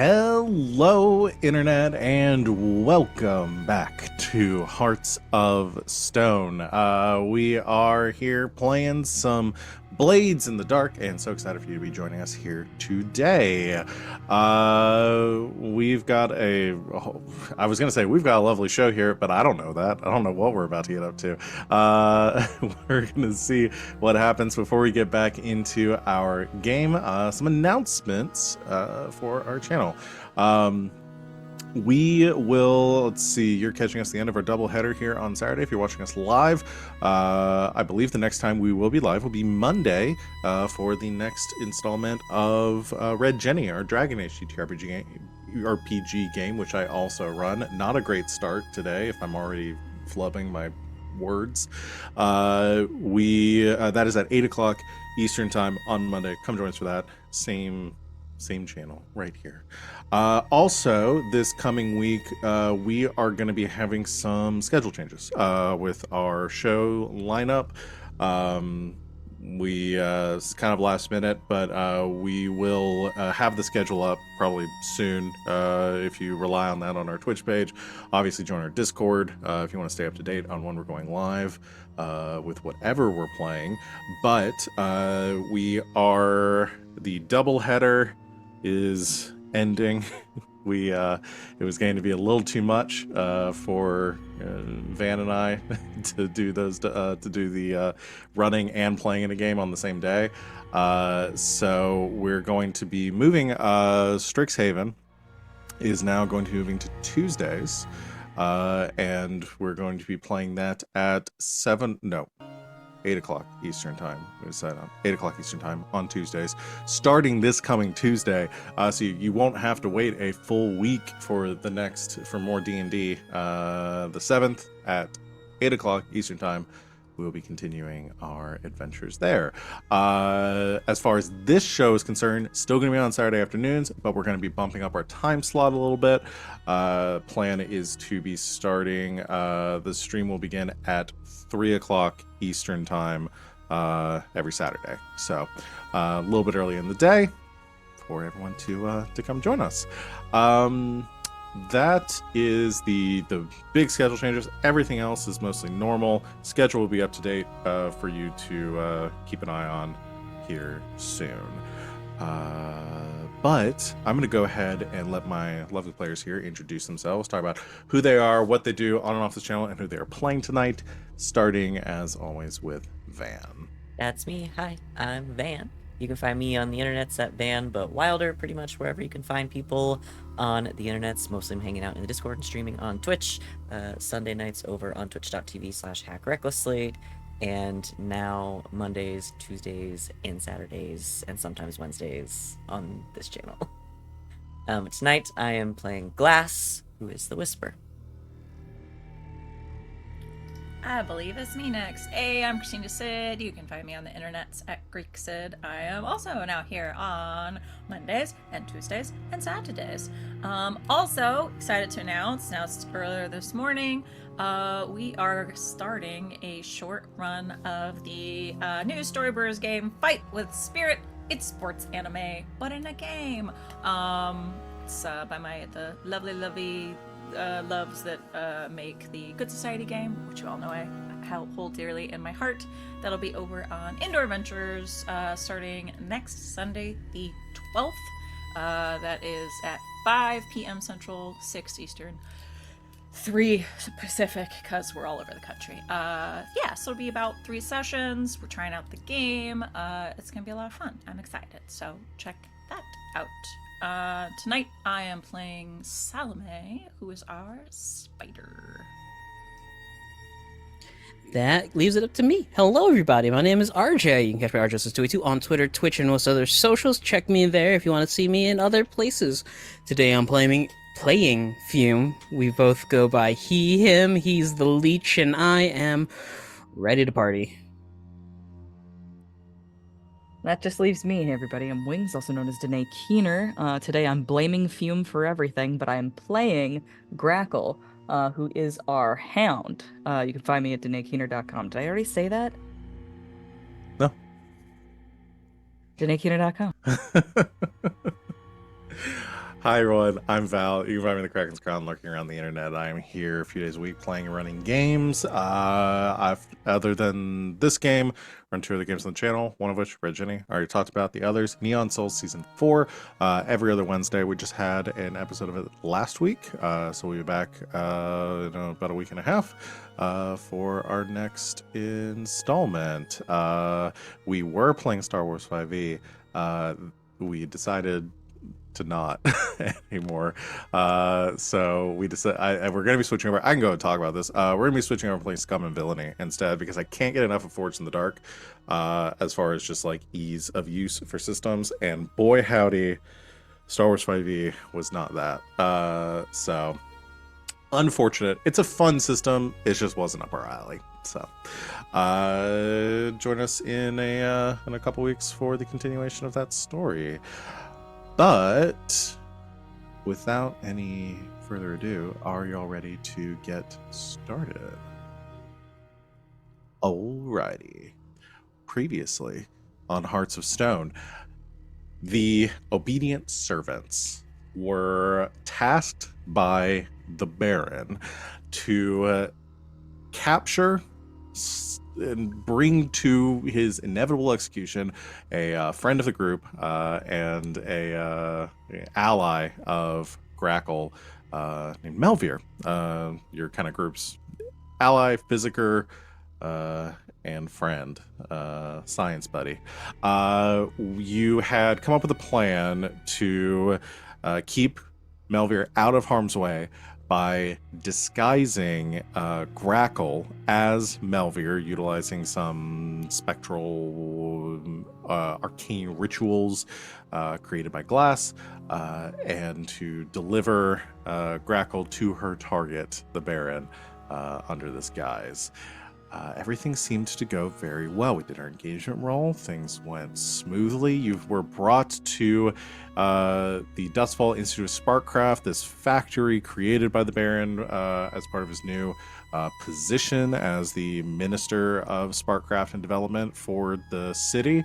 Hello, Internet, and welcome back to Hearts of Stone. We are here playing some Blades in the Dark, and so excited for you to be joining us here today. We've got I was going to say we've got a lovely show here, but I don't know that. I don't know what we're about to get up to. We're going to see what happens before we get back into our game. Some announcements for our channel. We will, let's see, you're catching us at the end of our doubleheader here on Saturday if you're watching us live. I believe the next time we will be live will be Monday for the next installment of Red Jenny, our Dragon Age RPG game, which I also run. Not a great start today if I'm already flubbing my words. That is at 8 o'clock Eastern time on Monday. Come join us for that. Same channel right here. Also, this coming week, we are going to be having some schedule changes with our show lineup. It's kind of last minute, but we will have the schedule up probably soon. If you rely on that on our Twitch page, obviously join our Discord if you want to stay up to date on when we're going live with whatever we're playing. But the doubleheader is ending. It was going to be a little too much for Van and I to do the running and playing in a game on the same day. So we're going to be moving. Strixhaven is now going to be moving to Tuesdays, and we're going to be playing that at 8 o'clock Eastern time. We decided on 8 o'clock Eastern time on Tuesdays, starting this coming Tuesday. So you won't have to wait a full week for more D&D. The 7th at 8 o'clock Eastern time, we'll be continuing our adventures there. As far as this show is concerned, still going to be on Saturday afternoons, but we're going to be bumping up our time slot a little bit. Plan is to be starting, the stream will begin at 3 o'clock Eastern time every Saturday. So a little bit early in the day for everyone to come join us. That is the big schedule changes. Everything else is mostly normal. Schedule will be up to date for you to keep an eye on here soon. But I'm going to go ahead and let my lovely players here introduce themselves, talk about who they are, what they do on and off this channel, and who they are playing tonight, starting, as always, with Van. That's me. Hi, I'm Van. You can find me on the internets at Van, but Wilder, pretty much wherever you can find people on the internets. Mostly I'm hanging out in the Discord and streaming on Twitch, Sunday nights over on twitch.tv/hackrecklessly, and now Mondays, Tuesdays, and Saturdays, and sometimes Wednesdays on this channel. Tonight I am playing Glass, who is the Whisper. I believe it's me next. Hey, I'm Christina Sid. You can find me on the internets at Greek Sid. I am also now here on Mondays and Tuesdays and Saturdays. Also excited to announced earlier this morning, we are starting a short run of the new Storybrewers game, Fight with Spirit. It's sports anime, but in a game. It's by the lovely loves that make the Good Society game, which you all know I hold dearly in my heart. That'll be over on Indoor Adventures starting next Sunday, the 12th. That is at 5 p.m. Central, 6 Eastern, 3 Pacific, because we're all over the country. So it'll be about 3 sessions. We're trying out the game. It's going to be a lot of fun. I'm excited, so check that out. Tonight I am playing Salome, who is our spider. That leaves it up to me. Hello, everybody. My name is RJ. You can catch me at RJ282 on Twitter, Twitch, and most other socials. Check me there if you want to see me in other places. Today I'm playing Fume. We both go by he, him. He's the leech, and I am ready to party. That just leaves me, everybody. I'm Wings, also known as Danae Keener. Today I'm blaming Fume for everything, but I am playing Grackle, who is our hound. You can find me at DanaeKeener.com. Did I already say that? No. DanaeKeener.com. Hi everyone, I'm Val. You can find me in the Kraken's Crown lurking around the internet. I am here a few days a week playing and running games. Other than this game, run 2 other games on the channel, one of which, Red Jenny, I already talked about. The others, Neon Souls Season 4, every other Wednesday. We just had an episode of it last week, so we'll be back in about a week and a half for our next installment. We were playing Star Wars 5e. We decided to not anymore. So we decided we're going to be switching over. I can go and talk about this. We're going to be switching over and playing Scum and Villainy instead because I can't get enough of Forged in the Dark as far as just like ease of use for systems. And boy, howdy, Star Wars 5e was not that. So unfortunate. It's a fun system. It just wasn't up our alley. So join us in a couple weeks for the continuation of that story. But without any further ado, are y'all ready to get started? Alrighty. Previously on Hearts of Stone, the obedient servants were tasked by the Baron to capture and bring to his inevitable execution a friend of the group and a ally of Grackle named Melvir, your kind of group's ally, physiker, and friend, science buddy. You had come up with a plan to keep Melvir out of harm's way by disguising Grackle as Melvir, utilizing some spectral arcane rituals created by Glass, and to deliver Grackle to her target, the Baron, under this guise. Everything seemed to go very well. We did our engagement roll. Things went smoothly. You were brought to the Dustfall Institute of Sparkcraft, this factory created by the Baron as part of his new position as the Minister of Sparkcraft and Development for the city.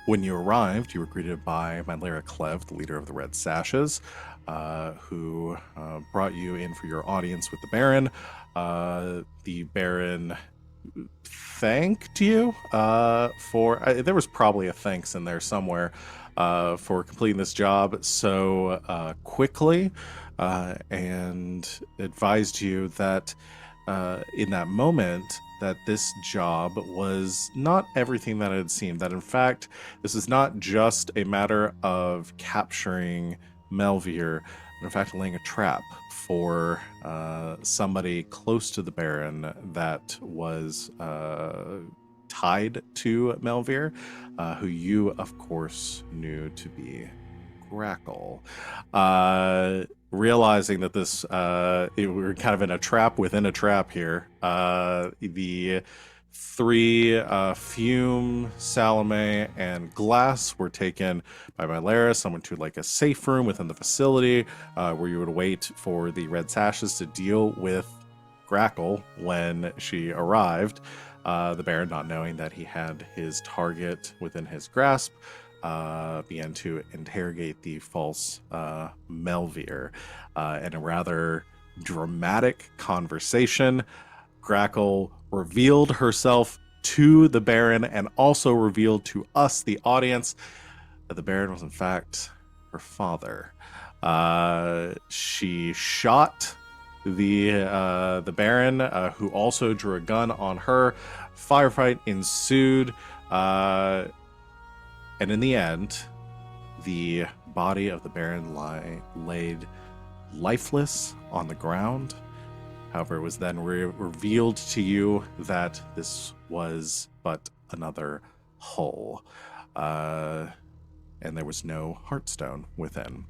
When you arrived, you were greeted by Mylera Clev, the leader of the Red Sashes, who brought you in for your audience with the Baron. The Baron thanked you for there was probably a thanks in there somewhere for completing this job so quickly, and advised you that in that moment that this job was not everything that it had seemed, that in fact this is not just a matter of capturing Melvir, but in fact laying a trap for somebody close to the Baron that was tied to Melvir, who you, of course, knew to be Grackle. Realizing that this, we were kind of in a trap within a trap here, the 3 Fume, Salome, and Glass were taken by Mylera, someone to like a safe room within the facility where you would wait for the Red Sashes to deal with Grackle when she arrived. The Baron, not knowing that he had his target within his grasp, began to interrogate the false Melvir. In a rather dramatic conversation, Grackle revealed herself to the Baron and also revealed to us, the audience, that the Baron was in fact her father. She shot the Baron, who also drew a gun on her. Firefight ensued, and in the end, the body of the Baron laid lifeless on the ground. However, it was then revealed to you that this was but another hull, and there was no Heartstone within.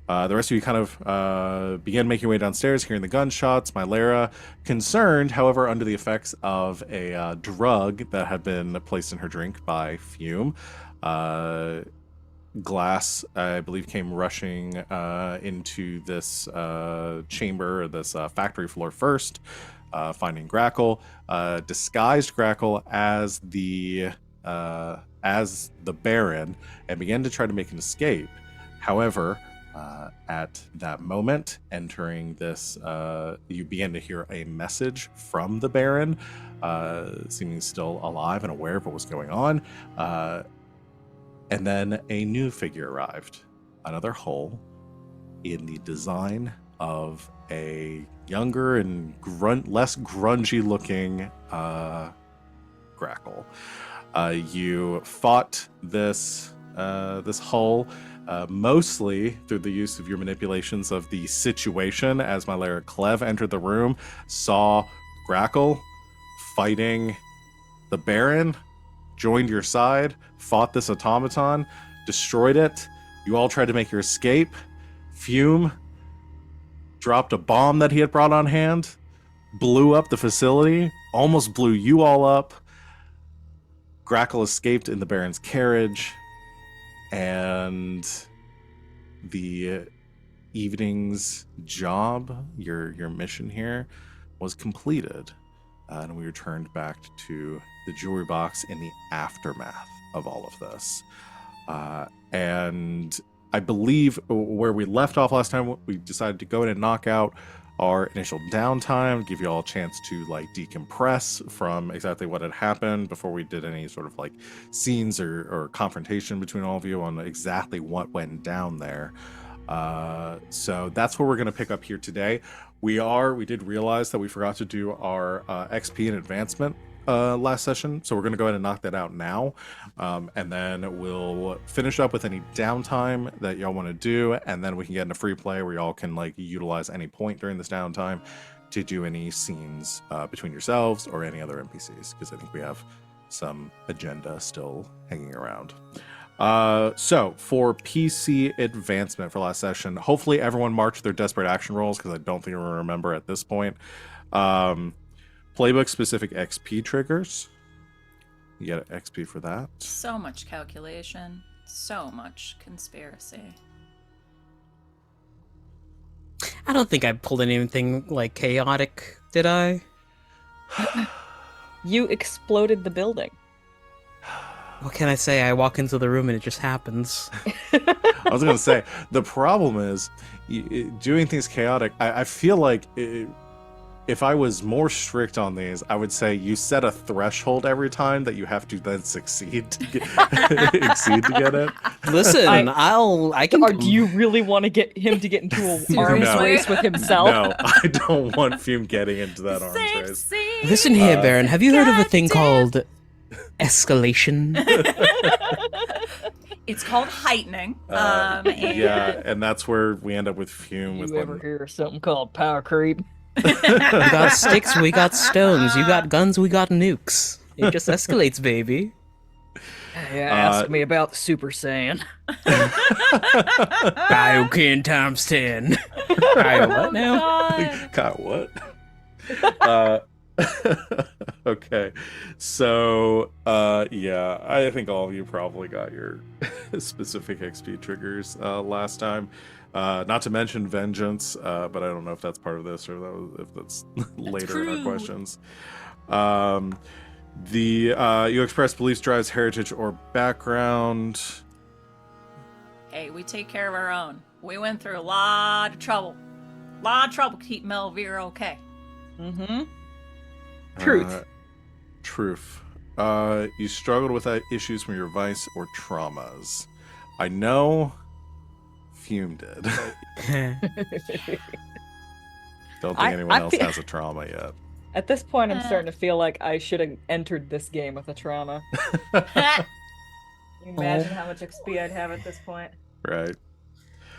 The rest of you kind of began making your way downstairs, hearing the gunshots. Mylera, concerned, however, under the effects of a drug that had been placed in her drink by Fume. Glass, I believe, came rushing into this chamber, this factory floor first, finding Grackle, disguised Grackle as the Baron, and began to try to make an escape. However, at that moment, entering this, you begin to hear a message from the Baron, seeming still alive and aware of what was going on. And then a new figure arrived, another hull in the design of a younger and less grungy looking Grackle. You fought this hull mostly through the use of your manipulations of the situation, as my lair Clev entered the room, saw Grackle fighting the Baron, joined your side, fought this automaton, destroyed it. You all tried to make your escape. Fume dropped a bomb that he had brought on hand, blew up the facility, almost blew you all up. Grackle escaped in the Baron's carriage, and the evening's job, your mission here, was completed. And we returned back to the jewelry box in the aftermath of all of this. And I believe where we left off last time, we decided to go in and knock out our initial downtime, give you all a chance to like decompress from exactly what had happened before we did any sort of like scenes or confrontation between all of you on exactly what went down there. So that's where we're going to pick up here today. We did realize that we forgot to do our XP and advancement last session, so we're going to go ahead and knock that out now, and then we'll finish up with any downtime that y'all want to do, and then we can get into free play where y'all can like utilize any point during this downtime to do any scenes between yourselves or any other NPCs, because I think we have some agenda still hanging around. So for PC advancement for last session, hopefully everyone marked their desperate action rolls, because I don't think we'll remember at this point. Playbook specific XP triggers. You get XP for that. So much calculation, so much conspiracy. I don't think I pulled anything like chaotic, did I? You exploded the building. What can I say? I walk into the room and it just happens. I was going to say, the problem is doing things chaotic. I feel like if I was more strict on these, I would say you set a threshold every time that you have to then succeed to exceed to get it. Listen, I can. Or do you really want to get him to get into an arms No. race with himself? No, I don't want Fume getting into that arms race. Listen here, Baron. Have you heard of a thing called escalation? It's called heightening. Yeah, and that's where we end up with Fume. You with ever hear of something called power creep? We got sticks, we got stones. You got guns, we got nukes. It just escalates, baby. Yeah, ask me about the Super Saiyan. Kaioken times 10. What now? God, what? Okay, so yeah, I think all of you probably got your specific XP triggers last time. Not to mention vengeance, but I don't know if that's part of this or if that's later in our questions. You express beliefs, drives, heritage, or background. Hey, we take care of our own. We went through a lot of trouble. To keep Melvir okay. Mm-hmm. Truth. Truth. You struggled with issues from your vice or traumas. I know Fume did. Don't think anyone else has a trauma yet. At this point, I'm starting to feel like I should have entered this game with a trauma. Can you imagine how much XP I'd have at this point? Right.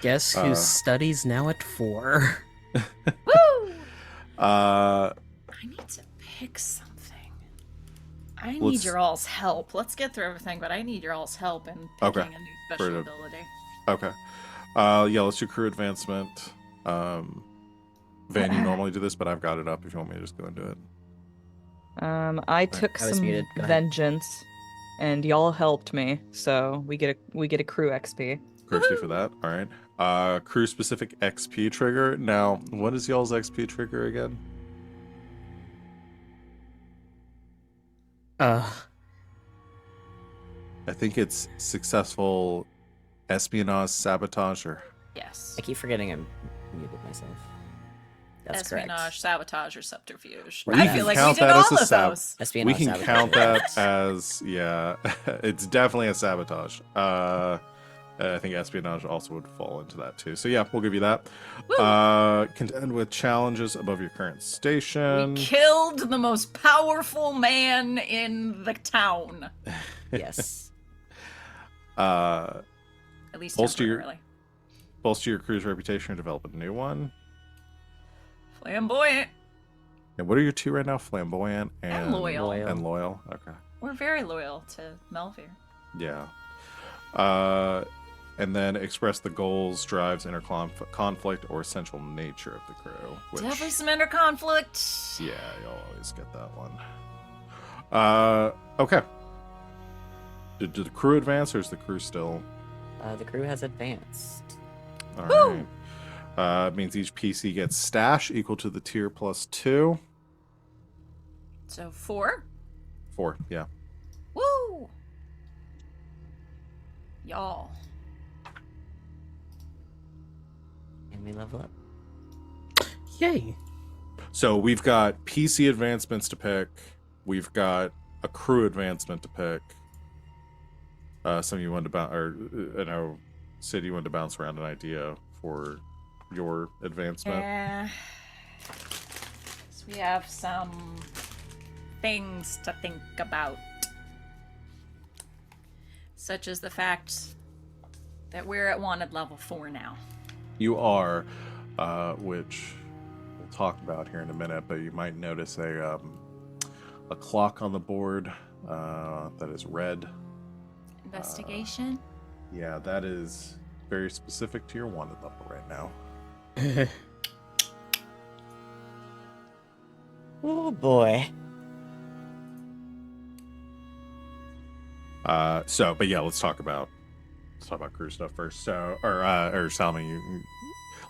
Guess who studies now at 4? Woo! Uh, I need to pick something. I need your all's help. Let's get through everything, but I need your all's help in picking a new special ability. Okay. Yeah, let's do crew advancement. Van, you normally do this, but I've got it up if you want me to just go into it. I took I was some muted. Go ahead. vengeance, and y'all helped me, so we get a crew XP. Crew XP for that. All right. Crew specific XP trigger. Now, what is y'all's XP trigger again? I think it's successful Espionage, sabotage, or Yes. I keep forgetting I'm muted myself. That's Espionage, correct. sabotage, or subterfuge. We I can feel like we count did that as all a of those. Espionage, we can sabotage, count correct. that as it's definitely a sabotage. I think espionage also would fall into that too. So yeah, we'll give you that. Contend with challenges above your current station. We killed the most powerful man in the town. Yes. Uh, At least Bolster your- temporarily. bolster your crew's reputation or develop a new one. Flamboyant. And what are your two right now? Flamboyant And loyal. Loyal. And loyal. Okay. We're very loyal to Melvir. Yeah. And then express the goals, drives, inner conflict, or essential nature of the crew. Which, Definitely some inner conflict. yeah, you'll always get that one. Okay. Did the crew advance, or is the crew still? The crew has advanced. All Woo! right. Means each PC gets stash equal to the tier plus 2. So 4. 4, yeah. Woo! Y'all. And we level up. Yay. So we've got PC advancements to pick. We've got a crew advancement to pick. Some of you wanted to bounce, or I know, Sid, you wanted to bounce around an idea for your advancement. Yeah. So we have some things to think about. Such as the fact that we're at wanted level 4 now. You are, which we'll talk about here in a minute, but you might notice a clock on the board that is red. Investigation? Yeah, that is very specific to your wanted level right now. Oh boy. But yeah, let's talk about crew stuff first. So, or Salome,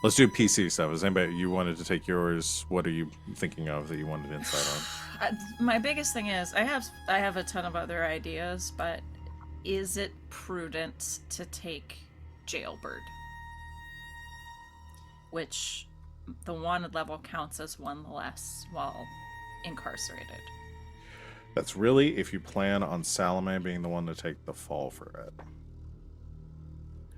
let's do PC stuff. Is anybody you wanted to take yours? What are you thinking of that you wanted insight on? My biggest thing is I have a ton of other ideas, but is it prudent to take Jailbird? Which the wanted level counts as one less while incarcerated. That's really if you plan on Salome being the one to take the fall for it.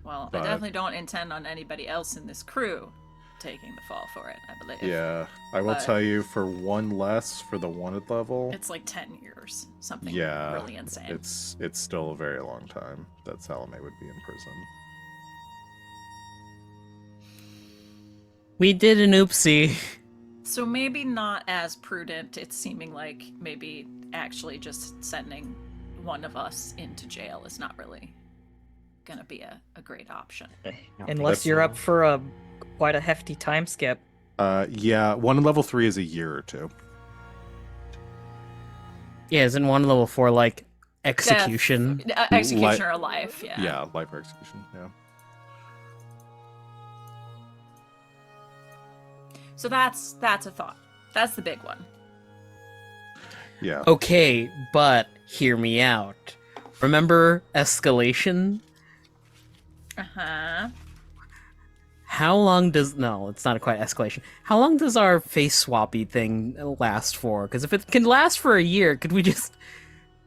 Well, But- I definitely don't intend on anybody else in this crew taking the fall for it, I believe. Yeah, I will But- tell you for one less for the wanted level. It's like 10 years. Something Yeah, really insane. it's still a very long time that Salome would be in prison. We did an oopsie. So maybe not as prudent. It's seeming like maybe actually just sending one of us into jail is not really gonna be a great option. Unless you're up for quite a hefty time skip. Yeah, wanted level 3 is a year or two. Yeah, isn't one level 4 like execution? Execution or life, yeah. Yeah, life or execution. Yeah. So that's a thought. That's the big one. Yeah. Okay, but hear me out. Remember escalation? Uh-huh. How long does... No, it's not quite escalation. How long does our face swappy thing last for? Because if it can last for a year, could we just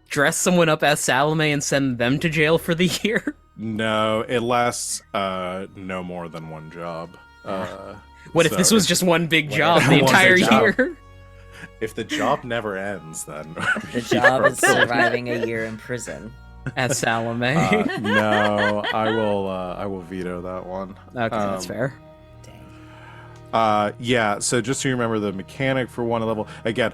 dress someone up as Salome and send them to jail for the year? No, it lasts no more than one job. What if so this was just one big job the One big entire job. year? If the job never ends, then The job is surviving a year in prison. As Salome. no, I will veto that one. Okay, that's fair. Dang. Yeah, so just so you remember the mechanic for one level again.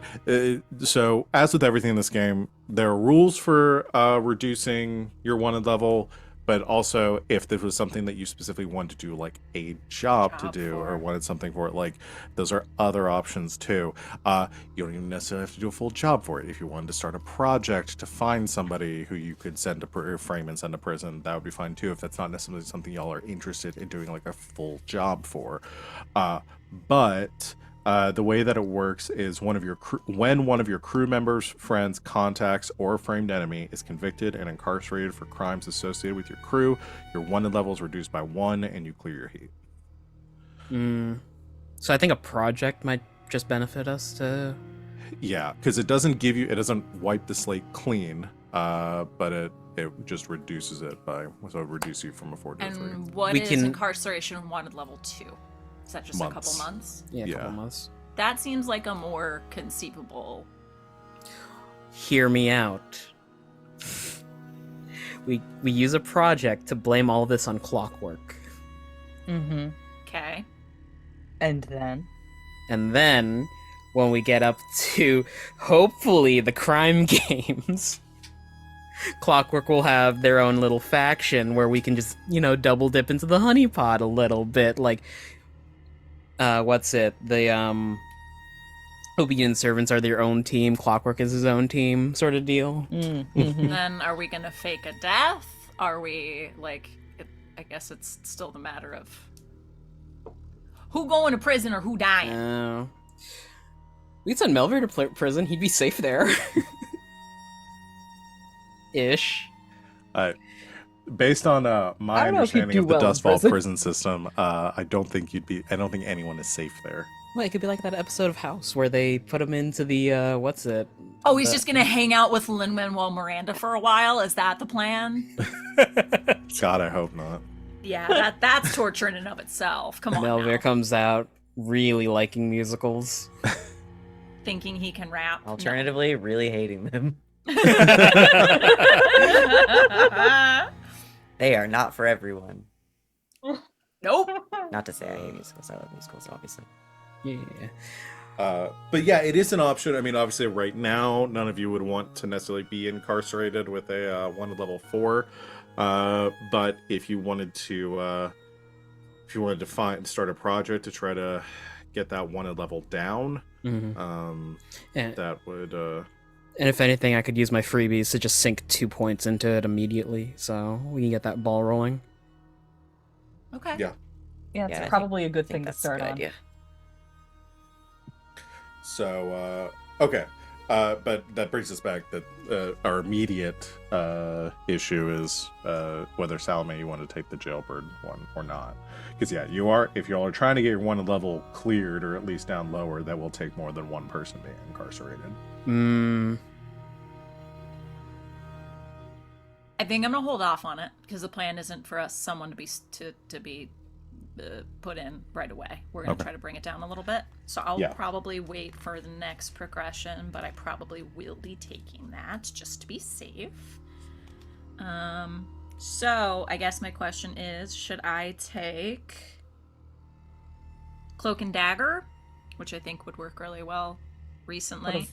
So as with everything in this game, there are rules for reducing your wanted level, but also if this was something that you specifically wanted to do, like a job to do, or wanted something for it, like those are other options too. You don't even necessarily have to do a full job for it. If you wanted to start a project to find somebody who you could send to frame and send to prison, that would be fine too. If that's not necessarily something y'all are interested in doing like a full job for, but The way that it works is when one of your crew members, friends, contacts, or a framed enemy is convicted and incarcerated for crimes associated with your crew, your wanted level is reduced by 1 and you clear your heat. So I think a project might just benefit us to... Yeah, because it doesn't wipe the slate clean, but it just reduces it so it reduces you from a 4 to a 3. And what We is can- incarceration wanted level 2? Is that just a couple months? Yeah, a Yeah. couple months. That seems like a more conceivable. Hear me out. We use a project to blame all this on Clockwork. Mm-hmm. Okay. And then? And then, when we get up to, hopefully, the crime games, Clockwork will have their own little faction where we can just, double dip into the honeypot a little bit. Like, what's it? The, Obedient Servants are their own team, Clockwork is his own team, sort of deal. Mm-hmm. Then are we going to fake a death? Are we, I guess it's still the matter of who going to prison or who dying? We could send Melvin to prison, he'd be safe there. Ish. Based on my I don't know if he'd understanding do of the well in Dustfall prison. prison system, I don't think anyone is safe there. Well, it could be like that episode of House where they put him into the, what's it? Oh, he's just going to hang out with Lin-Manuel Miranda for a while? Is that the plan? God, I hope not. Yeah, that's torture in and of itself. Come on Melvin now. comes out really liking musicals. Thinking he can rap. No. Alternatively, really hating them. They are not for everyone. Nope. Not to say I hate musicals. I love musicals, obviously. Yeah. But yeah, it is an option. I mean, obviously, right now, none of you would want to necessarily be incarcerated with a wanted level 4. But if you wanted to, start a project to try to get that wanted level down, And that would. And if anything, I could use my freebies to just sink 2 points into it immediately, so we can get that ball rolling. Okay. Yeah. Yeah, Yeah, it's I probably a good I thing think to that's a start good on. idea. So, okay. But that brings us back that our immediate issue is whether Salome you want to take the jailbird one or not. Because yeah, if you are trying to get your one level cleared or at least down lower, that will take more than one person being incarcerated. I think I'm gonna hold off on it because the plan isn't for someone to be put in right away. We're gonna try to bring it down a little bit. So I'll probably wait for the next progression, but I probably will be taking that just to be safe. So I guess my question is, should I take Cloak and Dagger, which I think would work really well recently?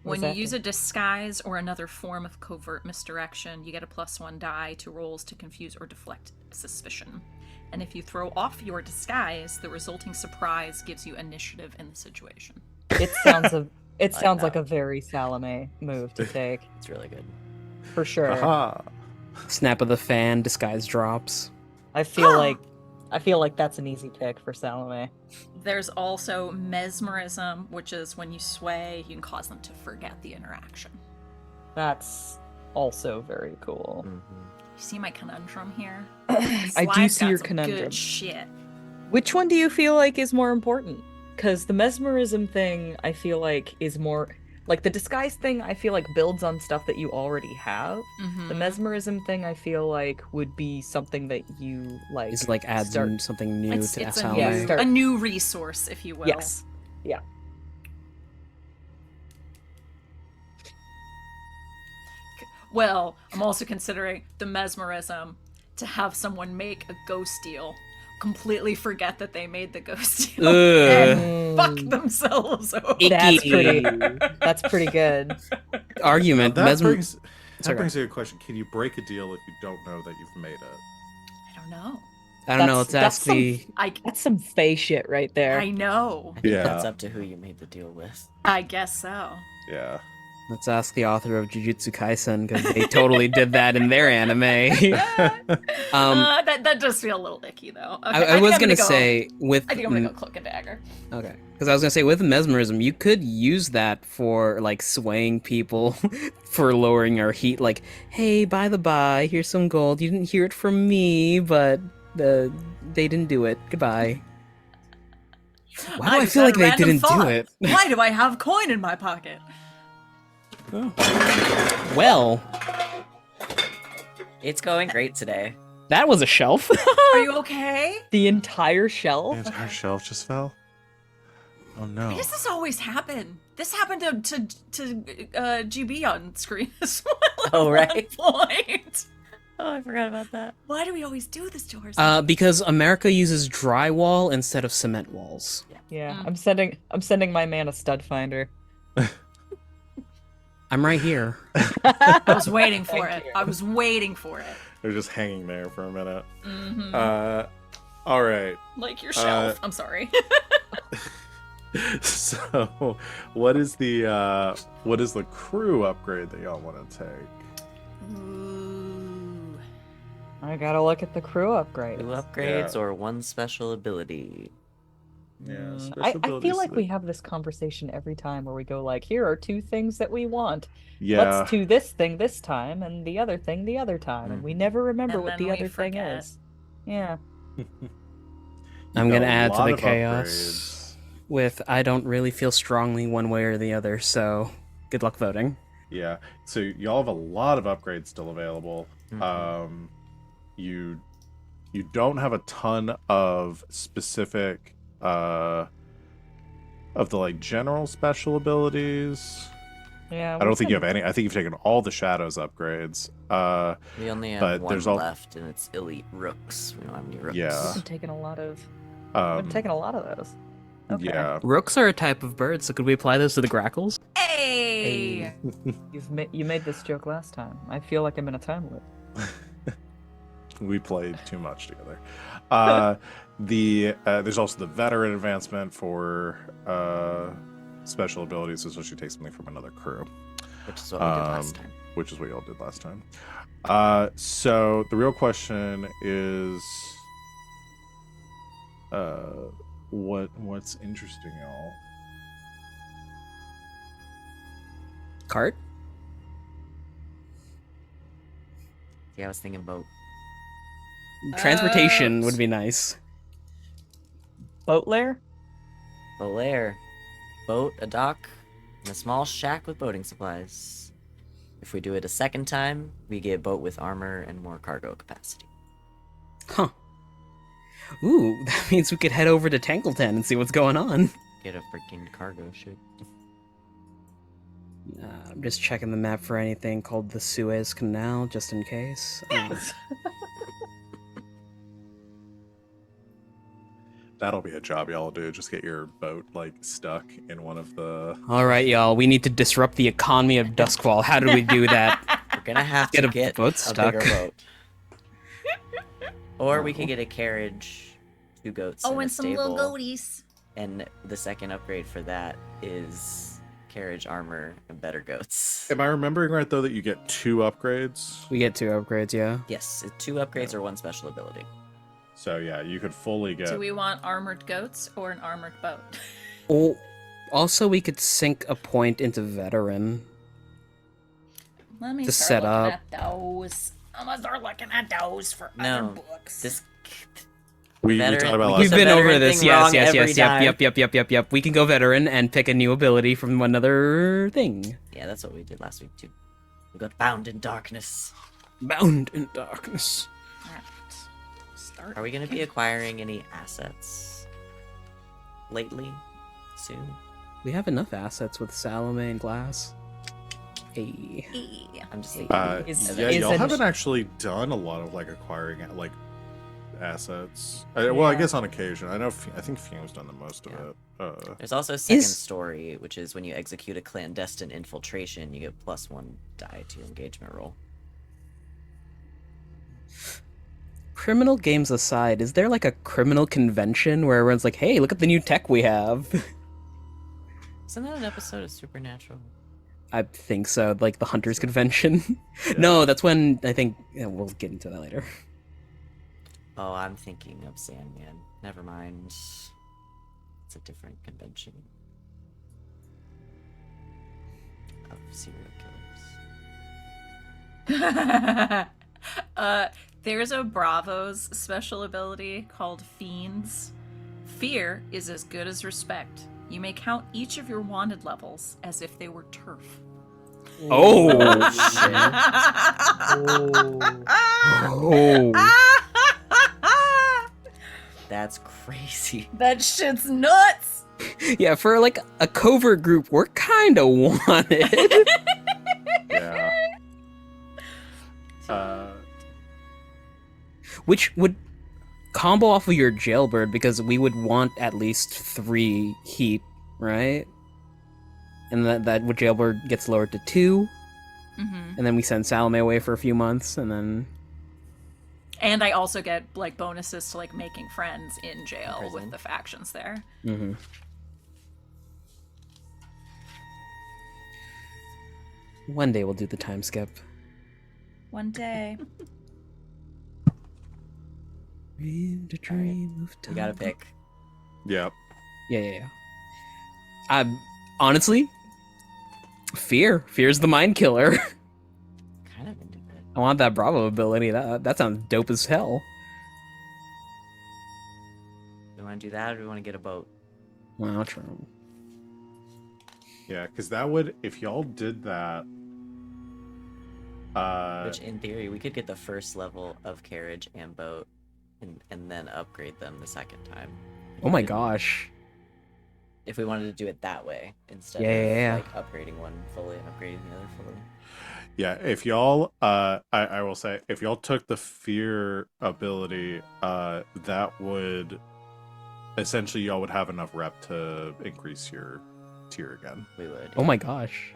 What When does you that use do? a disguise or another form of covert misdirection, you get a +1 die to rolls to confuse or deflect suspicion. And if you throw off your disguise, the resulting surprise gives you initiative in the situation. It sounds like that. a very Salome move to take, It's really good. for sure. Aha! Snap of the fan, disguise drops. I feel like that's an easy pick for Salome. There's also mesmerism, which is when you sway, you can cause them to forget the interaction. That's also very cool. You see my conundrum here? I do Slide's see got your some conundrum. Good shit. Which one do you feel like is more important? Because the mesmerism thing, I feel like, is more like the disguise thing. I feel like builds on stuff that you already have. Mhm. The mesmerism thing, I feel like, would be something that you like. It's like adds start- in something new It's, to it's a, Salome. Yeah, new, start- a new resource, if you will. Yes. Yeah. Well, I'm also considering the mesmerism to have someone make a ghost deal, completely forget that they made the ghost deal, and fuck themselves over. That's pretty good. Argument. That brings Sorry. a good question. Can you break a deal if you don't know that you've made it? I don't know. I don't know. Let's That's ask the. That's some Fae shit right there. I know. I think Yeah. that's up to who you made the deal with. I guess so. Yeah. Let's ask the author of Jujutsu Kaisen, because they totally did that in their anime. That does feel a little icky, though. Okay, I was gonna say with I think I'm gonna go Cloak and Dagger. okay, because I was gonna say with mesmerism, you could use that for like swaying people for lowering our heat. Like, hey, by the by, here's some gold. You didn't hear it from me, but they didn't do it. Goodbye. Why do I just feel had like a they random didn't do thought. it? Why do I have coin in my pocket? Well, It's going great today. that was a shelf. Are you okay? The entire shelf? The entire shelf just fell. Oh no. Why does this always happen? This happened to GB on screen as well. Oh, at right. one point. Oh, I forgot about that. Why do we always do this to ourselves? Because America uses drywall instead of cement walls. Yeah, Mm. I'm sending my man a stud finder. I'm right here. I was waiting for it. I was waiting for it. They're just hanging there for a minute. Mm-hmm. All right. Like your shelf. I'm sorry. So, what is the crew upgrade that y'all want to take? Ooh. I gotta look at the crew upgrade. Two upgrades Yeah. or one special ability. Yeah, I feel like we have this conversation every time where we go like, here are two things that we want. Yeah. Let's do this thing this time and the other thing the other time. And we never remember And what then the we other thing forget. is. Yeah. I'm got gonna a add to lot the of chaos upgrades. with I don't really feel strongly one way or the other, so good luck voting. Yeah. So y'all have a lot of upgrades still available. Mhm. You don't have a ton of specific of the like general special abilities. Yeah. I don't think you have any. I think you've taken all the shadows upgrades. We only have But one there's al- left, and it's elite rooks. We don't have any rooks. Yeah. We've taken a lot of um, we've taken a lot of those. Okay. Yeah. Rooks are a type of bird, so could we apply those to the grackles? Hey. You made this joke last time. I feel like I'm in a time loop. We played too much together. There's also the veteran advancement for special abilities, so she takes something from another crew, Which is what we did last time. which is what y'all did last time. So the real question is, what's interesting, y'all? Cart? Yeah, I was thinking boat. Transportation would be nice. Boat lair? Boat lair. Boat, a dock, and a small shack with boating supplies. If we do it a second time, we get boat with armor and more cargo capacity. Huh. Ooh, that means we could head over to Tankleton and see what's going on. Get a freaking cargo ship. I'm just checking the map for anything called the Suez Canal, just in case. That'll be a job y'all do. Just get your boat like stuck in one of the. All right, y'all. We need to disrupt the economy of Duskwall. How do we do that? We're gonna have Get to a get boat a stuck. bigger boat. Or we could get a carriage, 2 goats, Oh, and a and some stable. little goaties. And the second upgrade for that is carriage armor and better goats. Am I remembering right though that you get 2 upgrades? We get 2 upgrades, yeah. Yes, 2 upgrades or 1 special ability. So yeah, you could fully get. Do we want armored goats or an armored boat? Oh, also, we could sink a point into veteran. Let me To start set looking up. at those. I'm gonna start looking at those for No, other books. This we veteran- talked about we last We've the been over veteran this. thing Yes, wrong yes, every yes, yep, time. yep. We can go veteran and pick a new ability from another thing. Yeah, that's what we did last week too. We got bound in darkness. Bound in darkness. Alright. Start. Are we gonna be acquiring any assets lately? Soon? We have enough assets with Salome and Glass. Hey. Yeah. I'm just thinking. Is- Yeah, is y'all an- haven't actually done a lot of like acquiring like assets. Well, I Yeah. guess on occasion. I think Fume's done the most of Yeah. it. There's also a second Is- story, which is when you execute a clandestine infiltration, you get +1 die to your engagement roll. Criminal games aside, is there like a criminal convention where everyone's like, hey, look at the new tech we have? Isn't that an episode of Supernatural? I think so. Like the Hunters Convention. No, that's when I think we'll get into that later. Oh, I'm thinking of Sandman. Never mind. It's a different convention of serial killers. There's a Bravo's special ability called Fiends. Fear is as good as respect. You may count each of your wanted levels as if they were turf. Oh, That's crazy. That shit's nuts! yeah. For like a covert group, we're kind of wanted. Yeah. Which would combo off of your jailbird because we would want at least 3 heap, right? And that jailbird gets lowered to 2, and then we send Salome away for a few months, and then. And I also get like bonuses to like making friends in jail Prison. with the factions there. Mm-hmm. One day we'll do the time skip. One day. Dream to dream of time. We gotta pick. Yep. Yeah. Honestly, Fear's the mind killer. Kind of into it. I want that Bravo ability. That sounds dope as hell. Do we want to do that, or do we want to get a boat? Wow, true. Yeah, because that would, if y'all did that, Which, in theory, we could get the first level of carriage and boat, and then upgrade them the second time. Oh my gosh. If we wanted to do it that way, instead Yeah. of like upgrading one fully and upgrading the other fully. yeah, if y'all, I will say, if y'all took the fear ability, that would, essentially y'all would have enough rep to increase your tier again. We would. Oh my gosh.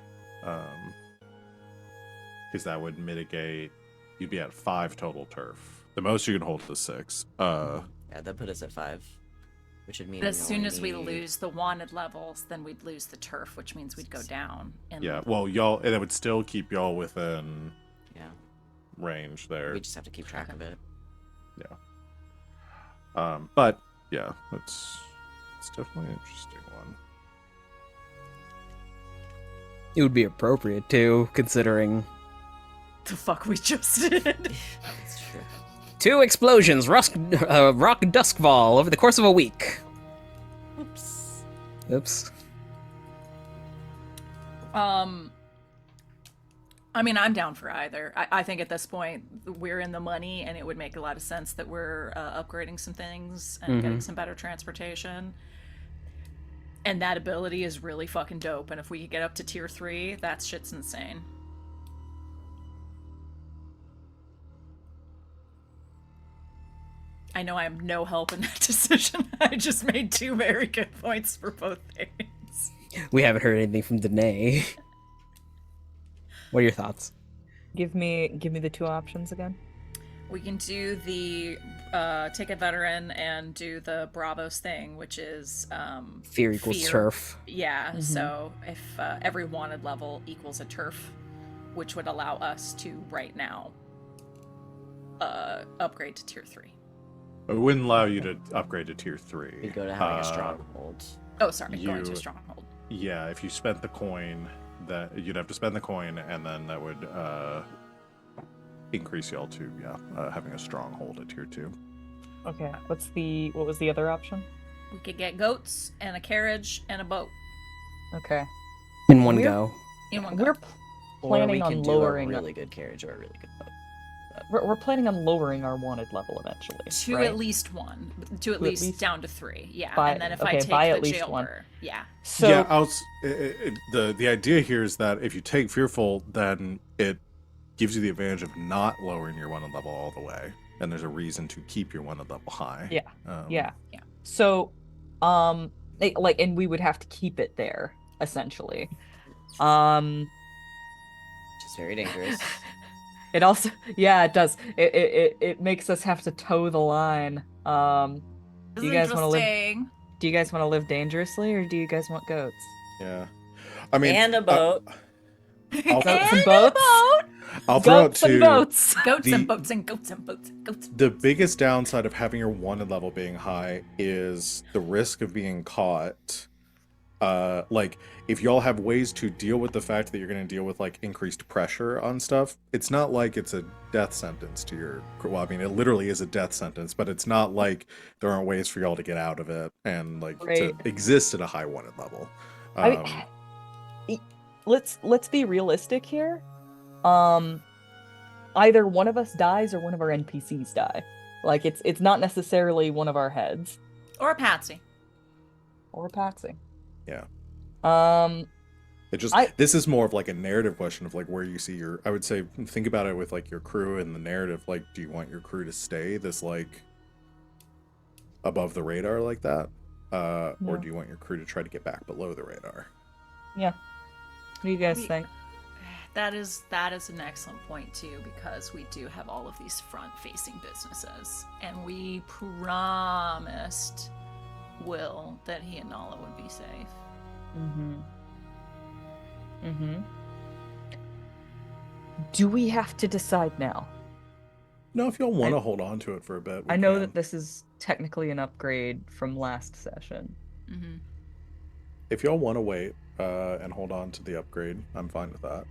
Because that would mitigate, you'd be at 5 total turf. The most you can hold is 6. Yeah, that put us at 5, which would mean. But as we soon only as we need- lose the wanted levels, then we'd lose the turf, which means we'd go down. And Yeah, well, y'all, and it would still keep y'all within Yeah, range there. we just have to keep track of it. But yeah, it's definitely an interesting one. It would be appropriate too, considering the fuck we just did. That's true. 2 explosions, rock Duskfall over the course of a week. Oops. Oops. I mean, I'm down for either. I think at this point we're in the money, and it would make a lot of sense that we're upgrading some things and getting some better transportation. And that ability is really fucking dope. And if we could get up to tier 3, that shit's insane. I know I am no help in that decision. I just made 2 very good points for both things. We haven't heard anything from Danae. What are your thoughts? Give me the 2 options again. We can do the take a veteran and do the Bravos thing, which is Fear equals turf. Yeah, so if every wanted level equals a turf, which would allow us to right now upgrade to tier 3. It wouldn't allow you to upgrade to tier 3. We go to having a stronghold. Oh, sorry, going to you- a stronghold. Yeah, if you spent the coin, that you'd have to spend the coin, and then that would increase y'all to having a stronghold at tier 2. Okay. What was the other option? We could get goats and a carriage and a boat Okay. In one We're- go. in one We're go. Or we planning can on do lowering. a really good carriage or a really good boat. We're planning on lowering our wanted level eventually. To right? at least 1. To at at least least- down to 3. Yeah, by- and then if okay, I take by the at least 1. jailbird, yeah. So Yeah, the idea here is that if you take Fearful, then it gives you the advantage of not lowering your wanted level all the way, and there's a reason to keep your wanted level high. Yeah. Yeah. So, and we would have to keep it there essentially. Which is very dangerous. It also, yeah, it does. It makes us have to toe the line. This is you guys wanna live- interesting. Do you guys want to live dangerously, or do you guys want goats? Yeah. I mean, And a boat. Goats and And a boats. boat. I'll throw out Goats and two. boats. Goats The- and boats and goats and boats and goats. The biggest downside of having your wanted level being high is the risk of being caught. Like, if y'all have ways to deal with the fact that you're going to deal with like increased pressure on stuff, it's not like it's a death sentence to your. Well, I mean, it literally is a death sentence, but it's not like there aren't ways for y'all to get out of it and like Right. to exist at a high wanted level. I mean, let's be realistic here. Either one of us dies or one of our NPCs die. Like it's not necessarily one of our heads Or a patsy. or a Patsy. Yeah. It just I- this is more of like a narrative question of like where you see your. I would say think about it with like your crew and the narrative. Like, do you want your crew to stay this like above the radar like that, or Yeah. do you want your crew to try to get back below the radar? Yeah. What do you guys We- think? That is an excellent point too, because we do have all of these front-facing businesses, and we promised Will that he and Nala would be safe. Do we have to decide now? No, if y'all want to hold on to it for a bit, we I know can. that this is technically an upgrade from last session. Mm-hmm. If y'all want to wait and hold on to the upgrade, I'm fine with that.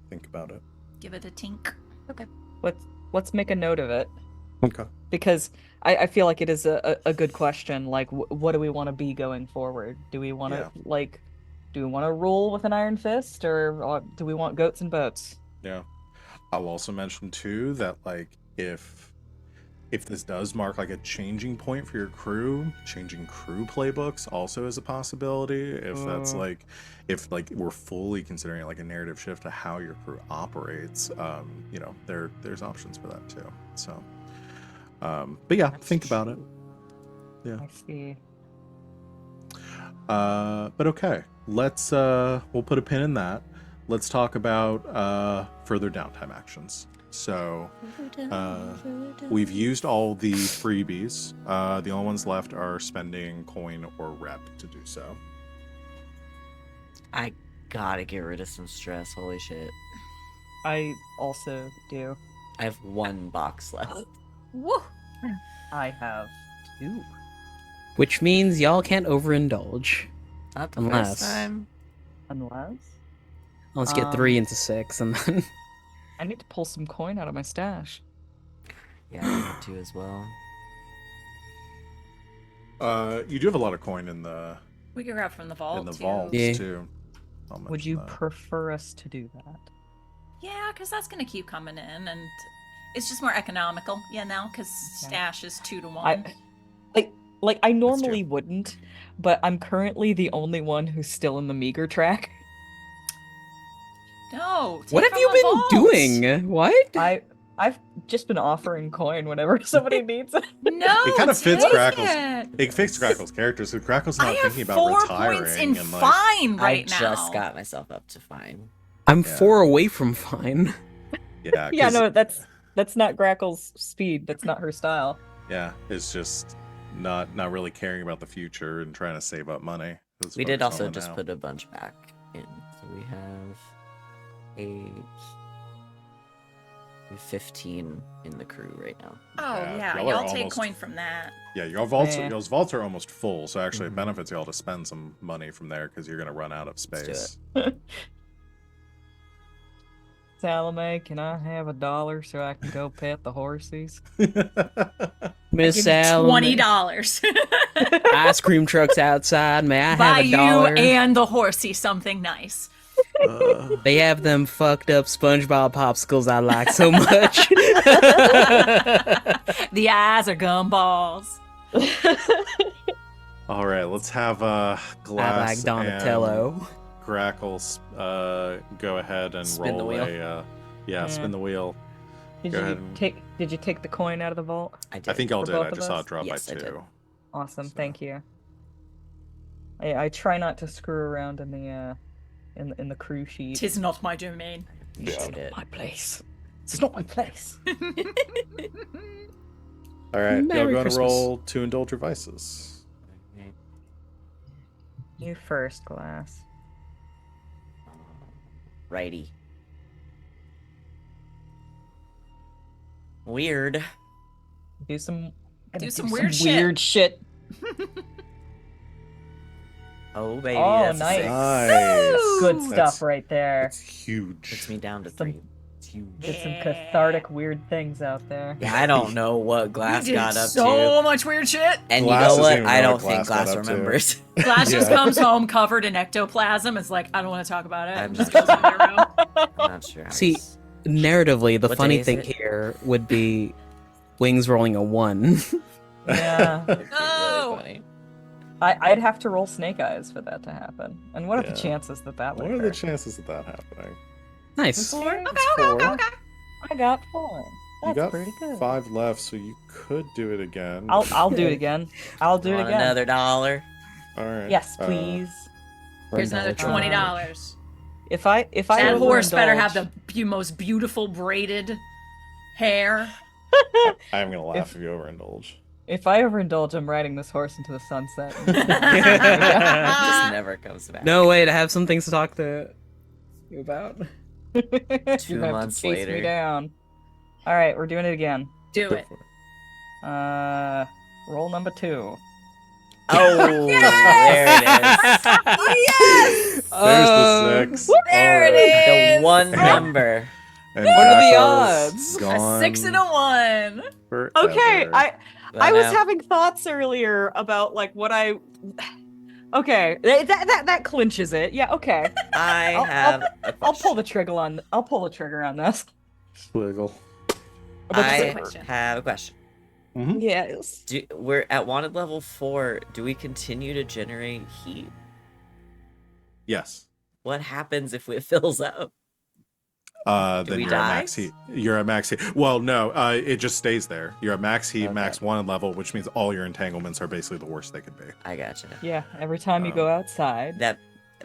Think about it. Give it a tink. Okay. Let's make a note of it, Okay. because I feel like it is a good question. Like, what do we want to be going forward? Do we want to do we want to rule with an iron fist, or do we want goats and boats? Yeah. I'll also mention too that like if this does mark like a changing point for your crew, changing crew playbooks also is a possibility. If that's like if like we're fully considering like a narrative shift to how your crew operates, you know, there's options for that too. So but yeah, think about it. Yeah. I see. But okay, let's we'll put a pin in that. Let's talk about further downtime actions. So we've used all the freebies. The only ones left are spending coin or rep to do so. I gotta get rid of some stress. Holy shit. I also do. I have 1 box left. Woo! I have two. Which means y'all can't overindulge. Not the Unless- first time. Unless Let's get 3 into 6, and then I need to pull some coin out of my stash. Yeah, I need to as well. You do have a lot of coin in the We could grab from the vault. too. vaults Yeah. too. I'll Would mention you that. prefer us to do that? Yeah, because that's gonna keep coming in, and it's just more economical, you know, because Okay. stash is 2 to 1. I normally wouldn't, but I'm currently the only one who's still in the meager track. No. what take have you from the been vault. doing? What? I've just been offering coin whenever somebody needs it. No. It kind of fits take Grackle's. it. It fits Grackle's character, so Grackle's I not have thinking about 4 retiring points in and like. fine right I now. just got myself up to fine. I'm Yeah. 4 away from fine. Yeah. Yeah, 'cause- no, that's not Grackle's speed. That's not her style. Yeah, it's just not really caring about the future and trying to save up money. That's We what did we're also selling just now. put a bunch back in. So we have 15 in the crew right now. Oh Yeah, yeah, y'all are y'all take almost- coin from that. Yeah, your vaults Yeah. y'all's vaults are almost full, so actually it Mhm. benefits y'all to spend some money from there because you're gonna run out of Let's do space. Salome, can I have $1 so I can go pet the horsies? Miss Give you Salome. $20. Ice cream trucks outside. May I Buy have you $1? and the horsey something nice. They have them fucked up SpongeBob popsicles I like so much. The eyes are gumballs. All right, let's have I Glass like Donatello. and Grackles go ahead and Spin the roll wheel. a Yeah. spin the wheel. Did Go you ahead and- did you take the coin out of the vault? I did. I think y'all For did. both I of just saw us? it drop Yes, I by did. 2. Awesome, So- thank you. I try not to screw around in the in the crew sheet. Tis not my domain. You showed it. My place. It's not my place. All right, y'all Merry going to Christmas. roll 2 indulge your vices. You first, Glass. Righty. Weird. Do some weird shit. Oh, baby, Oh, that's nice. a 6. Nice. Good Ooh. stuff That's- right there. It's huge. Puts me down to Some- 3. It's huge. Get some Yeah. cathartic weird things out there. Yeah, I don't know what Glass You did got up so to. much weird shit. And Glass you know doesn't what? even I know don't what think Glass got Glass up to. remembers. Glass just Yeah. comes home covered in ectoplasm. It's like, I don't want to talk about it. I'm And just just goes in their room. I'm not sure. See, narratively, the What funny day is thing it? here would be Wings rolling a 1. Yeah. That'd be No. really funny. I'd have to roll snake eyes for that to happen. And what are the Yeah. chances that that would What are occur? the chances of that happening? Nice. Four? It's 4. I got 4. You That's got pretty good. 5 left, so you could do it again. I'll do it again. I'll do it Want again. another $1? All right. Yes, please. Here's another $20. If I That horse better have overindulge- the most beautiful braided hair. I'm gonna laugh if you overindulge. If I overindulge, I'm riding this horse into the sunset. Just never comes back. No way to have some things to talk to you about. You're 2 gonna have to months chase later. me down. All right, we're doing it again. Do it. Roll number 2. Oh, there it Yes! There's the 6. There it is. is. The one number. And What are the Grackle's odds? Gone A 6 and a 1. forever. Okay, I But was now- having thoughts earlier about like what I. Okay, that clinches it. Yeah, okay. I I'll- have a I'll pull the question. trigger on this. Wiggle. I question. have a question. Yes. We're at wanted level 4. Do we continue to generate heat? Yes. What happens if it fills up? Do Then we you're die? at max heat. You're at max heat. Well, no, it just stays there. You're at max heat, Okay. max 1 level, which means all your entanglements are basically the worst they could be. I gotcha. Yeah. Every time you go outside,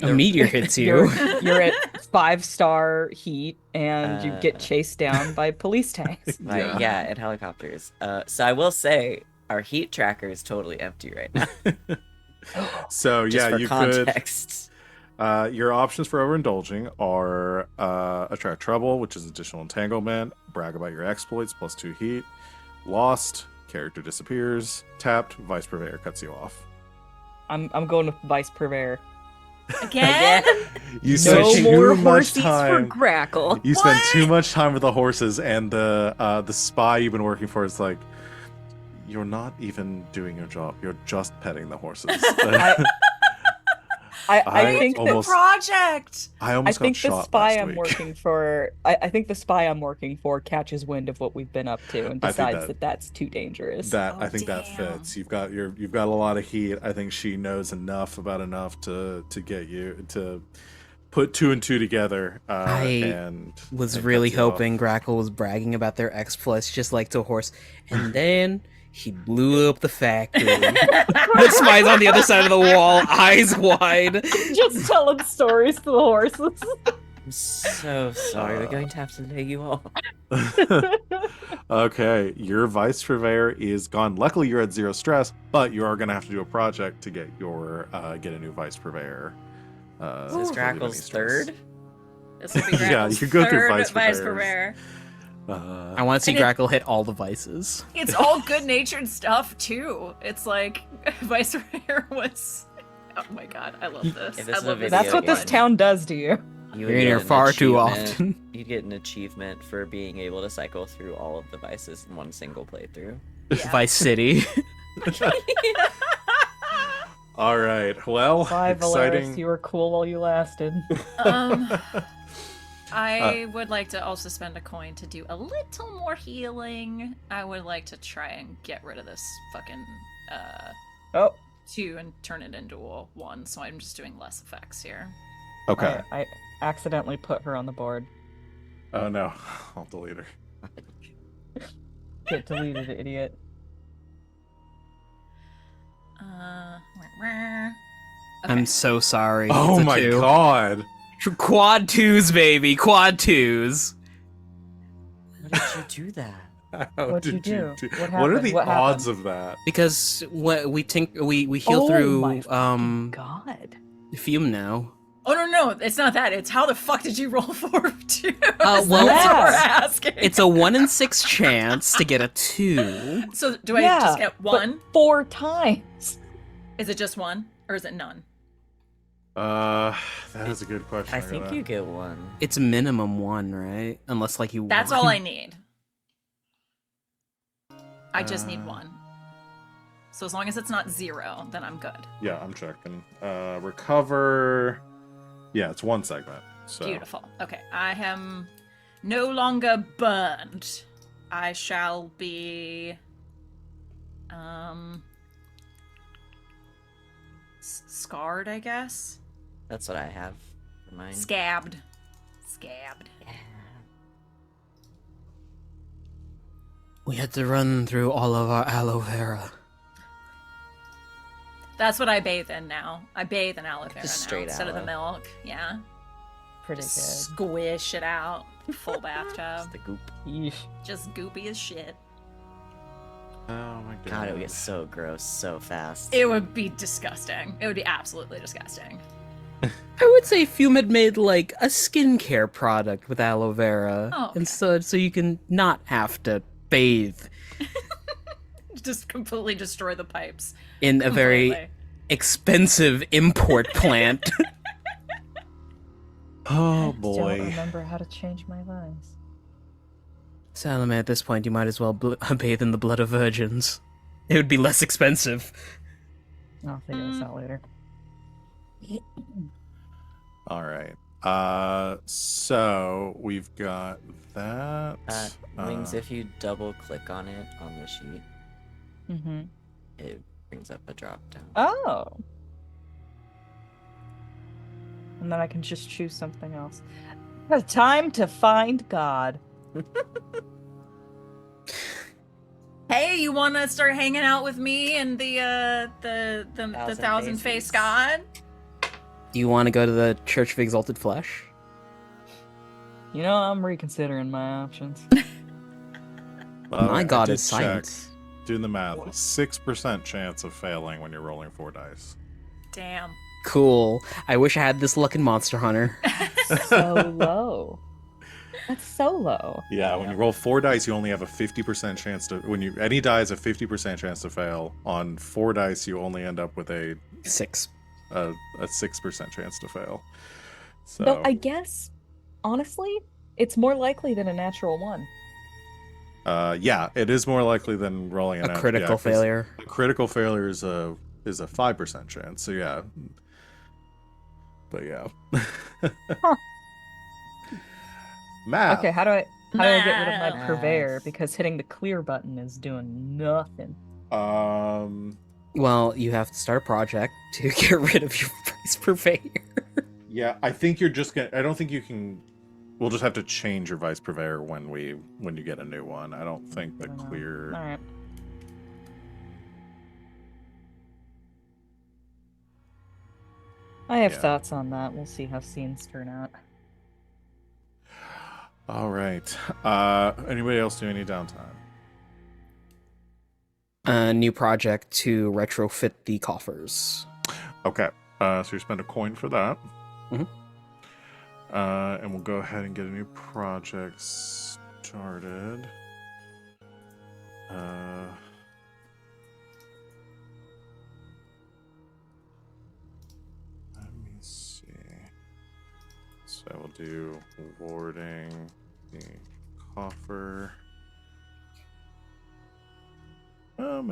A meteor hits you're you. you're at 5-star heat, and you Uh. get chased down by police tanks. Right, yeah, and helicopters. So I will say our heat tracker is totally empty right now. So Just yeah, for you context. could. Your options for overindulging are attract trouble, which is additional entanglement, brag about your exploits, +2 heat, lost, character disappears, tapped, vice purveyor cuts you off. I'm going with vice purveyor. Again? You No spend more too much horsies time. for Grackle. You spend What? too much time with the horses, and the spy you've been working for is like, you're not even doing your job. You're just petting the horses. I I think that almost- Project. I I almost think got the shot spy last I'm week. working for. I think the spy I'm working for catches wind of what we've been up to and I think decides that- that that's too dangerous. That Oh, I think that damn. fits. You've got a lot of heat. I think she knows enough to get you to put 2 and 2 together. And Was and really cuts you off. hoping Grackle was bragging about their exploits just like to a horse. And then he blew up the factory. The spy's on the other side of the wall, eyes wide. Just telling stories to the horses. I'm so sorry. We're going to have to lay you off. Okay, your vice purveyor is gone. Luckily, you're at 0 stress, but you are going to have to do a project to get your get a new vice purveyor. Is this to relieve any Grackle's stress. 3rd? This will be Yeah, Grackle's you go through third vice purveyor. I want to see And it- Grackle hit all the vices. It's all good-natured stuff too. It's like Vice Purveyor was. Oh my god, I love this. If this I was a love this. video That's what so this much. town does to you. You You're in here far too achievement- often. You'd get an achievement for being able to cycle through all of the vices in one single playthrough. Yeah. Vice City. All right. Well, Bye, exciting. Valeris. You were cool while you lasted. I would like to also spend a coin to do a little more healing. I would like to try and get rid of this fucking Oh, 2 and turn it into a 1, so I'm just doing less effects here. Okay. I accidentally put her on the board. Oh no, I'll delete her. Get deleted, idiot. I'm so sorry. Oh It's a my 2. god. Quad 2s, baby. Quad 2s. How did you do that? How What'd you did do? What What are happened? the What odds happened? of that? Because we heal Oh through my God. Fume now. Oh no, it's not that. It's how the fuck did you roll 4-2? Well, That's what we're yeah. asking. It's a 1 in 6 chance to get a 2. So do I just get but one? 4 times. Is it just one, or is it none? That is a good question. I think you get one. It's minimum 1, right? Unless like you. That's want- all I need. I just need one. So as long as it's not 0, then I'm good. Yeah, I'm checking. Recover. Yeah, it's 1 segment. So. Beautiful. Okay, I am no longer burned. I shall be scarred, I guess. That's what I have for mine. Scabbed. We had to run through all of our aloe vera. That's what I bathe in now. I bathe in aloe vera Just now straight instead of the aloe. milk. Yeah. Pretty good. Squish it out. Full bathtub. Just the goop. Yeesh. Just goopy as shit. Oh my god. God, it would get so gross so fast. It would be disgusting. It would be absolutely disgusting. I would say Fume had made like a skincare product with aloe vera, Oh, okay. and so you can not have to bathe Just completely destroy the pipes. in a very Completely. expensive import plant. Oh I don't boy. remember how to change my lines. Salome, at this point, you might as well bathe in the blood of virgins. It would be less expensive. I'll figure this out later. All right. So we've got that. Wings, if you double click on it on the sheet, Mm-hmm. it brings up a drop down. Oh. And then I can just choose something else. Time to find God. Hey, you want to start hanging out with me and the thousand face Faces. god? Do you want to go to the Church of Exalted Flesh? You know, I'm reconsidering my options. My god I did is science. Doing the math, 6% chance of failing when you're rolling 4 dice. Damn. Cool. I wish I had this luck in Monster Hunter. So low. That's so low. Yeah, when you roll 4 dice, you only have a 50% chance to. Any die has a 50% chance to fail. On 4 dice, you only end up with a 6. 6% chance to fail. So Though I guess, honestly, it's more likely than a natural 1. yeah, it is more likely than rolling A critical 'cause failure. A critical failure is a 5% chance. So yeah, but yeah. Math. Okay, how do I get rid of my Math. purveyor? Because hitting the clear button is doing nothing. Well, you have to start a project to get rid of your vice purveyor. Yeah, I think you're just gonna. I don't think you can. We'll just have to change your vice purveyor when you get a new one. I don't think the I don't know. clear. All right. I have Yeah. thoughts on that. We'll see how scenes turn out. All right. Anybody else do any downtime? A new project to retrofit the coffers. Okay. So you spend a coin for that. Mhm. And we'll go ahead and get a new project started. Let me see. So I will do warding the coffer. I'm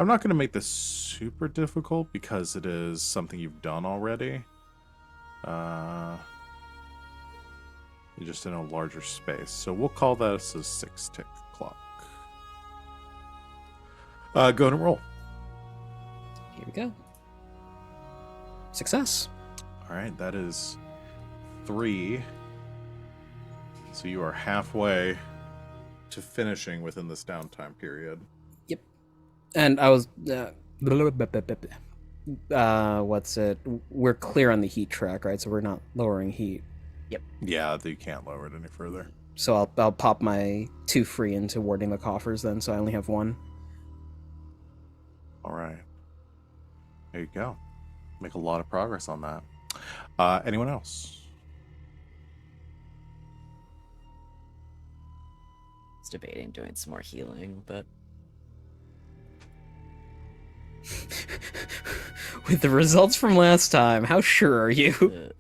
not going to make this super difficult because it is something you've done already. You're just in a larger space. So we'll call this a 6-tick clock. Go ahead and roll. Here we go. Success. All right, that is 3. So you are halfway to finishing within this downtime period. And I was... what's it? We're clear on the heat track, right? So we're not lowering heat. Yeah, you can't lower it any further. So I'll pop my 2 free into warding the coffers then, so I only have 1. All right. There you go. Make a lot of progress on that. Anyone else? I was debating doing some more healing, but With the results from last time, how sure are you?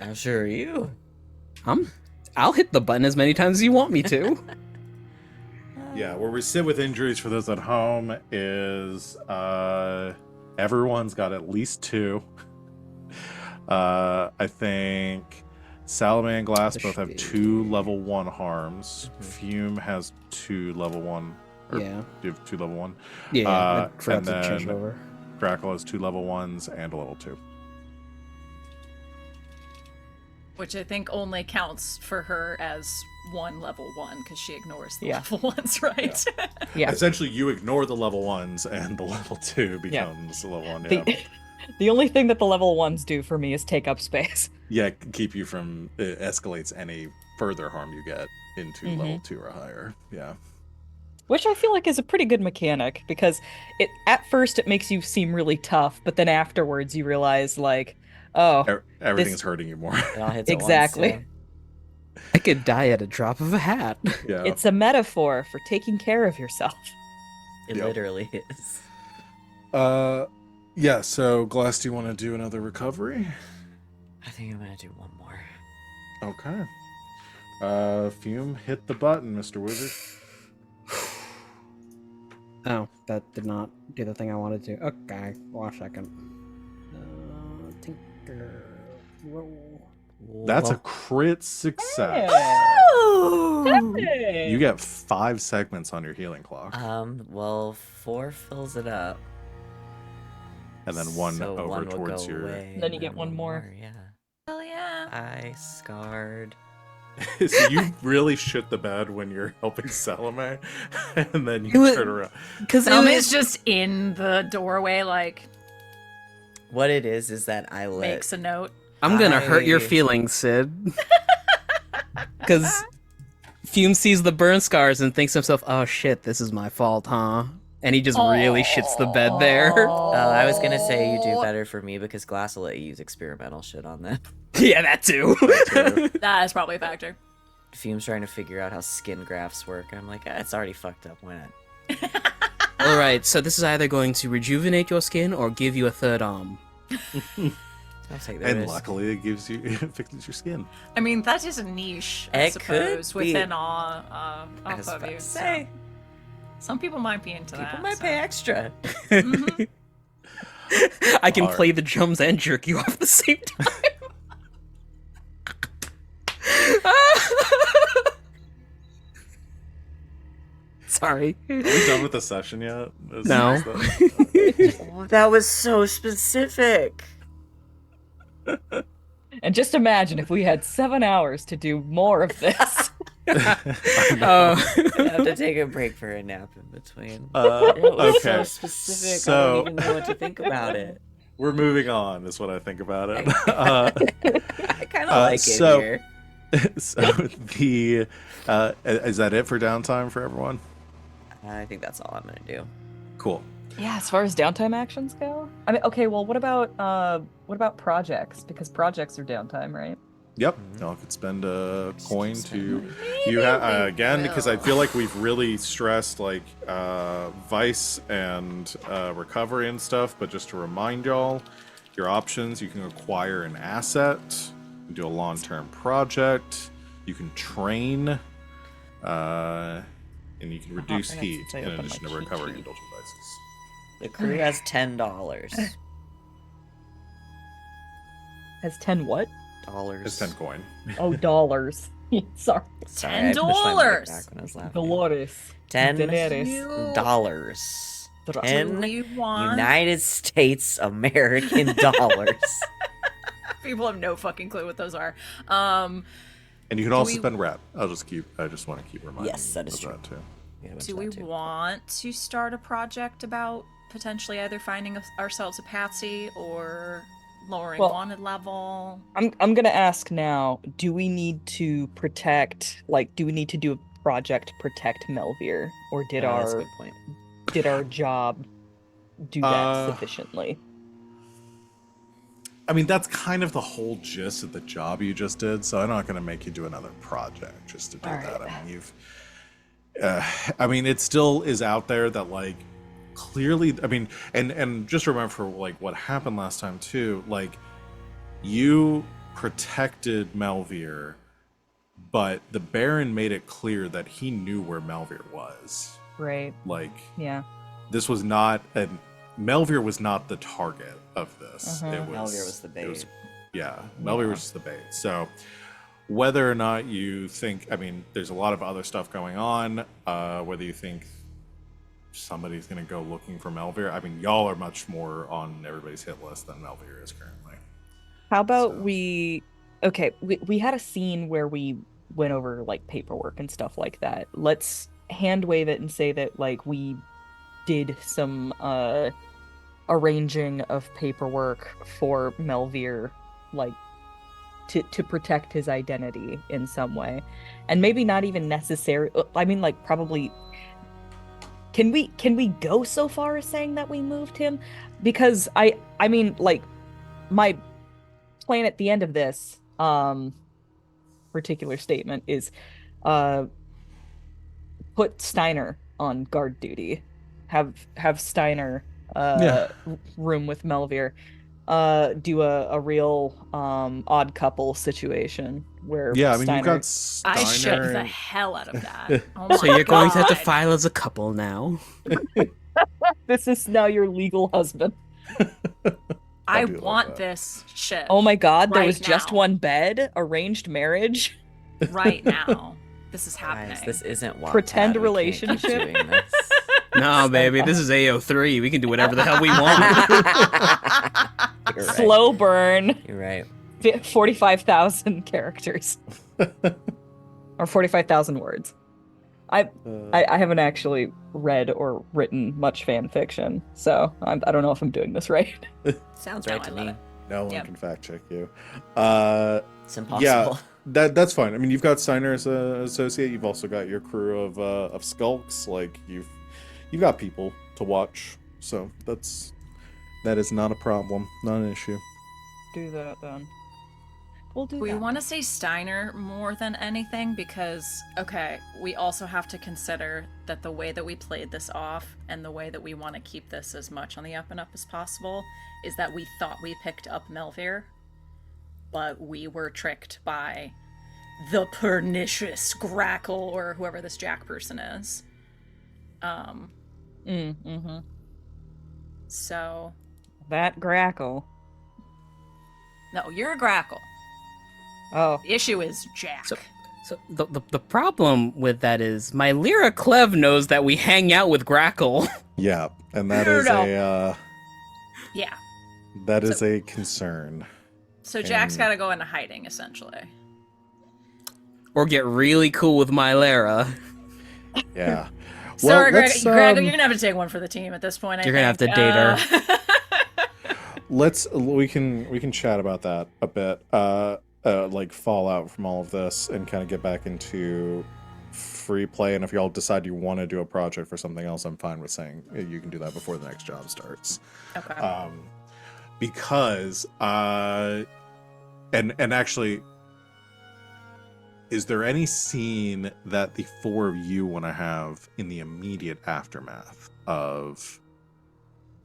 how sure are you? I'll hit the button as many times as you want me to. Yeah, where we sit with injuries for those at home is everyone's got at least 2. I think Salome and Glass both have 2 level 1 harms. Fume has 2 level 1. Or Yeah. do you have 2 level 1? Yeah, I forgot and to change it then over. Grackle has 2 level 1s and a level 2. Which I think only counts for her as 1 level 1 because she ignores the Yeah. level 1s, right? Yeah. Essentially, you ignore the level 1s and the level 2 Yeah. becomes the level 1. The, Yeah, the only thing that the level 1s do for me is take up space. yeah, keep you from it escalates any further harm you get into level 2 or higher. Yeah. Which I feel like is a pretty good mechanic because at first it makes you seem really tough, but then afterwards you realize like, oh, Everything this- is hurting you more. It all hits Exactly. At once, I could die at a drop of a hat. Yeah. it's a metaphor for taking care of yourself. It Yep. literally is. Yeah, so Glass, do you want to do another recovery? I think I'm gonna do one more. Okay. Fume, hit the button, Mr. Wizard. Oh, that did not do the thing I wanted to. Okay, one second. Tinker. Roll. That's a crit success. Hey! You get 5 segments on your healing clock, Well, 4 fills it up. and then 1 so over one will towards go your. away, Then you get one more. Yeah. Hell yeah. I scarred. So you really shit the bed when you're helping Salome, and then you It was- turn around. Because Salome's just in the doorway, like, What it is that I let. makes a note. I'm gonna hurt your I- feelings, Sid. Because Fume sees the burn scars and thinks to himself, "Oh shit, this is my fault, huh?" And he just really shits the bed there. I was gonna say you do better for me because Glass will let you use experimental shit on them. Yeah, that too. That is probably a factor. Fume's trying to figure out how skin grafts work. I'm like, it's already fucked up. Why not? All right, so this is either going to rejuvenate your skin or give you a third arm. I'll take the And risk. luckily, it gives you it fixes your skin. I mean, that is a niche, I It could suppose, be. within I off was of about you. to So say, some people might be into people that. might so. pay extra. Mhm. I can Alright. play the drums and jerk you off at the same time. Sorry. Are we done with the session yet? No. That was so specific. And just imagine if we had 7 hours to do more of this. I have to take a break for a nap in between. It was so Okay. specific. I So- don't even know what to think about it. We're moving on, is what I think about it. I kind of like so- it here. So the is that it for downtime for everyone? I think that's all I'm gonna do. Cool. Yeah, as far as downtime actions go. I mean, okay, well, what about projects? Because projects are downtime, right? Yep. Mhm. Y'all could spend a coin Spend to money. you Maybe have we again because I will. feel like we've really stressed like vice and recovery and stuff. But just to remind y'all, your options: you can acquire an asset, you can do a long-term project, you can train, and you can reduce I got heat to in open addition my to cheat recovery sheet. indulgent devices. The crew has $10. Has 10 what? It's 10 coin. Oh, dollars. Sorry. Sorry, I pushed my mic $10. back when I was laughing. Dolores. $10. Do 10 we want? United States American dollars. People have no fucking clue what those are. And you can also we- spend rep. I just want to keep reminding Yes, that is of true. that too. Yeah, Do we that too. want to start a project about potentially either finding ourselves a patsy or lowering Well- wanted level? I'm gonna ask now, do we need to do a project to protect Melvir? Or did That's a our good point. did our job do that Uh, sufficiently? I mean, that's kind of the whole gist of the job you just did, so I'm not going to make you do another project just to do All right. that. I mean, I mean, it still is out there that, like, clearly, I mean, and just remember for, like, what happened last time, too, like, you protected Melvir, but the Baron made it clear that he knew where Melvir was. Right. Like, Yeah. this was not, and Melvir was not the target of this. Uh-huh. It was, Melvir was the bait. Melvir Yeah. was just the bait. So, whether or not you think, I mean, there's a lot of other stuff going on. Whether you think somebody's going to go looking for Melvir, I mean, y'all are much more on everybody's hit list than Melvir is currently. How about So- we had a scene where we went over like paperwork and stuff like that. Let's hand wave it and say that like we did some arranging of paperwork for Melvir, like to protect his identity in some way. And maybe not even necessary, I mean, like, probably can we go so far as saying that we moved him? Because I mean, like, my plan at the end of this particular statement is put Steiner on guard duty. Have Steiner Yeah. room with Melvir. Do a real odd couple situation where Yeah, I mean, Steiner... you've got Steiner. I ship the and- hell out of that. Oh So my you're going to have to God. file as a couple now. This is now your legal husband. I do like want that. this ship Oh my god, there Right was just now. one bed, arranged marriage. right now. This is happening. Guys, this isn't Wattpad. Pretend We can't keep relationship. doing this. No, baby, this is AO3. We can do whatever the hell we want. You're right. Slow burn. You're right. 45,000 characters. Or 45,000 words. I haven't actually read or written much fan fiction, so I don't know if I'm doing this right. Sounds No, right I to love me. it. No one Yep. can fact check you. It's impossible. Yeah, that's fine. I mean, you've got Steiner as an associate. You've also got your crew of skulks. Like you've got people to watch. So that is not a problem, not an issue. Do that then. We'll do We that. want to say Steiner more than anything because, okay, we also have to consider that the way that we played this off and the way that we want to keep this as much on the up and up as possible is that we thought we picked up Melvir, but we were tricked by the pernicious Grackle or whoever this Jack person is. Mm-hmm. So, That Grackle. no, you're a Grackle. Oh. The issue is Jack. So the problem with that is my Lyra Clev knows that we hang out with Grackle. Yeah, and that No, is no. Yeah. a concern. So Jack's And- got to go into hiding, essentially. Or get really cool with my Lyra. Yeah. Sorry, Greg, let's, Greg, you're gonna have to take one for the team at this point. You're gonna have to date her. we can chat about that a bit. Like fallout from all of this, and kind of get back into free play. And if y'all decide you want to do a project for something else, I'm fine with saying you can do that before the next job starts. Okay. Because and actually, is there any scene that the four of you want to have in the immediate aftermath of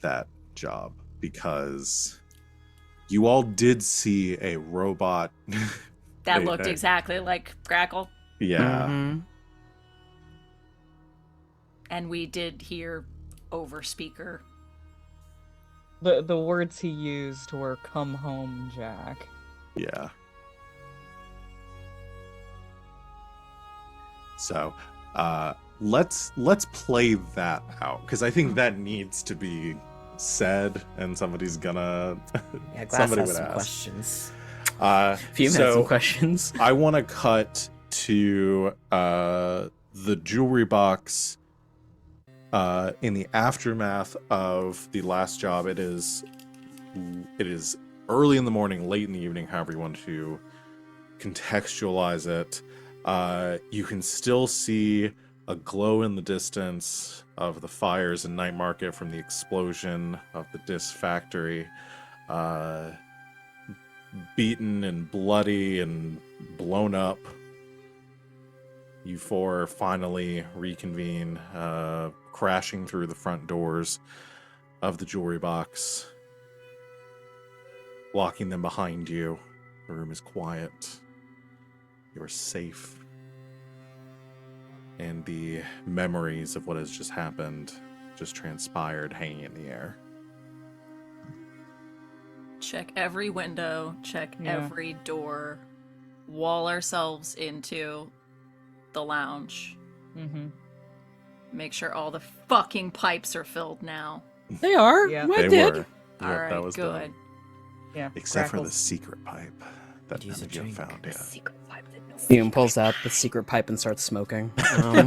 that job? Because you all did see a robot. That Hey, looked hey. exactly like Grackle, Yeah. Mhm. and we did hear over speaker. The words he used were "Come home, Jack." Yeah. So, let's play that out, because I think that needs to be said, and somebody's gonna Yeah, Glass somebody has would some ask. questions. Fume had some questions. I want to cut to the jewelry box in the aftermath of the last job. It is early in the morning, late in the evening, however you want to contextualize it. You can still see a glow in the distance of the fires in Night Market from the explosion of the disc factory. beaten and bloody and blown up, you four finally reconvene, crashing through the front doors of the jewelry box, locking them behind you. The room is quiet. You're safe. And the memories of what has just happened, just transpired, hanging in the air. Check every window, check Yeah. every door, wall ourselves into the lounge. Mm-hmm. Make sure all the fucking pipes are filled now. They are. Yeah. I They did. were. All Yep, right, that was good. done. Yeah. Except for the Grackle's secret pipe that Use none a of you have drink. found yet. secret pipe that no Fume pulls out the secret pipe and starts smoking. Yeah,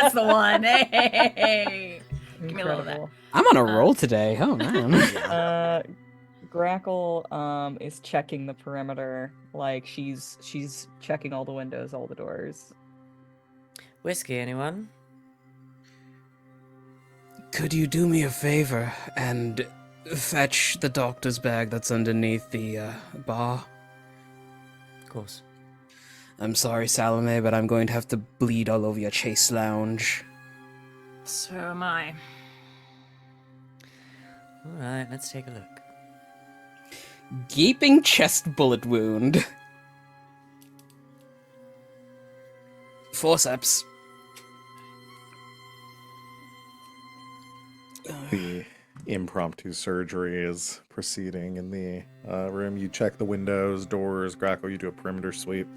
that's the one. Hey, give me a little of that. Incredible. I'm on a roll today. Oh man. Grackle is checking the perimeter, like she's checking all the windows, all the doors. Whiskey, anyone? Could you do me a favor and fetch the doctor's bag that's underneath the bar? Of course. I'm sorry, Salome, but I'm going to have to bleed all over your chase lounge. So am I. Alright, let's take a look. Gaping chest bullet wound. Forceps. The impromptu surgery is proceeding in the room. You check the windows, doors. Grackle, you do a perimeter sweep.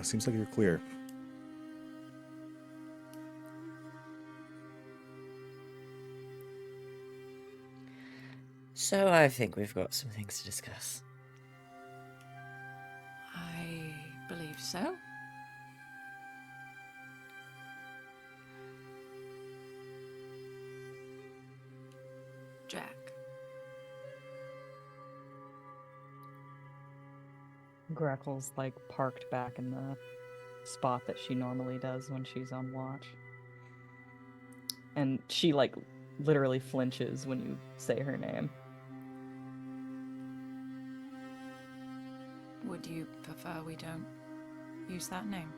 Seems like you're clear. So I think we've got some things to discuss. I believe so. Jack. Grackle's like parked back in the spot that she normally does when she's on watch. And she like literally flinches when you say her name. Would you prefer we don't use that name?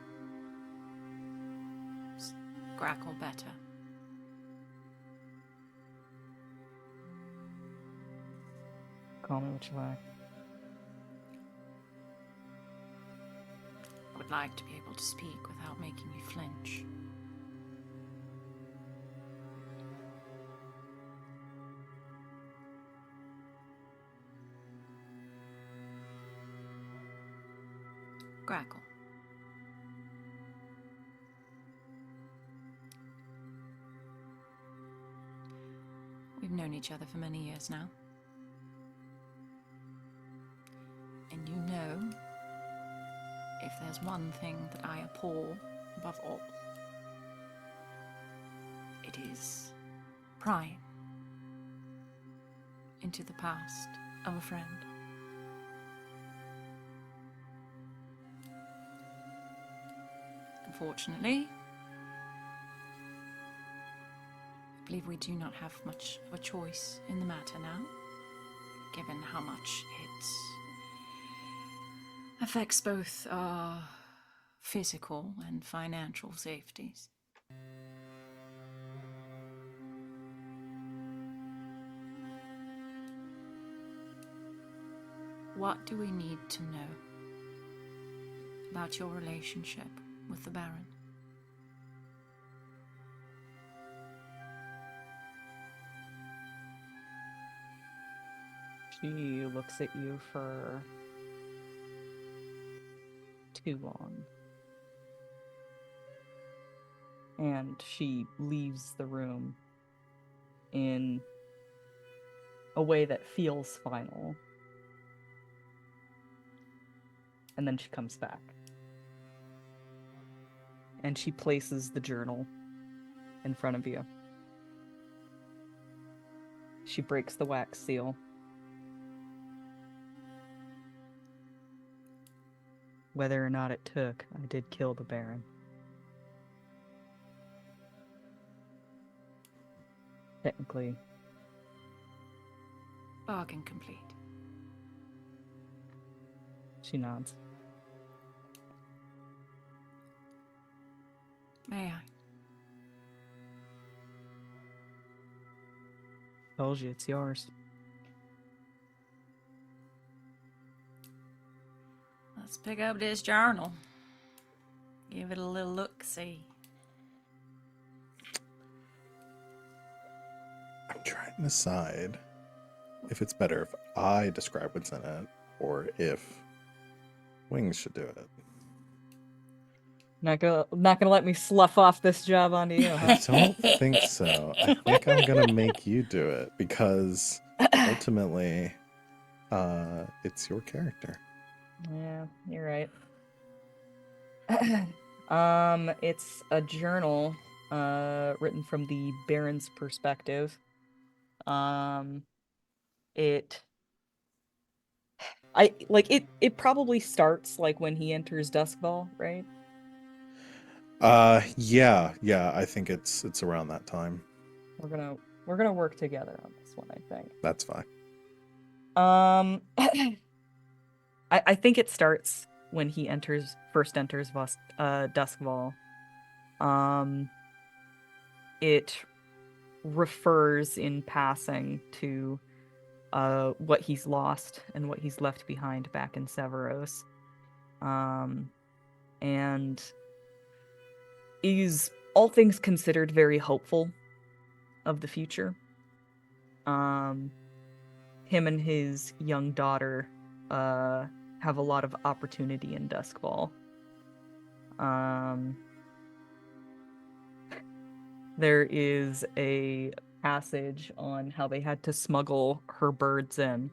Is Grackle better? Call me what you like. I would like to be able to speak without making you flinch. Grackle. We've known each other for many years now. And you know, if there's one thing that I abhor above all, it is prying into the past of a friend. Unfortunately, I believe we do not have much of a choice in the matter now, given how much it affects both our physical and financial safeties. What do we need to know about your relationship with the Baron? She looks at you for too long. And she leaves the room in a way that feels final. And then she comes back. And she places the journal in front of you. She breaks the wax seal. Whether or not it took, I did kill the Baron. Technically, Bargain complete. She nods. May I? Told you, it's yours. Let's pick up this journal. Give it a little look-see. I'm trying to decide if it's better if I describe what's in it or if Wings should do it. Not gonna let me slough off this job onto you, huh? I don't think so. I think I'm gonna make you do it because ultimately, it's your character. Yeah, you're right. It's a journal, written from the Baron's perspective. It probably starts like when he enters Duskball, right? Yeah. I think it's around that time. We're gonna work together on this one, I think. That's fine. I think it starts when he first enters Duskball. It refers in passing to what he's lost and what he's left behind back in Severos. And is, all things considered, very hopeful of the future. Him and his young daughter have a lot of opportunity in Duskball. There is a passage on how they had to smuggle her birds in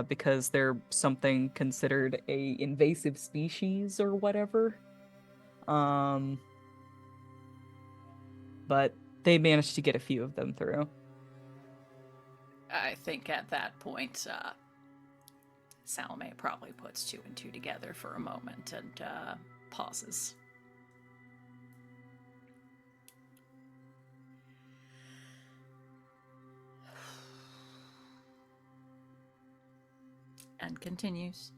because they're something considered a invasive species or whatever. But they managed to get a few of them through. I think at that point, Salome probably puts two and two together for a moment and pauses. And continues.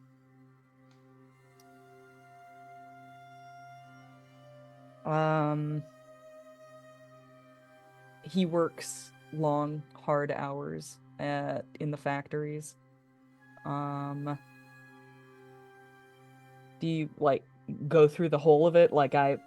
He works long, hard hours in the factories. Do you like go through the whole of it? Like I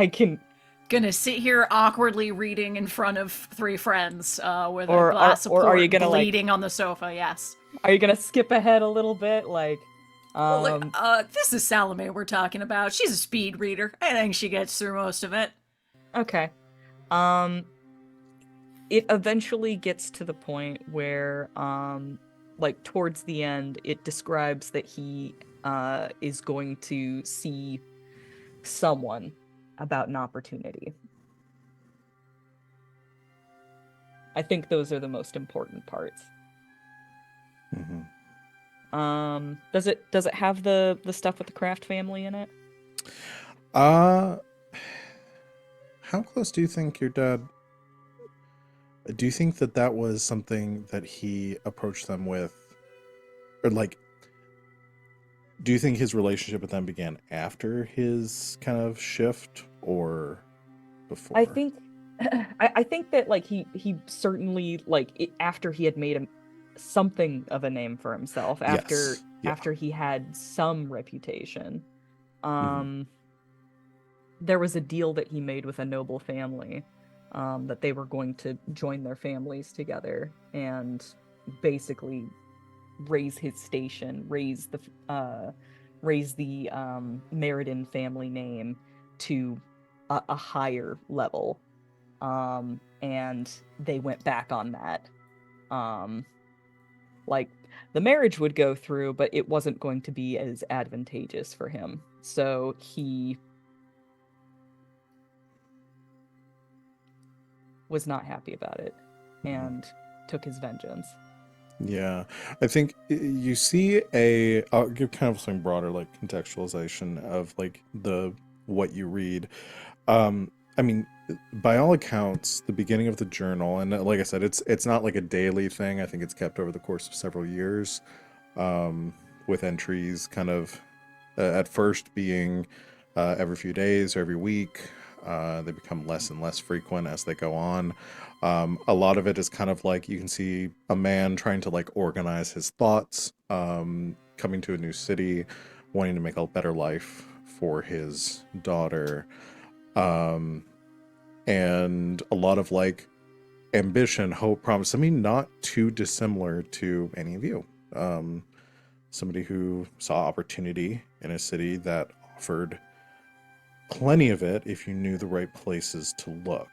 can. Gonna sit here awkwardly reading in front of three friends with Or a glass of are port you gonna, like- bleeding on the sofa. Yes. Are you gonna skip ahead a little bit? Like, Well, look, this is Salome we're talking about. She's a speed reader. I think she gets through most of it. okay. It eventually gets to the point where, like towards the end, it describes that he is going to see someone about an opportunity. I think those are the most important parts. Does it have the stuff with the Kraft family in it? How close do you think your dad? Do you think that was something that he approached them with, or like? Do you think his relationship with them began after his kind of shift or before? I think I think that like he certainly after he had made something of a name for himself, after Yes. Yeah. after he had some reputation. Mhm. There was a deal that he made with a noble family, that they were going to join their families together and basically raise his station, raise the Meriden family name to a higher level. And they went back on that. Like, the marriage would go through, but it wasn't going to be as advantageous for him. So he was not happy about it and took his vengeance. Yeah, I think you see I'll give kind of some broader like contextualization of like what you read. I mean, by all accounts, the beginning of the journal, and like I said, it's not like a daily thing. I think it's kept over the course of several years. with entries kind of at first being every few days or every week. They become less and less frequent as they go on. A lot of it is kind of like you can see a man trying to like organize his thoughts, coming to a new city, wanting to make a better life for his daughter, and a lot of like ambition, hope, promise. I mean, not too dissimilar to any of you. Somebody who saw opportunity in a city that offered plenty of it if you knew the right places to look.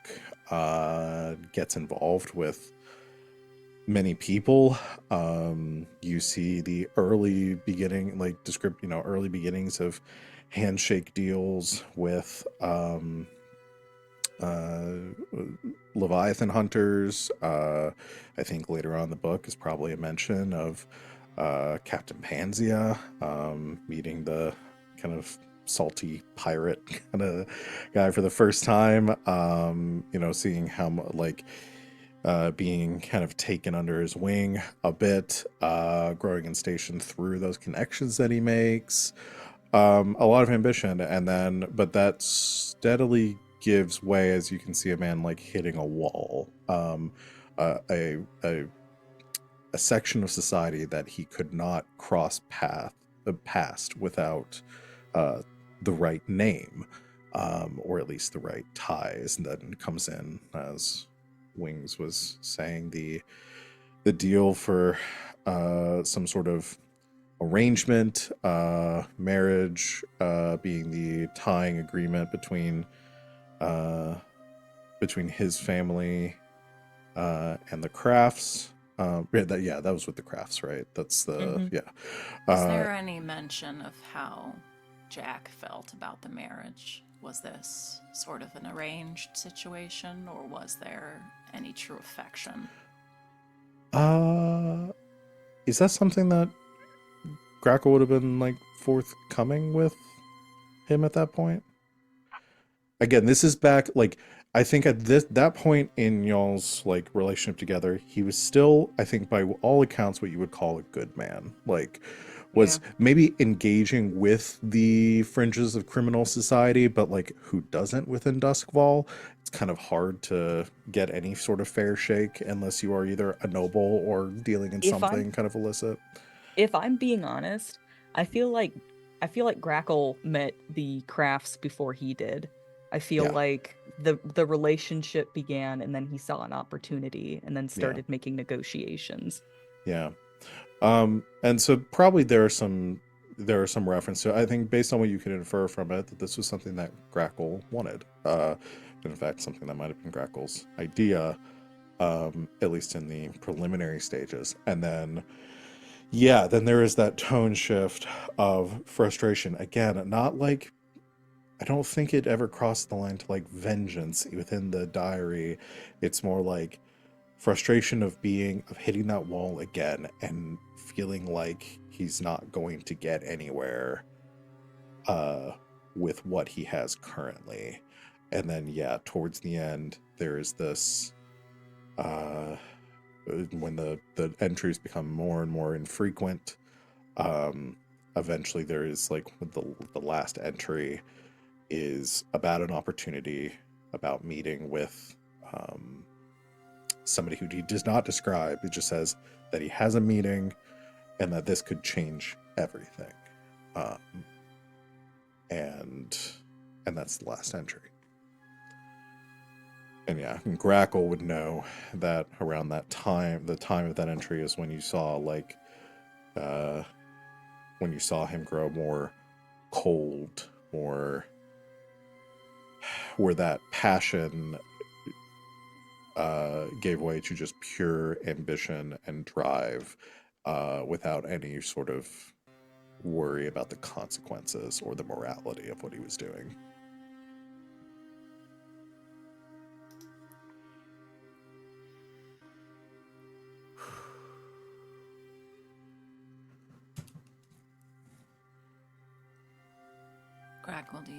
Gets involved with many people. You see the early beginning, like early beginnings of handshake deals with Leviathan hunters. I think later on in the book is probably a mention of Captain Panzea, meeting the kind of salty pirate kind of guy for the first time. Seeing how like being kind of taken under his wing a bit, growing in station through those connections that he makes. A lot of ambition, but that steadily gives way as you can see a man like hitting a wall, a section of society that he could not cross past without the right name, or at least the right ties. And then comes in, as Wings was saying, the deal for some sort of arrangement, marriage, being the tying agreement between his family and the Crafts. That was with the Crafts, right? That's the Mhm. yeah. Is there any mention of how Jack felt about the marriage? Was this sort of an arranged situation, or was there any true affection? Is that something that Grackle would have been like forthcoming with him at that point? Again, this is back like I think at that point in y'all's like relationship together, he was still, I think by all accounts, what you would call a good man. Like was maybe engaging with the fringes of criminal society, but like who doesn't within Duskfall? It's kind of hard to get any sort of fair shake unless you are either a noble or dealing in If I'm something kind of illicit. if I'm being honest, I feel like Grackle met the Crafts before he did. I feel Yeah, like the relationship began and then he saw an opportunity and then yeah, started making negotiations. yeah. And so probably there are some reference to, I think based on what you can infer from it, that this was something that Grackle wanted. And in fact, something that might have been Grackle's idea, at least in the preliminary stages. And then, yeah, then there is that tone shift of frustration. Again, not like, I don't think it ever crossed the line to like vengeance within the diary. It's more like frustration of hitting that wall again and feeling like he's not going to get anywhere with what he has currently. And then towards the end there is this when the entries become more and more infrequent, eventually there is like the last entry is about an opportunity, about meeting with somebody who he does not describe. It just says that he has a meeting and that this could change everything. And that's the last entry. And Grackle would know that around that time, the time of that entry is when you saw him grow more cold, or where that passion gave way to just pure ambition and drive, without any sort of worry about the consequences or the morality of what he was doing. Grackle, do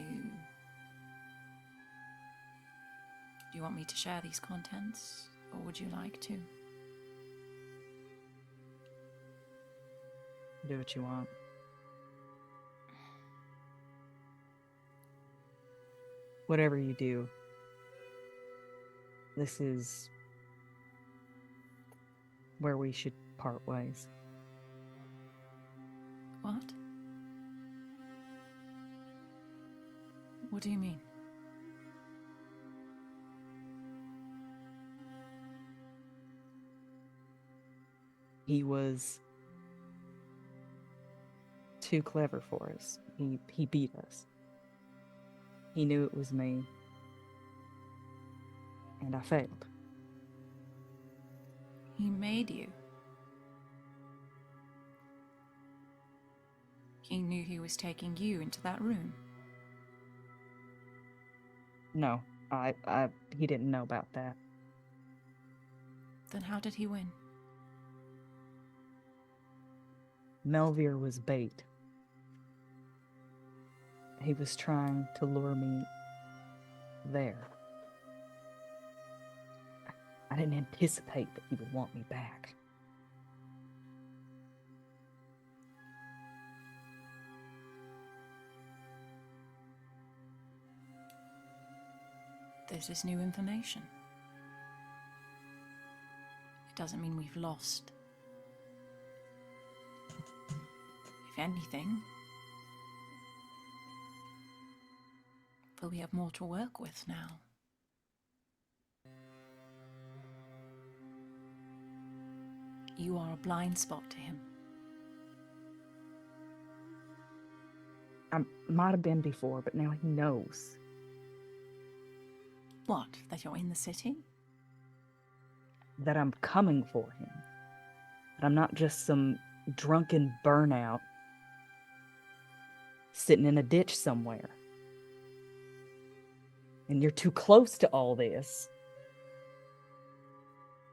you want me to share these contents, or would you like to? Do what you want. whatever you do, this is where we should part ways. What? What do you mean? He was too clever for us. He beat us. He knew it was me. And I failed. He made you. He knew he was taking you into that room. No, he didn't know about that. Then how did he win? Melvir was bait. He was trying to lure me there. I didn't anticipate that he would want me back. This is new information. It doesn't mean we've lost. If anything, but we have more to work with now. You are a blind spot to him. I might have been before, but now he knows. What? That you're in the city? That I'm coming for him. That I'm not just some drunken burnout sitting in a ditch somewhere. And you're too close to all this.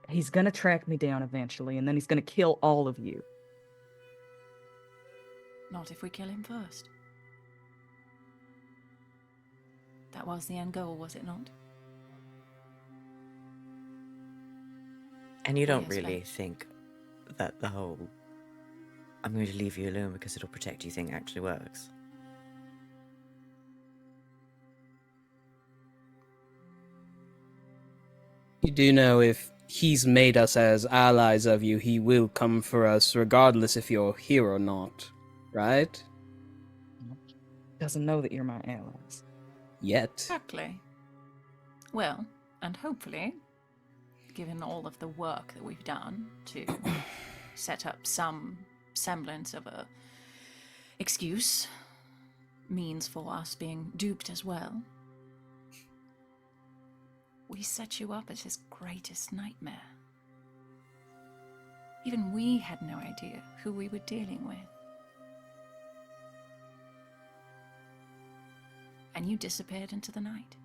He's gonna track me down eventually, and then he's gonna kill all of you. Not if we kill him first. That was the end goal, was it not? And you don't Yes, really Len. think that the whole "I'm going to leave you alone because it'll protect you" thing actually works? You do know if he's made us as allies of you, he will come for us regardless if you're here or not, right? Doesn't know that you're my allies. Yet. Exactly. Well, and hopefully, given all of the work that we've done to set up some semblance of a excuse, means for us being duped as well, we set you up as his greatest nightmare. Even we had no idea who we were dealing with. And you disappeared into the night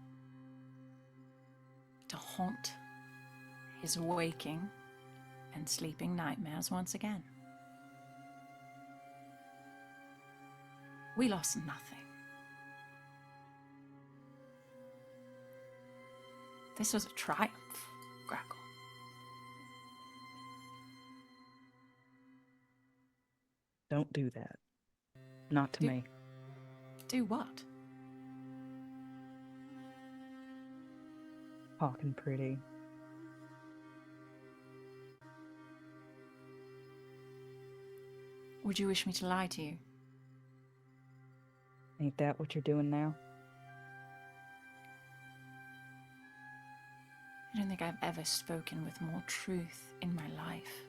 to haunt his waking and sleeping nightmares once again. We lost nothing. This was a triumph, Grackle. Don't do that. Not to me. Do what? Talking pretty. Would you wish me to lie to you? Ain't that what you're doing now? I don't think I've ever spoken with more truth in my life.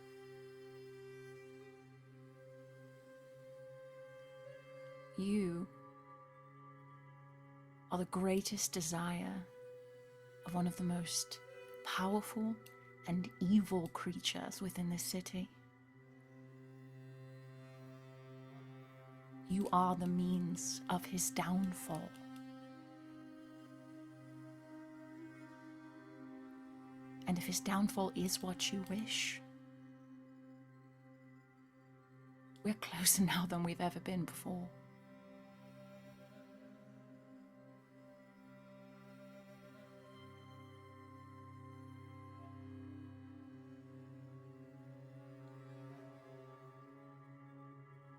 You are the greatest desire of one of the most powerful and evil creatures within this city. You are the means of his downfall. And if his downfall is what you wish, we're closer now than we've ever been before.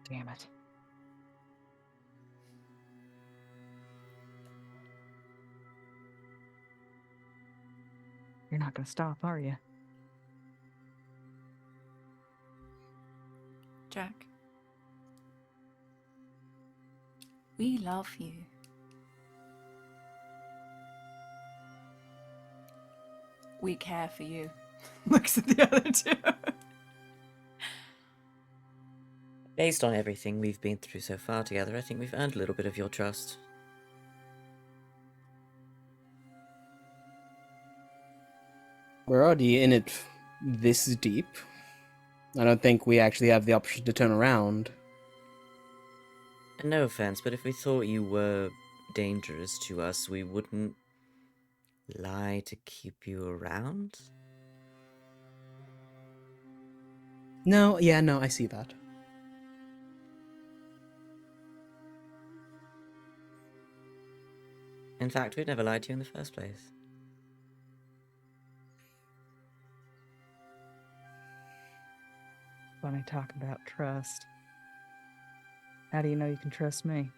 Damn it. You're not gonna stop, are you? Jack. We love you. We care for you. Looks at the other two. Based on everything we've been through so far together, I think we've earned a little bit of your trust. We're already in it this deep. I don't think we actually have the option to turn around. And no offense, but if we thought you were dangerous to us, we wouldn't lie to keep you around? No, yeah, no, I see that. In fact, we'd never lied to you in the first place. Funny talk about trust. How do you know you can trust me?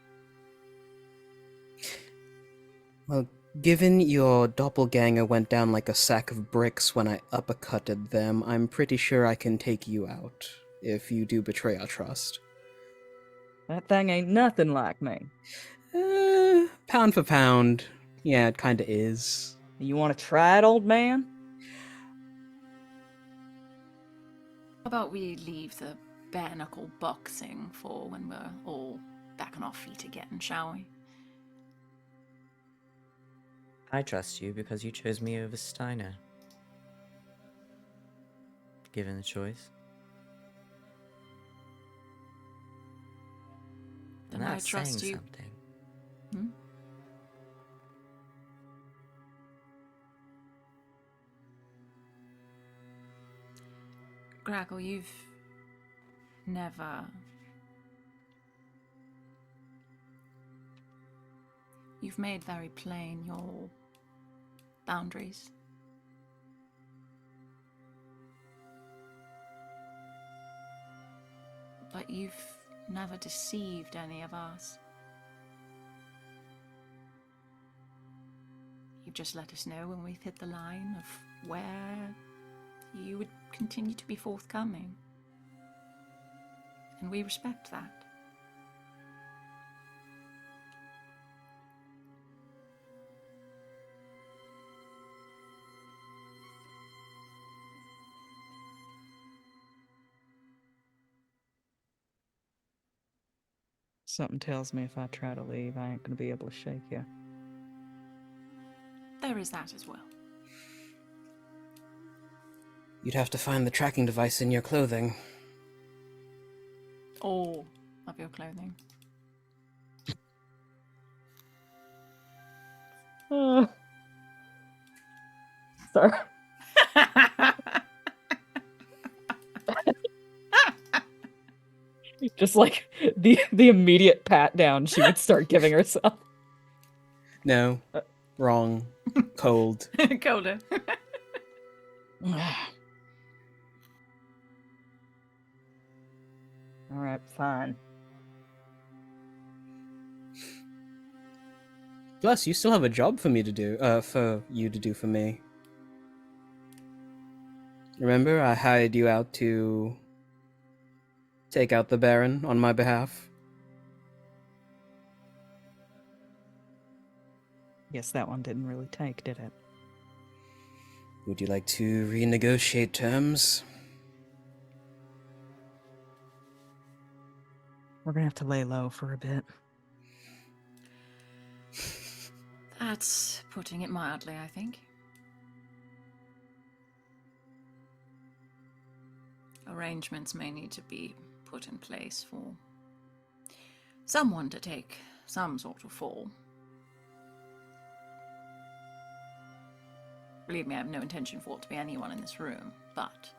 Well, given your doppelganger went down like a sack of bricks when I uppercutted them, I'm pretty sure I can take you out if you do betray our trust. That thing ain't nothing like me. Pound for pound, yeah, it kinda is. You want to try it, old man? How about we leave the bare knuckle boxing for when we're all back on our feet again, shall we? I trust you because you chose me over Steiner. Given the choice. Then And I that's trust saying you. something. Hmm? Grackle, you've never... You've made very plain your boundaries. But you've never deceived any of us. You've just let us know when we've hit the line of where you would continue to be forthcoming. And we respect that. Something tells me if I try to leave, I ain't gonna be able to shake you. There is that as well. You'd have to find the tracking device in your clothing. All of your clothing. Sorry. Just like the immediate pat down she would start giving herself. No, wrong. Cold. Colder. Alright, fine. Plus, you still have a job for me to do, for you to do for me. Remember, I hired you out to take out the Baron on my behalf? Guess that one didn't really take, did it? Would you like to renegotiate terms? We're gonna have to lay low for a bit. That's putting it mildly, I think. Arrangements may need to be put in place for someone to take some sort of fall. Believe me, I have no intention for it to be anyone in this room, but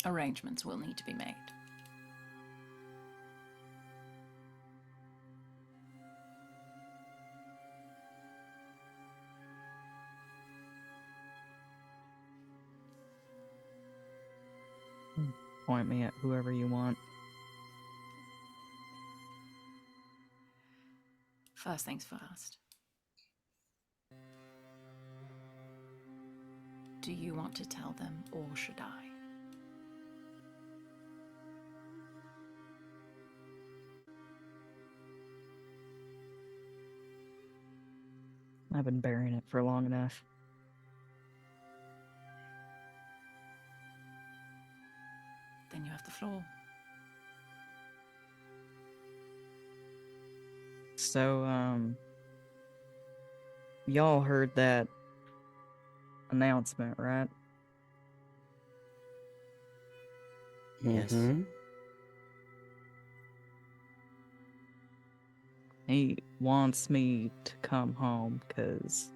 arrangements will need to be made. Point me at whoever you want. First things first. Do you want to tell them, or should I? I've been burying it for long enough. Then you have the floor. So, y'all heard that announcement, right? Yes. Mhm. He wants me to come home because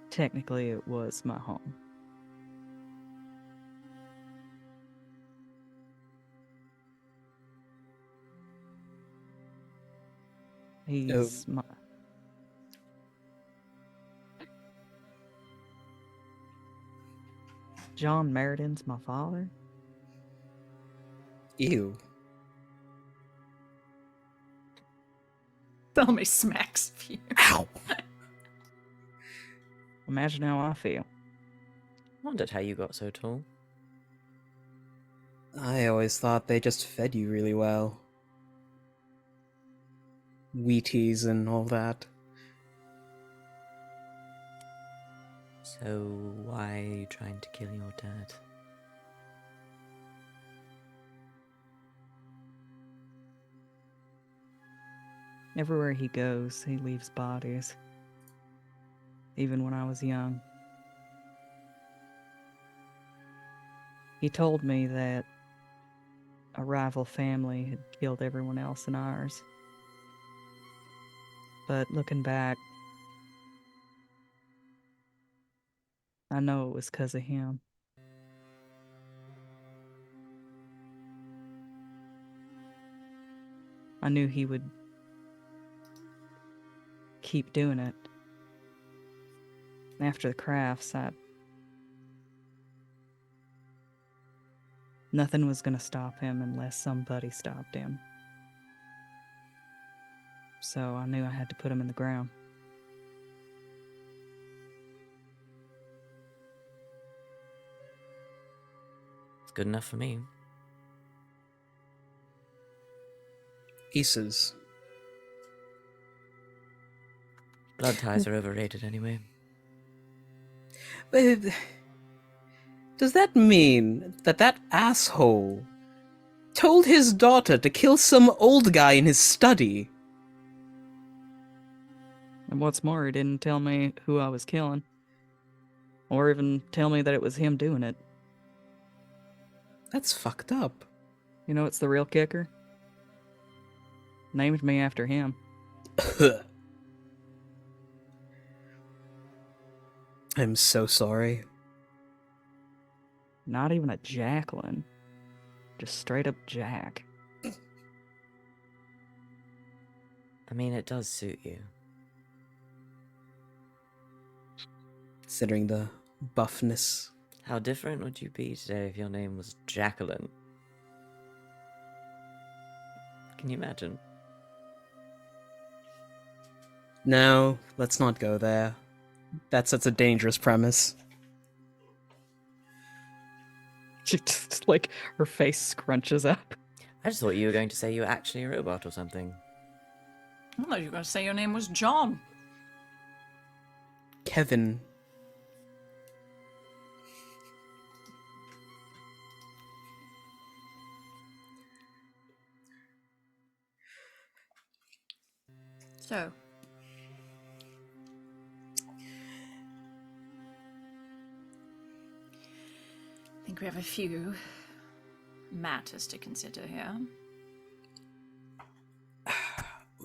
technically it was my home. He's my. John Merridin's my father. Ew. Salome smacks Fume. Ow. Imagine how I feel. Wondered how you got so tall. I always thought they just fed you really well. Wheaties and all that. So why are you trying to kill your dad? Everywhere he goes, he leaves bodies. Even when I was young. He told me that a rival family had killed everyone else in ours. But looking back, I know it was because of him. I knew he would keep doing it. After the crafts, nothing was going to stop him unless somebody stopped him. So I knew I had to put him in the ground. It's good enough for me. Aces. Blood ties are overrated anyway. But does that mean that that asshole told his daughter to kill some old guy in his study? And what's more, he didn't tell me who I was killing. Or even tell me that it was him doing it. That's fucked up. You know what's the real kicker? Named me after him. I'm so sorry. Not even a Jacqueline. Just straight up Jack. I mean, it does suit you. Considering the buffness. How different would you be today if your name was Jacqueline? Can you imagine? No, let's not go there. That's such a dangerous premise. She just, like, her face scrunches up. I just thought you were going to say you were actually a robot or something. I thought you were going to say your name was John. Kevin. So, I think we have a few matters to consider here.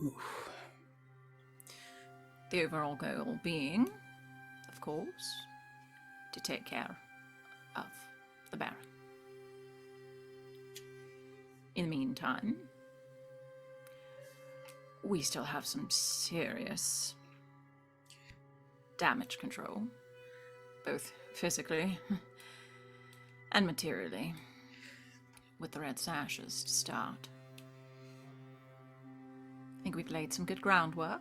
Oof. The overall goal being, of course, to take care of the Baron. In the meantime, we still have some serious damage control, both physically and materially, with the red sashes to start. I think we've laid some good groundwork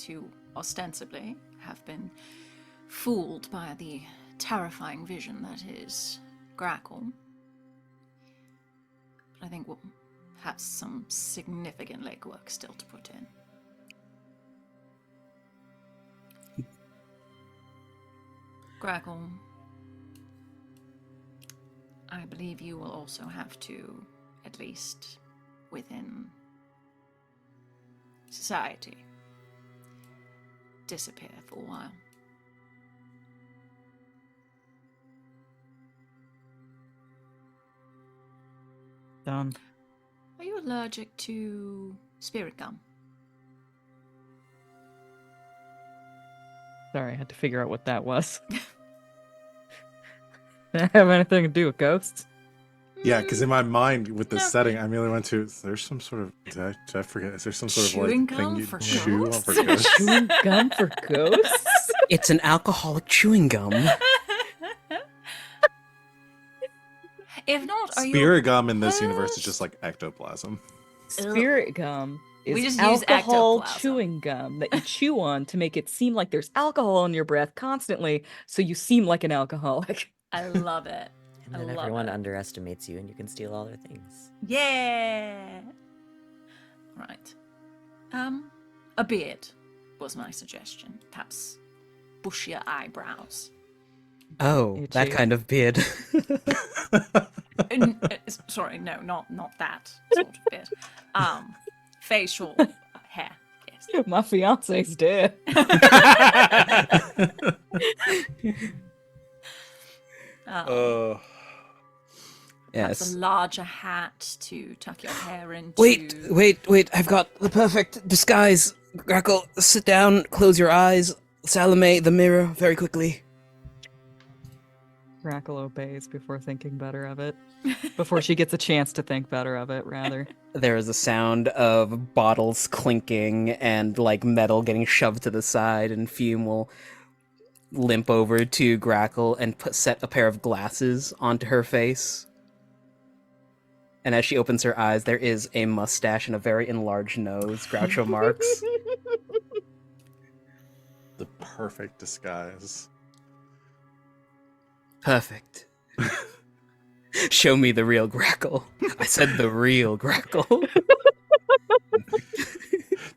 to ostensibly have been fooled by the terrifying vision that is Grackle. But I think we'll have some significant legwork still to put in. Grackle, I believe you will also have to, at least within society, disappear for a while. Done. Are you allergic to spirit gum? Sorry, I had to figure out what that was. Did it have anything to do with ghosts? Yeah, because in my mind, with the No. setting, I immediately went to, there's some sort of, did I forget? Is there some sort of Chewing like gum thing you for chew on ghosts? for ghosts? Chewing gum for ghosts? It's an alcoholic chewing gum. If not, are you Spirit gum in this universe is opposed? just like ectoplasm. Spirit gum is We just use alcohol ectoplasm. chewing gum that you chew on to make it seem like there's alcohol in your breath constantly, so you seem like an alcoholic. I love it. And I then love everyone it. underestimates you and you can steal all their things. Yeah. Right. A beard was my suggestion. Perhaps bushier eyebrows. Oh, that Itchy. kind of beard. Sorry, no, not that sort of beard. Facial hair. Yes. My fiance's dead. Oh. Perhaps Yes. a larger hat to tuck your hair into. Wait, I've got the perfect disguise. Grackle, sit down, close your eyes. Salome, the mirror, very quickly. Grackle obeys before thinking better of it. Before she gets a chance to think better of it, rather. There is a sound of bottles clinking and like metal getting shoved to the side, and Fume will limp over to Grackle and set a pair of glasses onto her face. And as she opens her eyes, there is a mustache and a very enlarged nose, Groucho Marx. The perfect disguise. Perfect. Show me the real Grackle. I said the real Grackle.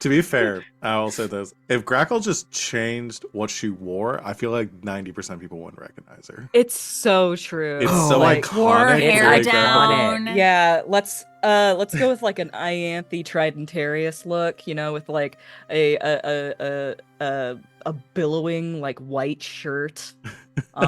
To be fair, I will say this. If Grackle just changed what she wore, I feel like 90% of people wouldn't recognize her. It's so true. It's Oh, so like, wore her iconic. It's hair like, iconic. down. Yeah, let's go with like an Ianthe Tridentarius look, you know, with like a billowing like white shirt.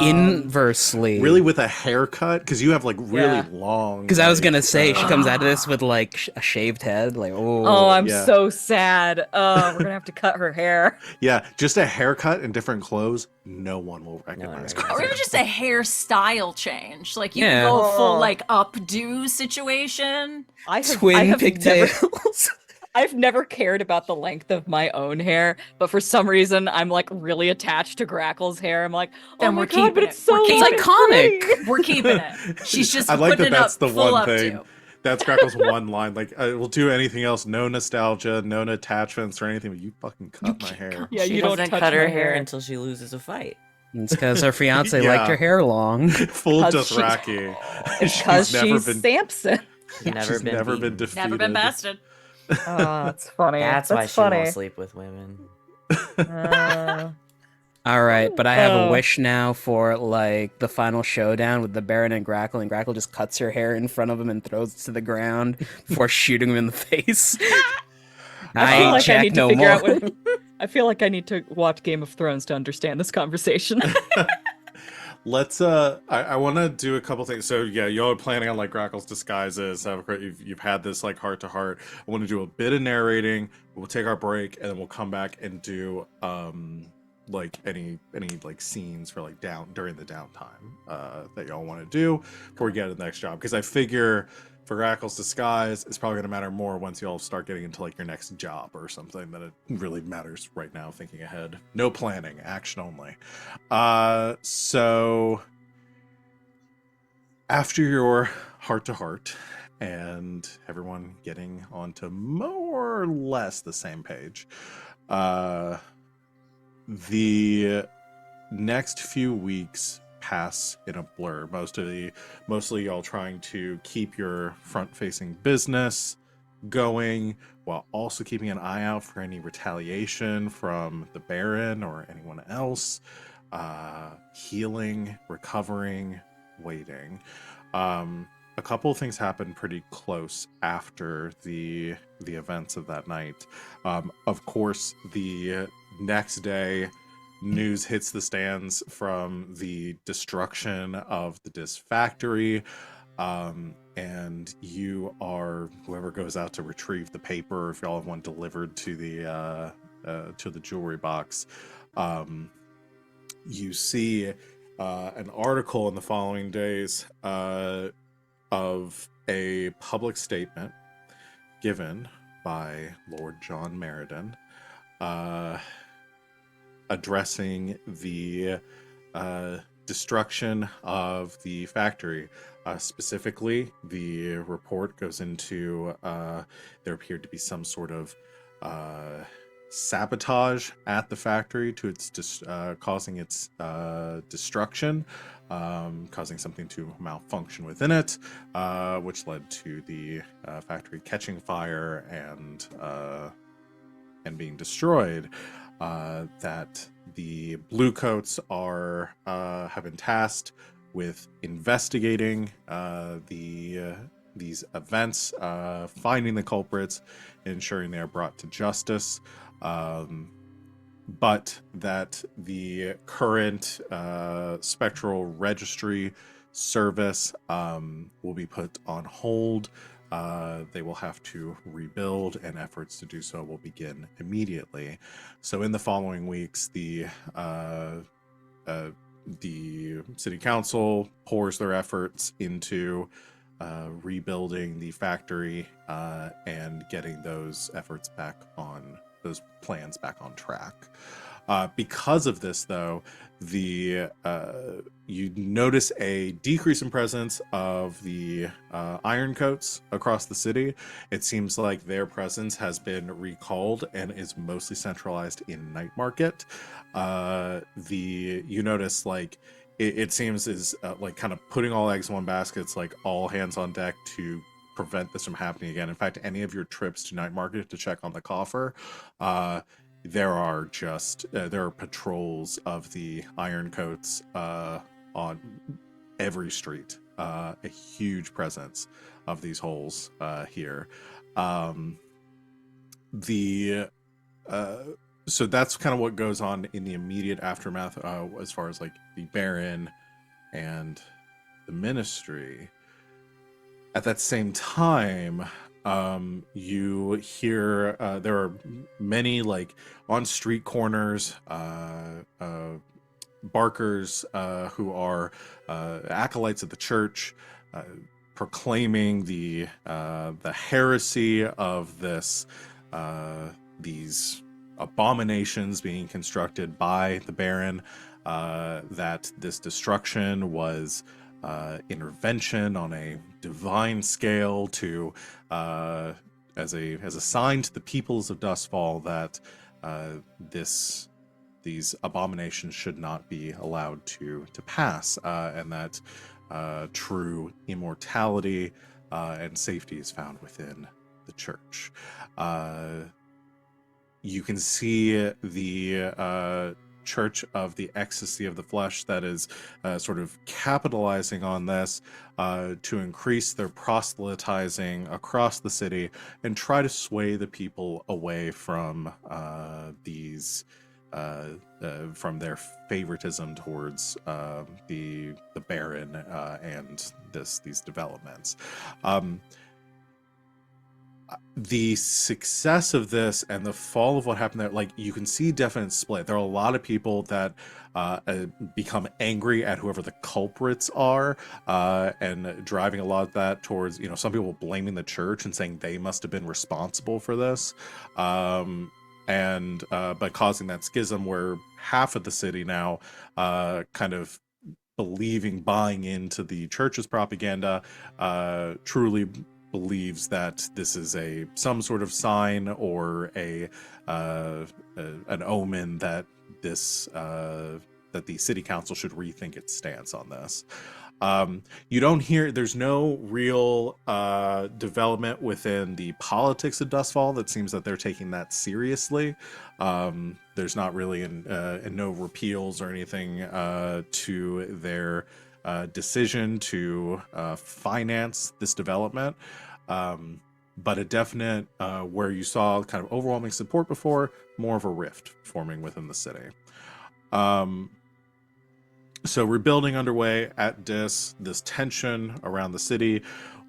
Inversely. Really with a haircut? Because you have like really Yeah. long. Because I was like, gonna say, she comes out of this with like a shaved head. Like, Oh, I'm yeah. so sad. We're gonna have to cut her hair. Yeah, just a haircut and different clothes. No one will recognize recognizes Or Grackle. even just a hairstyle change. Like you Yeah. could go full Oh. like updo situation. I twin have pigtails. I've never cared about the length of my own hair, but for some reason I'm like really attached to Grackle's hair. I'm like, oh Then my we're god, keeping but it. it's so We're keeping like, it. iconic. pretty. We're keeping it. She's just I like putting that it that's up the full one updo. thing. That's Grackle's one line. Like, I will do anything else. No nostalgia, no attachments or anything, but you fucking cut my hair. Yeah, she you don't doesn't touch cut her my hair hair. until she loses a fight. It's because her fiance Yeah. liked her hair long. Full 'Cause she- Dothraki. Because never she's been Samson. Never been beaten. defeated. Never been bested. Oh, that's funny. That's why she funny. won't sleep with women. All right, but I have a Oh. wish now for like the final showdown with the Baron and Grackle just cuts her hair in front of him and throws it to the ground before shooting him in the face. I feel ain't like I check need to no figure more. out what. I feel like I need to watch Game of Thrones to understand this conversation. Let's I want to do a couple things. So yeah, y'all are planning on like Grackle's disguises. You've had this like heart to heart. I want to do a bit of narrating. We'll take our break and then we'll come back and do like any like scenes for like during the downtime that y'all want to do before we get to the next job. Because I figure for Grackle's disguise, it's probably gonna matter more once y'all start getting into like your next job or something than it really matters right now. Thinking ahead, no planning, action only. So after your heart to heart and everyone getting onto more or less the same page, The next few weeks pass in a blur. Mostly y'all trying to keep your front-facing business going while also keeping an eye out for any retaliation from the Baron or anyone else. Healing, recovering, waiting. A couple of things happened pretty close after the events of that night. Of course, the next day, news hits the stands from the destruction of the disc factory, and you are whoever goes out to retrieve the paper. If y'all have one delivered to the jewelry box, you see an article in the following days of a public statement given by Lord John Meriden, addressing the destruction of the factory. Specifically, the report goes into there appeared to be some sort of sabotage at the factory to its causing its destruction, causing something to malfunction within it, which led to the factory catching fire and being destroyed. That the Bluecoats are have been tasked with investigating these events, finding the culprits, ensuring they are brought to justice. But that the current spectral registry service will be put on hold. They will have to rebuild, and efforts to do so will begin immediately. So in the following weeks, the city council pours their efforts into rebuilding the factory and getting those plans back on track. Because of this, though, you notice a decrease in presence of the Ironcoats across the city. It seems like their presence has been recalled and is mostly centralized in Night Market. You notice it seems is like kind of putting all eggs in one basket. It's like all hands on deck to prevent this from happening again. In fact, any of your trips to Night Market to check on the coffer, there are patrols of the Ironcoats on every street. A huge presence of these holes here. So that's kind of what goes on in the immediate aftermath as far as like the Baron and the Ministry. At that same time, you hear there are many like on street corners barkers who are acolytes of the church, proclaiming the heresy of these abominations being constructed by the Baron, that this destruction was intervention on a divine scale to as a sign to the peoples of Dustfall that these abominations should not be allowed to pass, and that true immortality and safety is found within the church. You can see the Church of the Ecstasy of the Flesh that is sort of capitalizing on this to increase their proselytizing across the city and try to sway the people away from from their favoritism towards the Baron and these developments. The success of this and the fall of what happened there, like you can see definite split. There are a lot of people that become angry at whoever the culprits are, and driving a lot of that towards, some people blaming the church and saying they must have been responsible for this, but causing that schism where half of the city now kind of buying into the church's propaganda, truly believes that this is some sort of sign or an omen that that the city council should rethink its stance on this. You don't hear, there's no real development within the politics of Dustfall that seems that they're taking that seriously. There's not really no repeals or anything to their decision to finance this development. But a definite, where you saw kind of overwhelming support before, more of a rift forming within the city. So rebuilding underway at this tension around the city,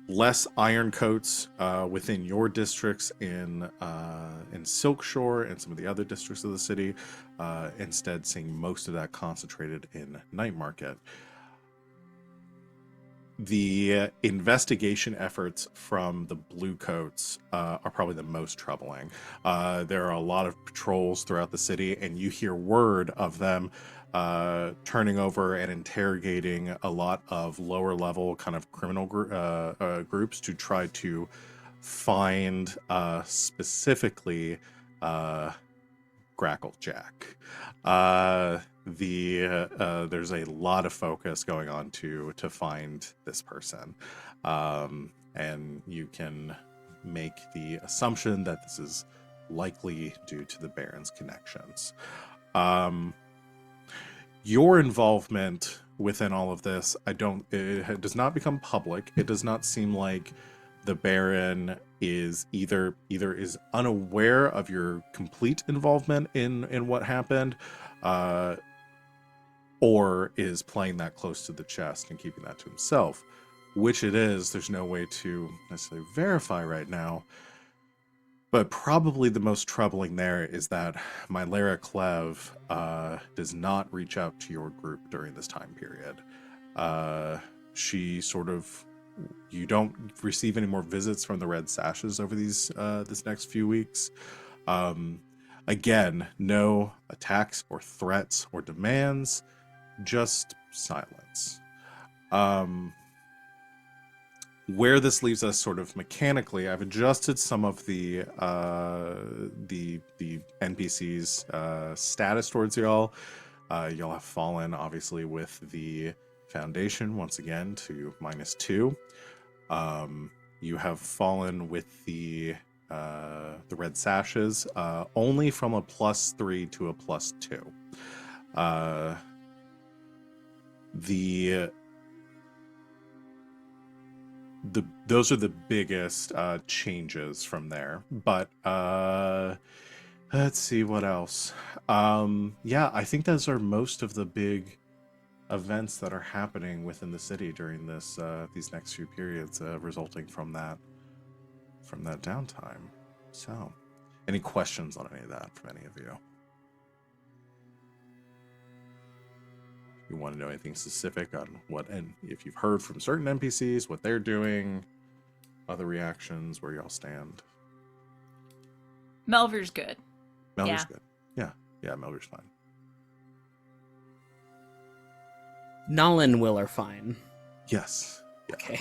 less iron coats within your districts in Silkshore and some of the other districts of the city, instead seeing most of that concentrated in Night Market. The investigation efforts from the Bluecoats are probably the most troubling. There are a lot of patrols throughout the city, and you hear word of them turning over and interrogating a lot of lower level kind of criminal groups to try to find specifically Grackle Jack. There's a lot of focus going on to find this person, and you can make the assumption that this is likely due to the Baron's connections. Your involvement within all of this, it does not become public. It does not seem like the Baron is either is unaware of your complete involvement in what happened, or is playing that close to the chest and keeping that to himself. Which it is, there's no way to necessarily verify right now. But probably the most troubling there is that Mylera Clev does not reach out to your group during this time period. She sort of, you don't receive any more visits from the Red Sashes over this next few weeks. Again, no attacks or threats or demands, just silence. Where this leaves us sort of mechanically, I've adjusted some of the NPCs' status towards y'all. Y'all have fallen, obviously, with the Foundation once again to -2. You have fallen with the Red Sashes only from a +3 to a +2. Those are the biggest changes from there. But let's see what else. Yeah, I think those are most of the big events that are happening within the city during these next few periods, resulting from that downtime. So, any questions on any of that from any of you? You want to know anything specific on what, and if you've heard from certain NPCs, what they're doing, other reactions, where y'all stand? Melver's good. Melver's good. Yeah, Melver's fine. Nala and Will are fine. Yes. Yeah. Okay.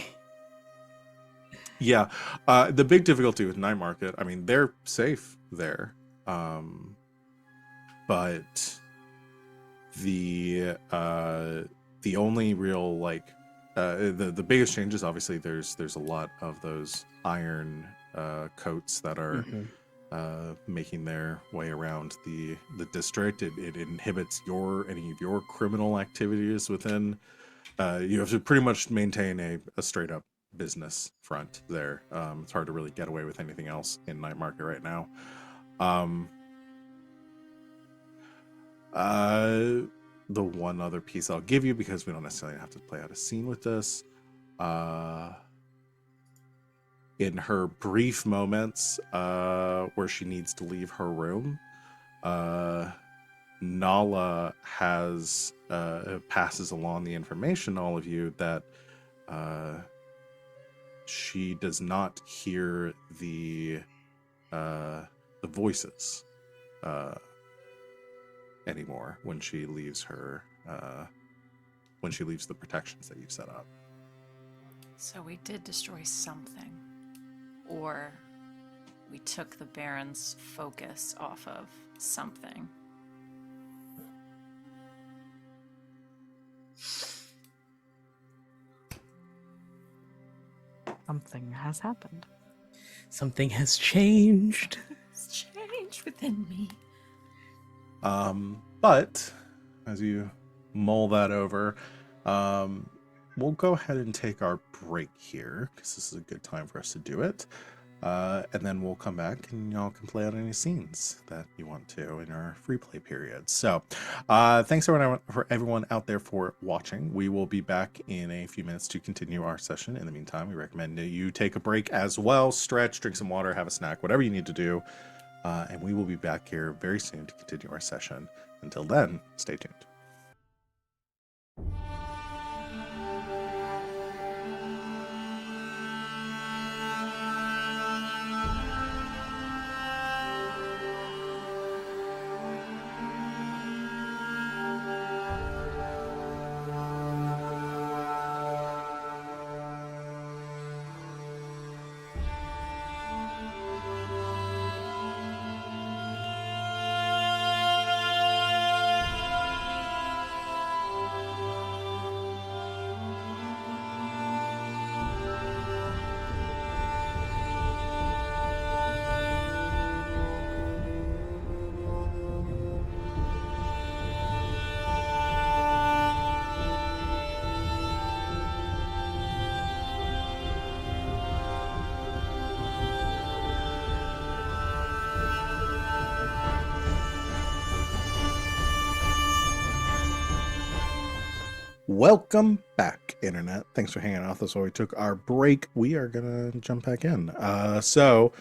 Yeah. The big difficulty with Night Market, I mean, they're safe there. But the only real, like, the biggest changes, obviously there's a lot of those iron coats that are making their way around the district. It inhibits any of your criminal activities within. You have to pretty much maintain a straight up business front there. It's hard to really get away with anything else in Night Market right now. The one other piece I'll give you, because we don't necessarily have to play out a scene with this, in her brief moments where she needs to leave her room, Nala passes along the information to all of you that she does not hear the voices anymore when she leaves the protections that you've set up. So we did destroy something. Or we took the Baron's focus off of something. Something has happened. Something has changed. It's changed within me. But as you mull that over, we'll go ahead and take our break here because this is a good time for us to do it. And then we'll come back and y'all can play out any scenes that you want to in our free play period. So thanks for everyone out there for watching. We will be back in a few minutes to continue our session. In the meantime, we recommend that you take a break as well, stretch, drink some water, have a snack, whatever you need to do. And we will be back here very soon to continue our session. Until then, stay tuned. Welcome back, Internet. Thanks for hanging out with us while we took our break. We are going to jump back in. So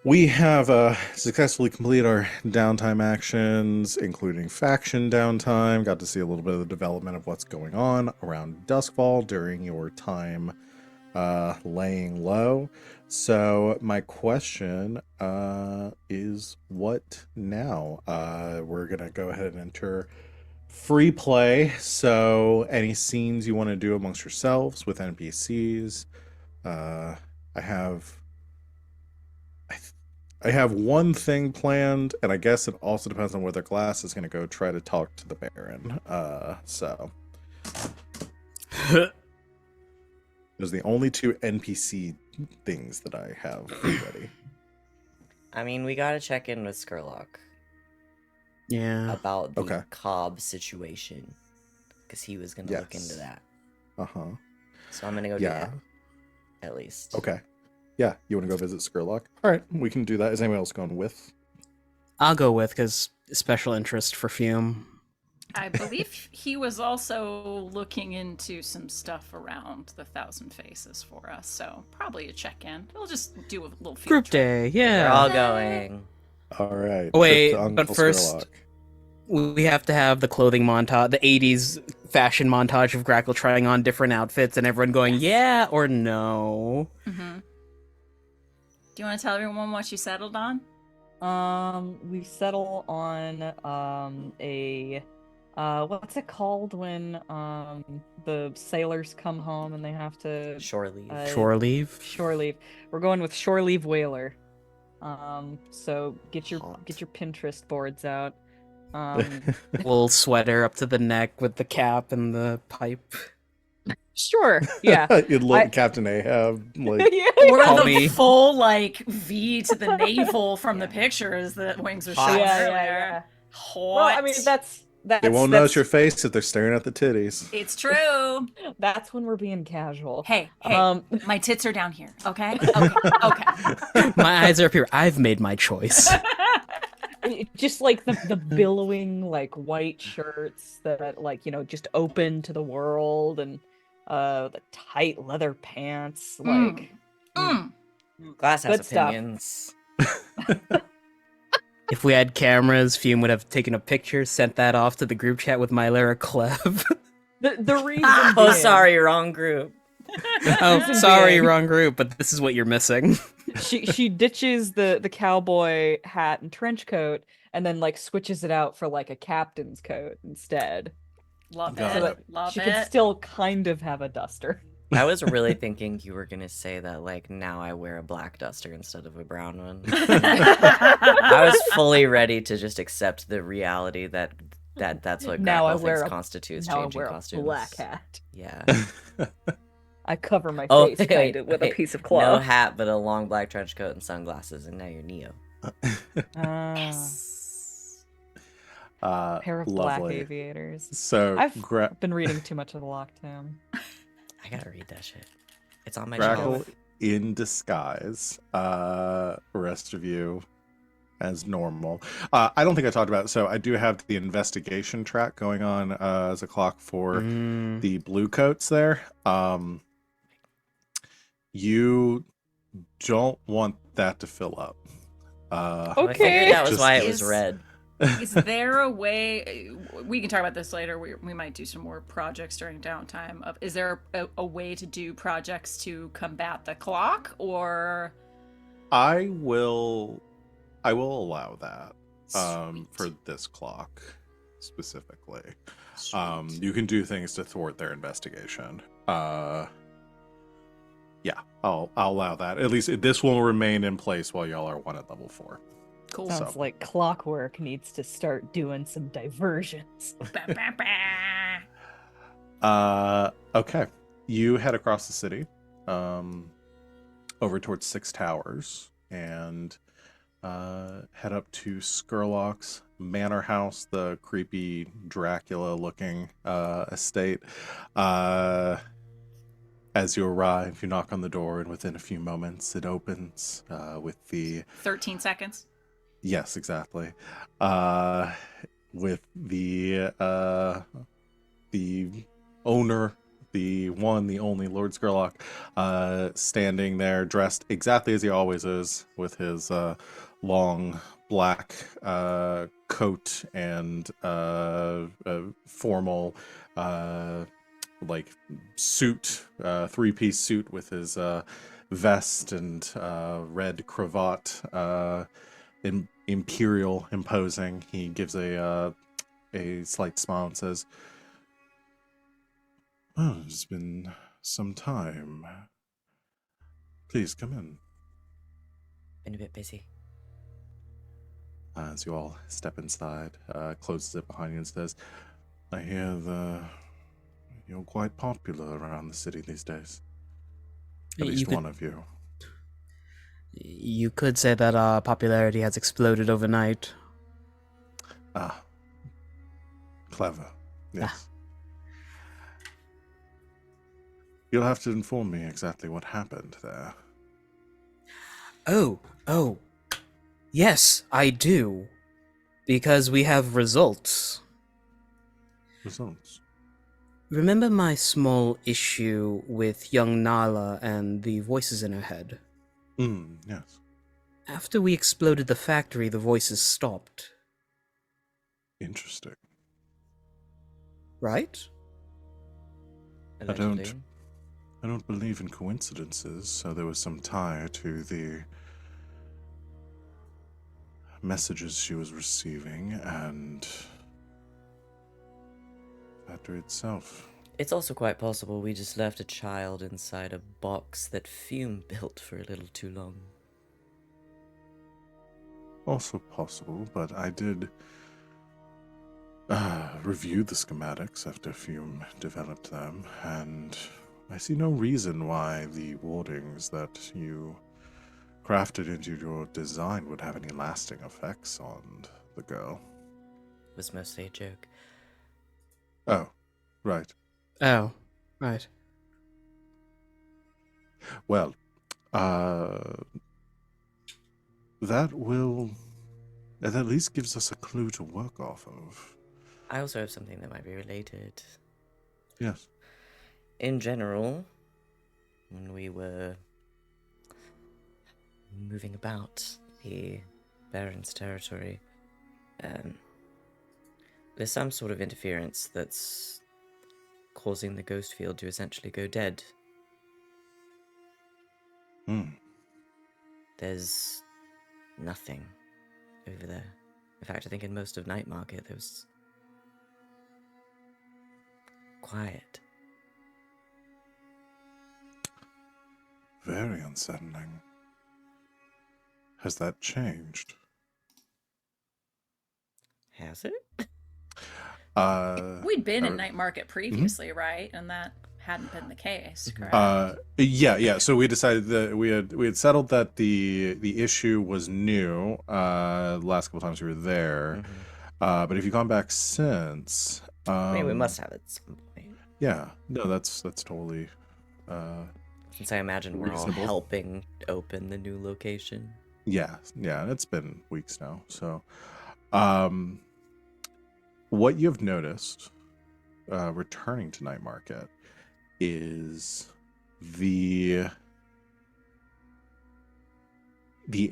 we have successfully completed our downtime actions, including faction downtime. Got to see a little bit of the development of what's going on around Duskfall during your time laying low. So my question is, what now? We're going to go ahead and enter free play. So any scenes you want to do amongst yourselves with NPCs. I have one thing planned, and I guess it also depends on whether Glass is going to go try to talk to the Baron. So those are the only two NPC things that I have ready. I mean, we gotta check in with Skurlock Yeah. about the Okay. Cobb situation, because he was gonna look into Yes. that. Uh-huh. So I'm gonna go do Yeah. that, at least. Okay. Yeah, you want to go visit Skurlock? All right, we can do that. Is anyone else going with? I'll go with, because special interest for Fume. I believe he was also looking into some stuff around the Thousand Faces for us, so probably a check-in. We'll just do a little field Group trip. day, We're yeah. all going. All right. Wait, trip to but Uncle first- Skurlock. We have to have the clothing montage, the 80s fashion montage of Grackle trying on different outfits and everyone going, Yes. yeah or no. Mm-hmm. Do you want to tell everyone what you settled on? We settle on a what's it called when the sailors come home and they have to Shore leave. Shore leave. shore leave. We're going with shore leave whaler. So get your Hot. Pinterest boards out. Wool sweater up to the neck with the cap and the pipe. Sure, yeah. You'd look I- Captain Ahab like Yeah. Or Call the me. full like V to the navel from the pictures that Wings was Hot. showing Yeah, earlier. yeah. Hot. Well, I mean that's they won't notice your face if they're staring at the titties. It's true. that's when we're being casual. Hey, my tits are down here. Okay. Okay. My eyes are up here. I've made my choice. Just like the billowing like white shirts that like just open to the world, and the tight leather pants like Mm. Glass has Good stuff. opinions. If we had cameras, Fume would have taken a picture, sent that off to the group chat with Mylara Clev. the reason Oh, being- sorry, wrong group. Oh, Reason sorry, being- wrong group, but this is what you're missing. she ditches the cowboy hat and trench coat and then like switches it out for like a captain's coat instead. Love Got it. it. Love She it. could still kind of have a duster. I was really thinking you were gonna say that, like, now I wear a black duster instead of a brown one. I was fully ready to just accept the reality that that's what Now I Grackle wear thinks a constitutes now I changing wear a costumes. black hat. Yeah. I cover my Oh, face kind of with a piece of no cloth. hat, but a long black trench coat and sunglasses, and now you're Neo. Pair of black Lovely. aviators. So, I've been reading too much of the Lockdown. I gotta read that shit. It's on my Grackle shelf. in disguise. Rest of you as normal. I don't think I talked about it. So I do have the investigation track going on as a clock for the blue coats there. You don't want that to fill up. I Okay. figured that was Just- why it was Is- red. Is there a way we can talk about this later? We might do some more projects during downtime. Is there a way to do projects to combat the clock, or I will allow that Sweet. for this clock specifically. You can do things to thwart their investigation. Yeah, I'll allow that. At least this will remain in place while y'all are one at level 4. cool? Sounds like Clockwork needs to start doing some diversions. Bah, bah, bah. Okay. You head across the city, over towards Six Towers, and head up to Skurlock's manor house, the creepy Dracula-looking estate. As you arrive, you knock on the door, and within a few moments, it opens with the 13 seconds. Yes, exactly. With the owner, the one, the only Lord Skurlock, standing there, dressed exactly as he always is, with his long black coat and formal like suit, 3-piece suit with his vest and red cravat. Imperial, imposing. He gives a slight smile and says, "Well, it's been some time. Please come in." Been a bit busy. As you all step inside, closes it behind you and says, "I hear you're quite popular around the city these days. At You least could- one of you." You could say that our popularity has exploded overnight. Ah, clever. Yes. You'll have to inform me exactly what happened there. Oh, yes, I do. Because we have results. Results. Remember my small issue with young Nala and the voices in her head? Yes. After we exploded the factory, the voices stopped. Interesting. Right? Allegedly. I don't believe in coincidences, so there was some tie to the messages she was receiving and the factory itself. It's also quite possible we just left a child inside a box that Fume built for a little too long. Also possible, but I did review the schematics after Fume developed them, and I see no reason why the wardings that you crafted into your design would have any lasting effects on the girl. It was mostly a joke. Oh, right. Oh, right. Well, that at least gives us a clue to work off of. I also have something that might be related. Yes. In general, when we were moving about the Baron's territory, there's some sort of interference that's causing the ghost field to essentially go dead. There's nothing over there. In fact, I think in most of Night Market there was quiet. Very unsettling. Has that changed? Has it? We'd been in er, night market previously, right? And that hadn't been the case, Mhm. correct? yeah. So we decided that we had settled that the issue was new. The last couple times we were there, but if you've gone back since, I mean, we must have at some point. Yeah, no, that's totally Since I imagine we're all reasonable. helping open the new location. yeah. It's been weeks now. So, what you've noticed returning to night market is the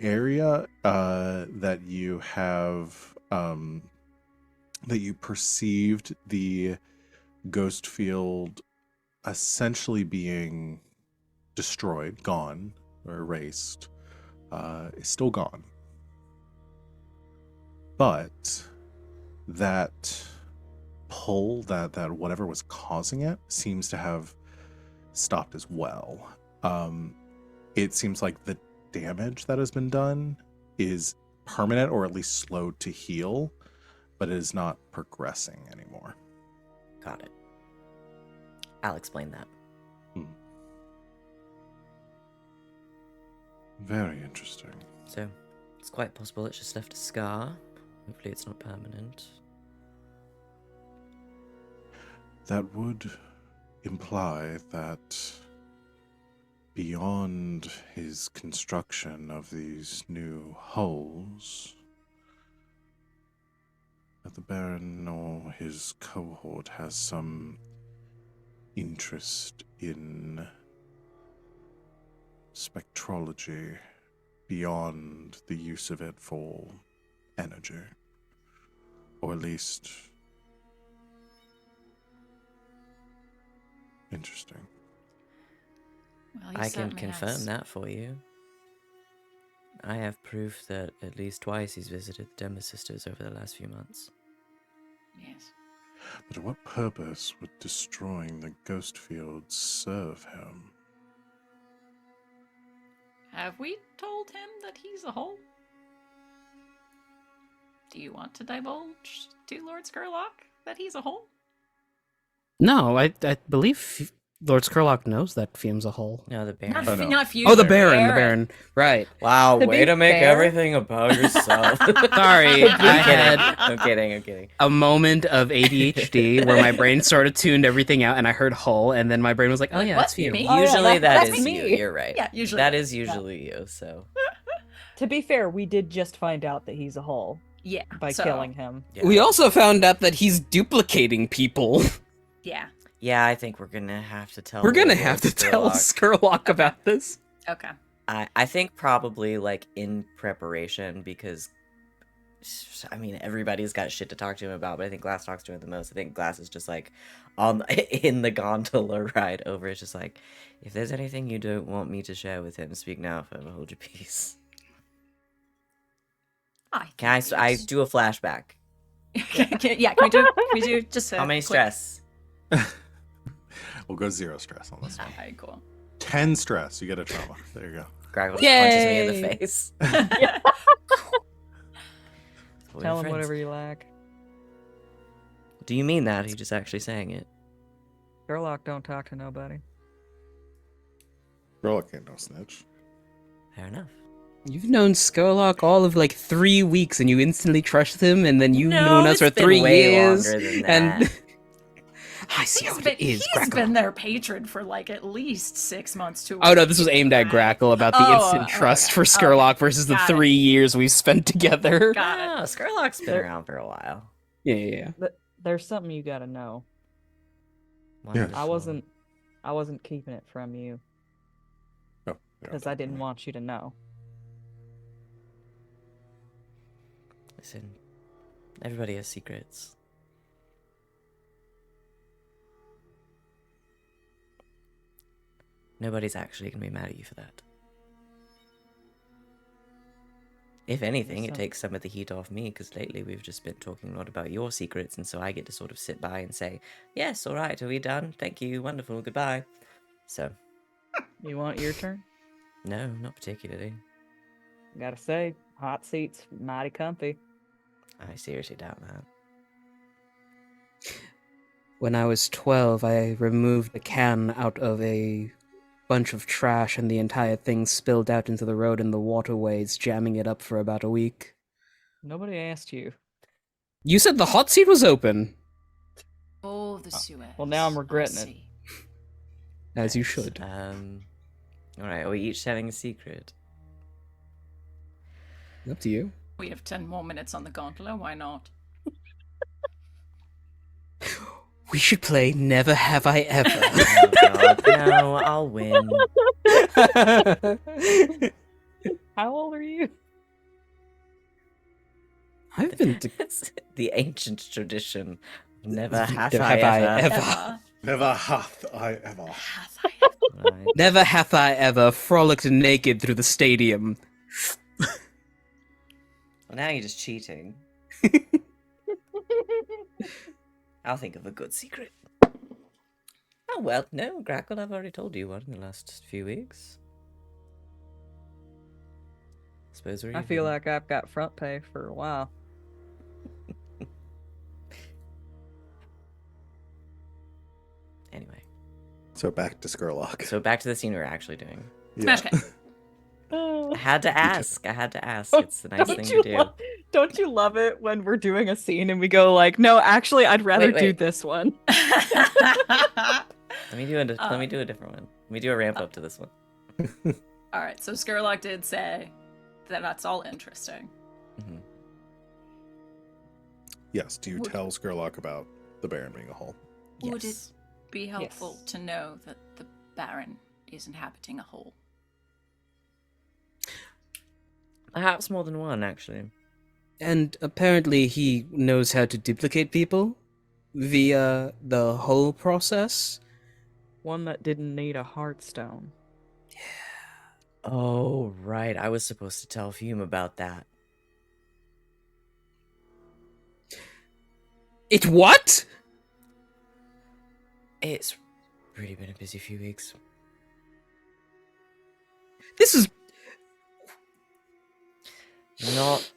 area that you have that you perceived the ghost field essentially being destroyed, gone, or erased, is still gone. But that pull, that whatever was causing it, seems to have stopped as well. It seems like the damage that has been done is permanent, or at least slowed to heal, but it is not progressing anymore. Got it. I'll explain that. Very interesting. So, it's quite possible it's just left a scar. Hopefully it's not permanent. That would imply that beyond his construction of these new holes, that the Baron or his cohort has some interest in spectrology beyond the use of it for energy. Or at least interesting. Well, he I can certainly confirm has. that for you. I have proof that at least twice he's visited the Denver Sisters over the last few months. Yes. But what purpose would destroying the ghost field serve him? Have we told him that he's a hole? Do you want to divulge to Lord Skurlock that he's a hole? No, I believe Lord Skurlock knows that Fume's a hole. No, the Baron. Not, Oh, no. not Future, Oh, the Baron. Right. Wow, To way be to make fair- everything about yourself. Sorry, I had I'm kidding. a moment of ADHD where my brain sort of tuned everything out and I heard hull, and then my brain was like, oh Like, yeah, what? it's Fume. Me? Oh, yeah, Usually that's that is me. you. You're right. Yeah, usually. That is usually you. So To be fair, we did just find out that he's a hole Yeah. by so, killing him. yeah. We also found out that he's duplicating people. Yeah. Yeah, I think we're gonna have to tell. We're gonna Lord have to tell Skurlock. Skurlock about this. Okay. I think probably like in preparation because I mean everybody's got shit to talk to him about, but I think Glass talks to him the most. I think Glass is just like on in the gondola ride over. It's just like, if there's anything you don't want me to share with him, speak now, forever hold your peace. Can I do a flashback? Yeah, can we do just a How many quick- stress? We'll go 0 stress on this one. Alright, cool. 10 stress, you get a trauma. There you go. Grackle just punches me in the Yay! face. We're Tell him friends. whatever you like. Do you mean that? Are you just actually saying it? Sherlock don't talk to nobody. Skurlock ain't no snitch. Fair enough. You've known Skurlock all of like 3 weeks and you instantly trust him, and then you've No, known us it's for been 3 way years. longer than And that. I see how He's it is, he's Grackle. been their patron for like at least 6 months to. Oh no, this was aimed at Grackle about the Oh, instant trust okay. for Skurlock versus the Got it. 3 years we've spent together. Got it. Oh, Skurlock's been There- around for a while. Yeah. There's something you gotta know. Wonderful. I wasn't keeping it from you Oh, yeah. because I didn't want you to know. Listen, everybody has secrets. Nobody's actually going to be mad at you for that. If anything, it So- takes some of the heat off me, because lately we've just been talking a lot about your secrets, and so I get to sort of sit by and say, yes, all right, are we done? Thank you, wonderful, goodbye. So, You want your turn? No, not particularly. Gotta say, hot seats, mighty comfy. I seriously doubt that. When I was 12, I removed a can out of a bunch of trash and the entire thing spilled out into the road and the waterways, jamming it up for about a week. Nobody asked you. You said the hot seat was open. Oh, the Suez. Well, now I'm I regretting it. see. As you Right, should. Alright, are we each sharing a secret? Up to you. We have 10 more minutes on the gauntlet. Why not? We should play Never Have I Ever. Oh god, no, I'll win. How old are you? I've been to It's the ancient tradition. Never have Never I have I ever. ever. Never hath I ever. Right. Never hath I ever frolicked naked through the stadium. Well, now you're just cheating. I'll think of a good secret. Oh, well, no, Grackle, I've already told you one in the last few weeks. Suppose we're I feel even. like I've got front pay for a while. Anyway, So back to Skurlock. so back to the scene we're actually doing. Smash cut. I had to ask. I had to ask. Oh, It's the nice thing to you do. don't you love it when we're doing a scene and we go like, no, actually, I'd rather do wait. this one. Let me do a different one. Let me do a ramp up to this one. All right, so Skurlock did say that that's all interesting. Mhm. Yes, do you Would- tell Skurlock about the Baron being a hole? Would it Yes. be helpful Yes. to know that the Baron is inhabiting a hole? Perhaps more than one, actually. And apparently he knows how to duplicate people via the whole process. One that didn't need a heartstone. Oh, right. I was supposed to tell Fume about that. It what? It's really been a busy few weeks. This is Not.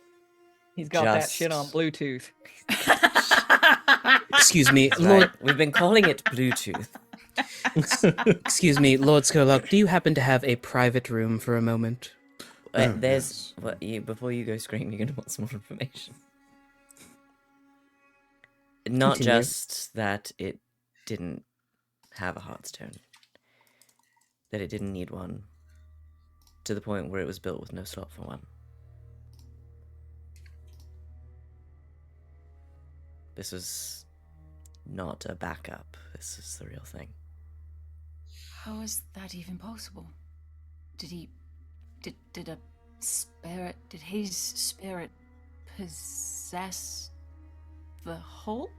He's got that Just- shit on Bluetooth. excuse me, Right. Lord We've been calling it Bluetooth. excuse me, Lord Skurlock, do you happen to have a private room for a moment? Oh, There's. yes. Before you go scream, you're going to want some more information. Not Continue. just that it didn't have a heartstone, that it didn't need one, to the point where it was built with no slot for one. This was not a backup. This is the real thing. How is that even possible? Did a spirit, did his spirit possess the hole?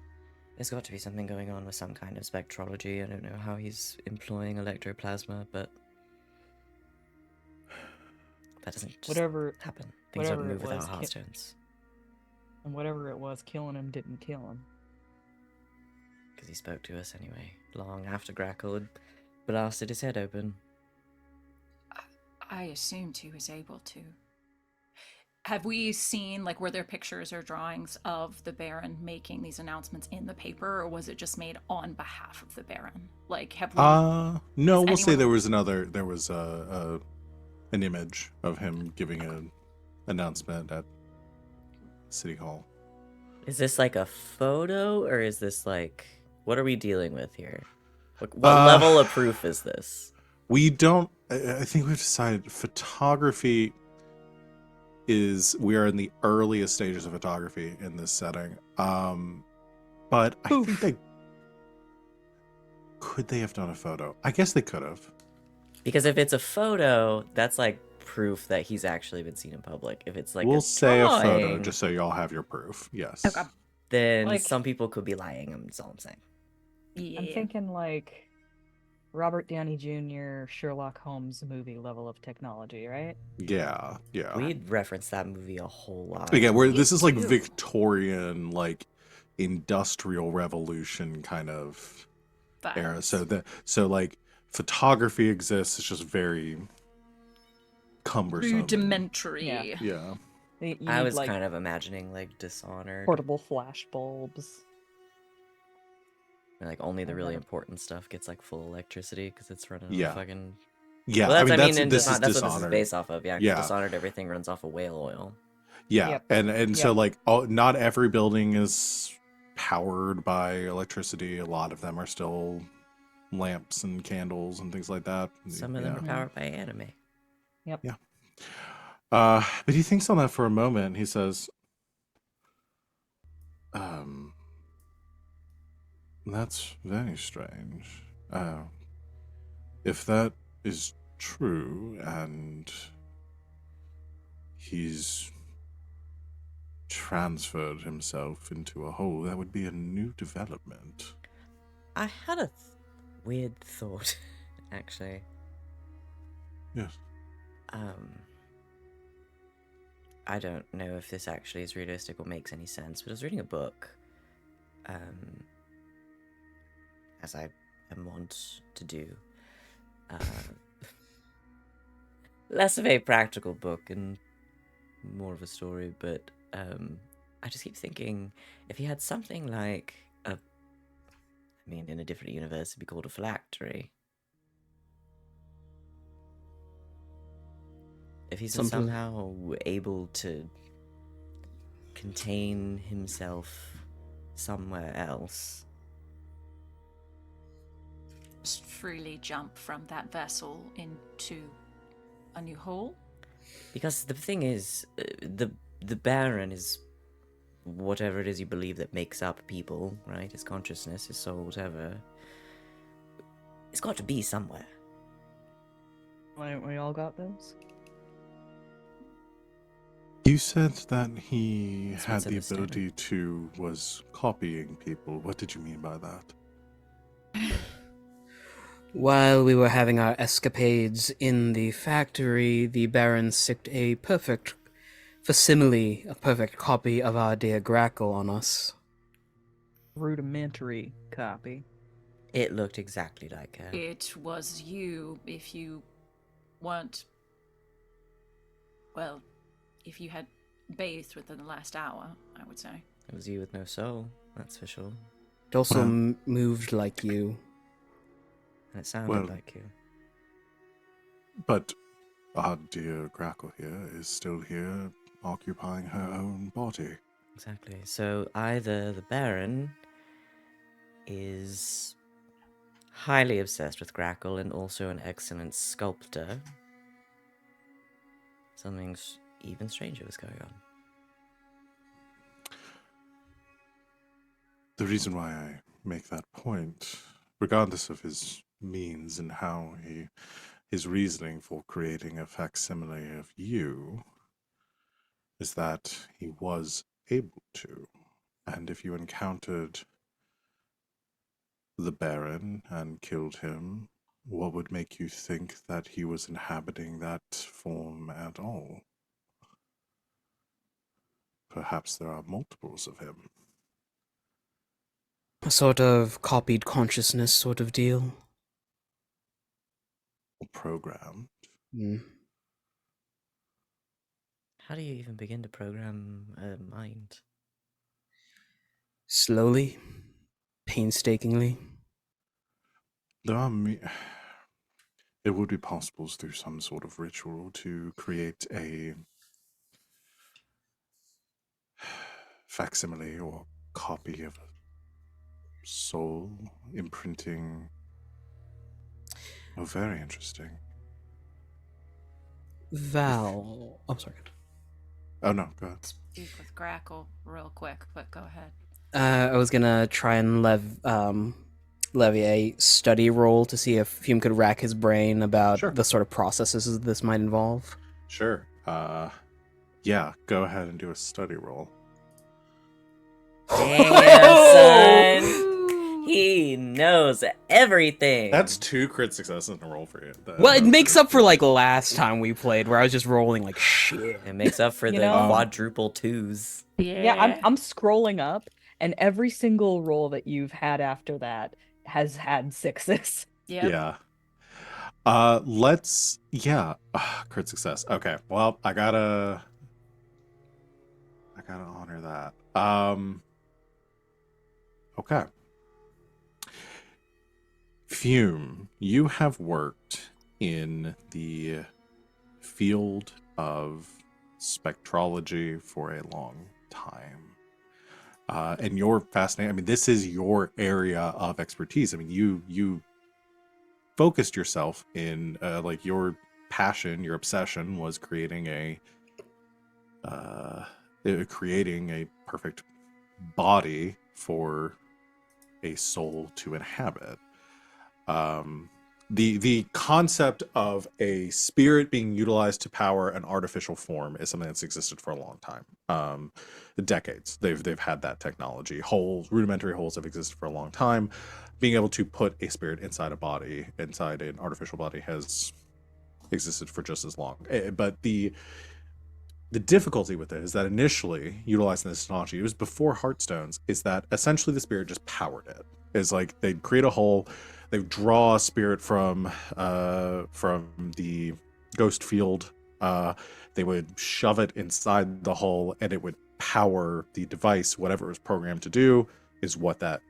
There's got to be something going on with some kind of spectrology. I don't know how he's employing electroplasma, but that doesn't just Whatever, happen. Things don't whatever it move without was, heartstones. and whatever it was, killing him didn't kill him. Because he spoke to us anyway, long after Grackle had blasted his head open. I assumed he was able to. Have we seen, like, were there pictures or drawings of the Baron making these announcements in the paper, or was it just made on behalf of the Baron? Like, have we... No, Has we'll say anyone- there was an image of him giving an announcement at City Hall. Is this like a photo, or is this like... What are we dealing with here? What level of proof is this? We don't. I think we've decided photography is. We are in the earliest stages of photography in this setting. But I think they could they have done a photo. I guess they could have. Because if it's a photo, that's like proof that he's actually been seen in public. If it's like We'll a say a photo drawing, just so y'all have your proof. Yes. Okay. then Like- some people could be lying. That's all I'm saying. Yeah. I'm thinking like Robert Downey Jr. Sherlock Holmes movie level of technology, right? Yeah. Yeah. We'd reference that movie a whole lot. Again, We this is like do. Victorian, like industrial revolution kind of era. Vibes. So like photography exists. It's just very cumbersome. rudimentary. Yeah. Yeah. You I need, was like, kind of imagining like Dishonored, portable flash bulbs. where, like only the Or really whatever. important stuff gets like full electricity because it's running Yeah. on fucking. Yeah, Well, that's, I mean, that's in this is that's what this is Dishonored. based off of. Yeah, 'cause Yeah. Dishonored, everything runs off of whale oil. Yeah, Yep. and so Yep. like not every building is powered by electricity. A lot of them are still lamps and candles and things like that. Some of them are Yeah. powered by anime. Yep. Yeah. But he thinks on that for a moment. And he says, "That's very strange. If that is true, and he's transferred himself into a hole, that would be a new development." I had a weird thought, actually. Yes. I don't know if this actually is realistic or makes any sense, but I was reading a book, as I am wont to do. Less of a practical book and more of a story, but I just keep thinking if he had something like a, I mean, in a different universe, it'd be called a phylactery. If he's Something- somehow able to contain himself somewhere else. Just freely jump from that vessel into a new hole. Because the thing is, the Baron is whatever it is you believe that makes up people, right? His consciousness, his soul, whatever. It's got to be somewhere. We all got those? You said that he That's had what's in the the standard. ability to was copying people. What did you mean by that? While we were having our escapades in the factory, the Baron sicked a perfect facsimile, a perfect copy of our dear Grackle on us. Rudimentary copy. It looked exactly like her. It was you if you weren't. Well, if you had bathed within the last hour, I would say. It was you with no soul, that's for sure. It also Well- moved like you. And it sounded Well- like you. But our dear Grackle here is still here, occupying her own body. Exactly. So either the Baron is highly obsessed with Grackle and also an excellent sculptor. Something's even stranger was going on. The reason why I make that point, regardless of his means and how his reasoning for creating a facsimile of you, is that he was able to. And if you encountered the Baron and killed him, what would make you think that he was inhabiting that form at all? Perhaps there are multiples of him. A sort of copied consciousness sort of deal. Or programmed. Mm. How do you even begin to program a mind? Slowly, painstakingly. There are it would be possible through some sort of ritual to create a facsimile or copy of a soul imprinting. Oh, very interesting. Val. Oh, sorry. Oh no, go ahead. Speak with Grackle real quick, but go ahead. I was gonna try and levy a study roll to see if Fume could rack his brain about Sure. the sort of processes this might involve. Sure. Yeah, go ahead and do a study roll. Damn, son! He knows everything! That's 2 crit successes in a roll for you. Well, it makes up for like last time we played, where I was just rolling like shit. It makes up for You the know- quadruple twos. Yeah, I'm scrolling up, and every single roll that you've had after that has had 6s. Yep. Yeah. Crit success. Okay, well, I gotta honor that. Okay. Fume, you have worked in the field of spectrology for a long time. And you're fascinated. I mean, this is your area of expertise. I mean, you focused yourself in like your passion, your obsession was creating a perfect body for a soul to inhabit. Um, the concept of a spirit being utilized to power an artificial form is something that's existed for a long time. Decades. They've had that technology. Rudimentary holes have existed for a long time. Being able to put a spirit inside a body, inside an artificial body, has existed for just as long. But the difficulty with it is that initially utilizing this technology, it was before Heartstones, is that essentially the spirit just powered it. Is like they'd create a hole, they'd draw a spirit from the ghost field, they would shove it inside the hole, and it would power the device. Whatever it was programmed to do is what that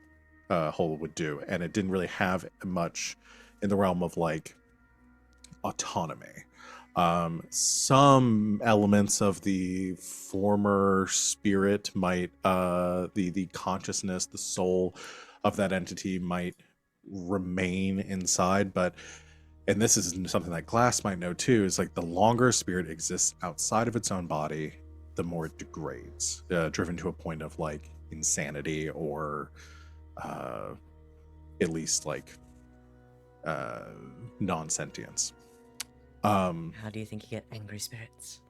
hole would do, and it didn't really have much in the realm of like autonomy. Some elements of the former spirit might the consciousness, the soul of that entity might remain inside, but and this is something that Glass might know too, is like the longer a spirit exists outside of its own body, the more it degrades, driven to a point of like insanity or at least like non-sentience. How do you think you get angry spirits?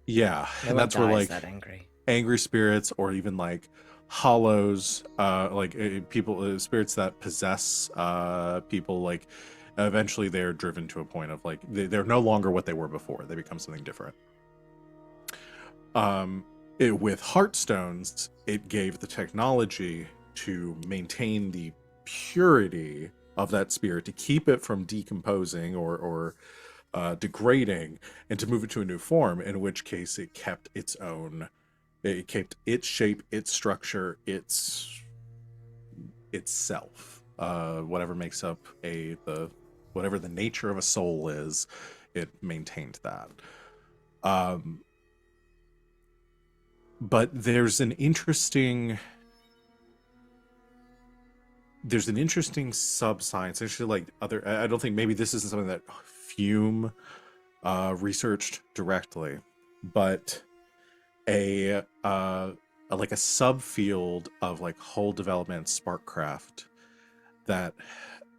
Yeah, No and one that's where dies like that angry. angry spirits, or even like hollows, people, spirits that possess people, like eventually they're driven to a point of like they're no longer what they were before. They become something different. With Heartstones, it gave the technology to maintain the purity of that spirit, to keep it from decomposing or degrading, and to move it to a new form, in which case it kept its own, it kept its shape, its structure, itself. Whatever makes up whatever the nature of a soul is, it maintained that. But there's an interesting sub-science, actually, like other, I don't think, maybe this isn't something that Fume researched directly, but a like a subfield of like whole development sparkcraft that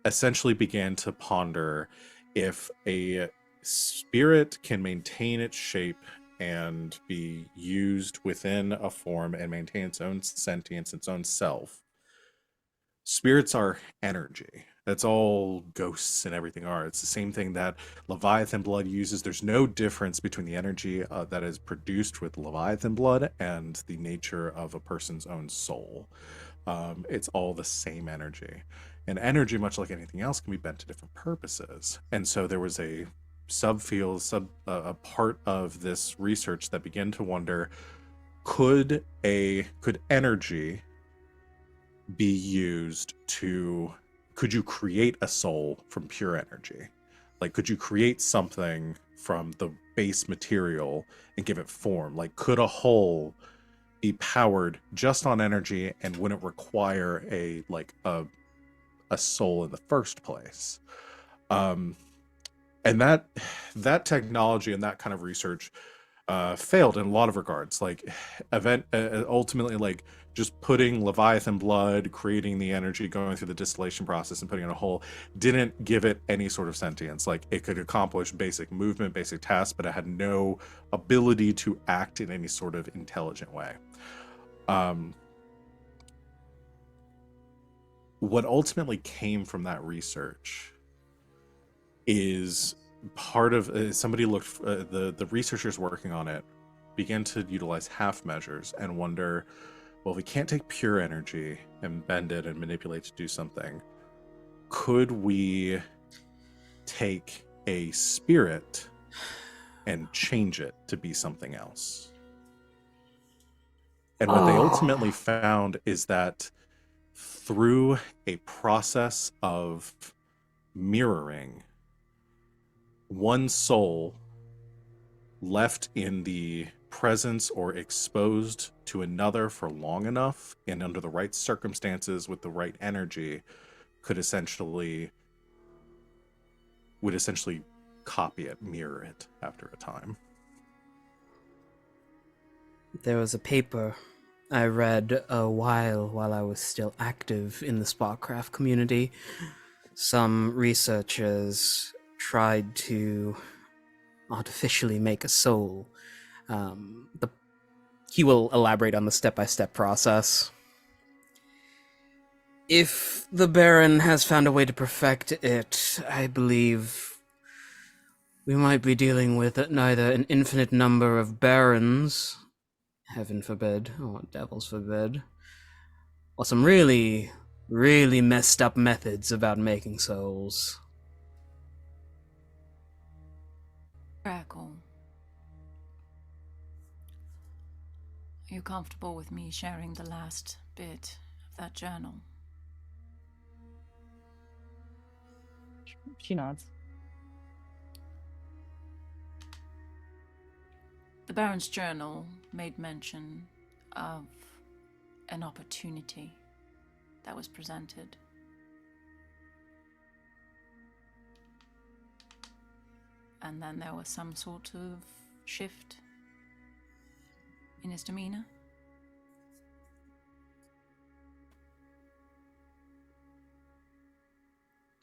essentially began to ponder if a spirit can maintain its shape and be used within a form and maintain its own sentience, its own self. Spirits are energy. That's all ghosts and everything are. It's the same thing that Leviathan blood uses. There's no difference between the energy that is produced with Leviathan blood and the nature of a person's own soul. It's all the same energy. And energy, much like anything else, can be bent to different purposes. And so there was a subfield, a part of this research that began to wonder, could energy be used could you create a soul from pure energy? Like, could you create something from the base material and give it form? Like, could a whole be powered just on energy and wouldn't require a soul in the first place? And that technology and that kind of research failed in a lot of regards. Like, ultimately, like, just putting Leviathan blood, creating the energy, going through the distillation process and putting in a hole, didn't give it any sort of sentience. Like, it could accomplish basic movement, basic tasks, but it had no ability to act in any sort of intelligent way. What ultimately came from that research is part of somebody looked, the researchers working on it began to utilize half measures and wonder, well, we can't take pure energy and bend it and manipulate to do something. Could we take a spirit and change it to be something else. And what they ultimately found is that through a process of mirroring, one soul left in the presence or exposed to another for long enough and under the right circumstances with the right energy would essentially copy it, mirror it after a time. There was a paper I read a while I was still active in the Spotcraft community. Some researchers tried to artificially make a soul. He will elaborate on the step-by-step process. If the Baron has found a way to perfect it, I believe we might be dealing with neither an infinite number of Barons, heaven forbid, or devils forbid, or some really, really messed up methods about making souls. Grackle. Are you comfortable with me sharing the last bit of that journal? She nods. The Baron's journal made mention of an opportunity that was presented. And then there was some sort of shift in his demeanor.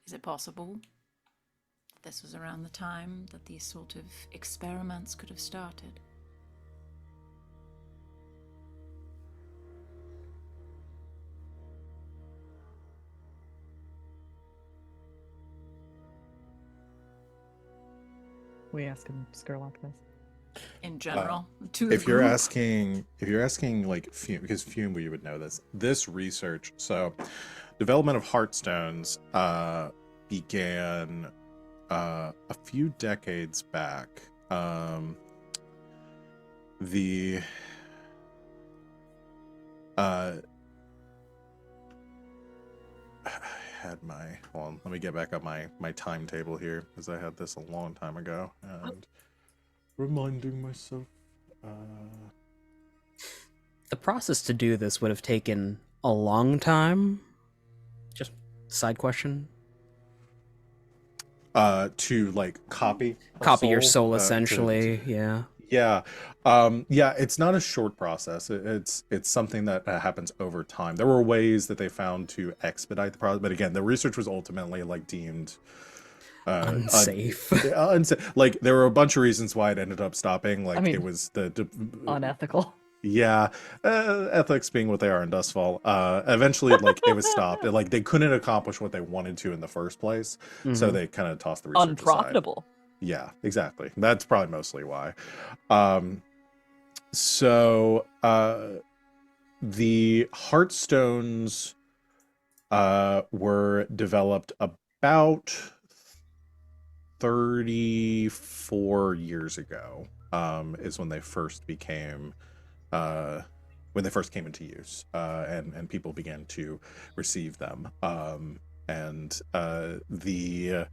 Is it possible that this was around the time that these sort of experiments could have started? We ask him Skurlock this. In general, to the If you're group? asking like Fume, because Fume, you would know this research. So development of Heartstones began a few decades back. The I had my, hold on, let me get back up my timetable here, because I had this a long time ago and reminding myself. The process to do this would have taken a long time. Just side question. To like copy Your soul to- essentially, yeah. Yeah. Yeah, it's not a short process. It's something that happens over time. There were ways that they found to expedite the process, but again, the research was ultimately like deemed Unsafe. like there were a bunch of reasons why it ended up stopping. Like I mean, it was the Unethical. yeah, ethics being what they are in Dustfall. Eventually, like it was stopped. Like they couldn't accomplish what they wanted to in the first place, so Mhm. they kind of tossed the research aside. Unprofitable. Yeah, exactly. That's probably mostly why. So the Heartstones were developed about 34 years ago. Is when they first became when they first came into use, and people began to receive them. And the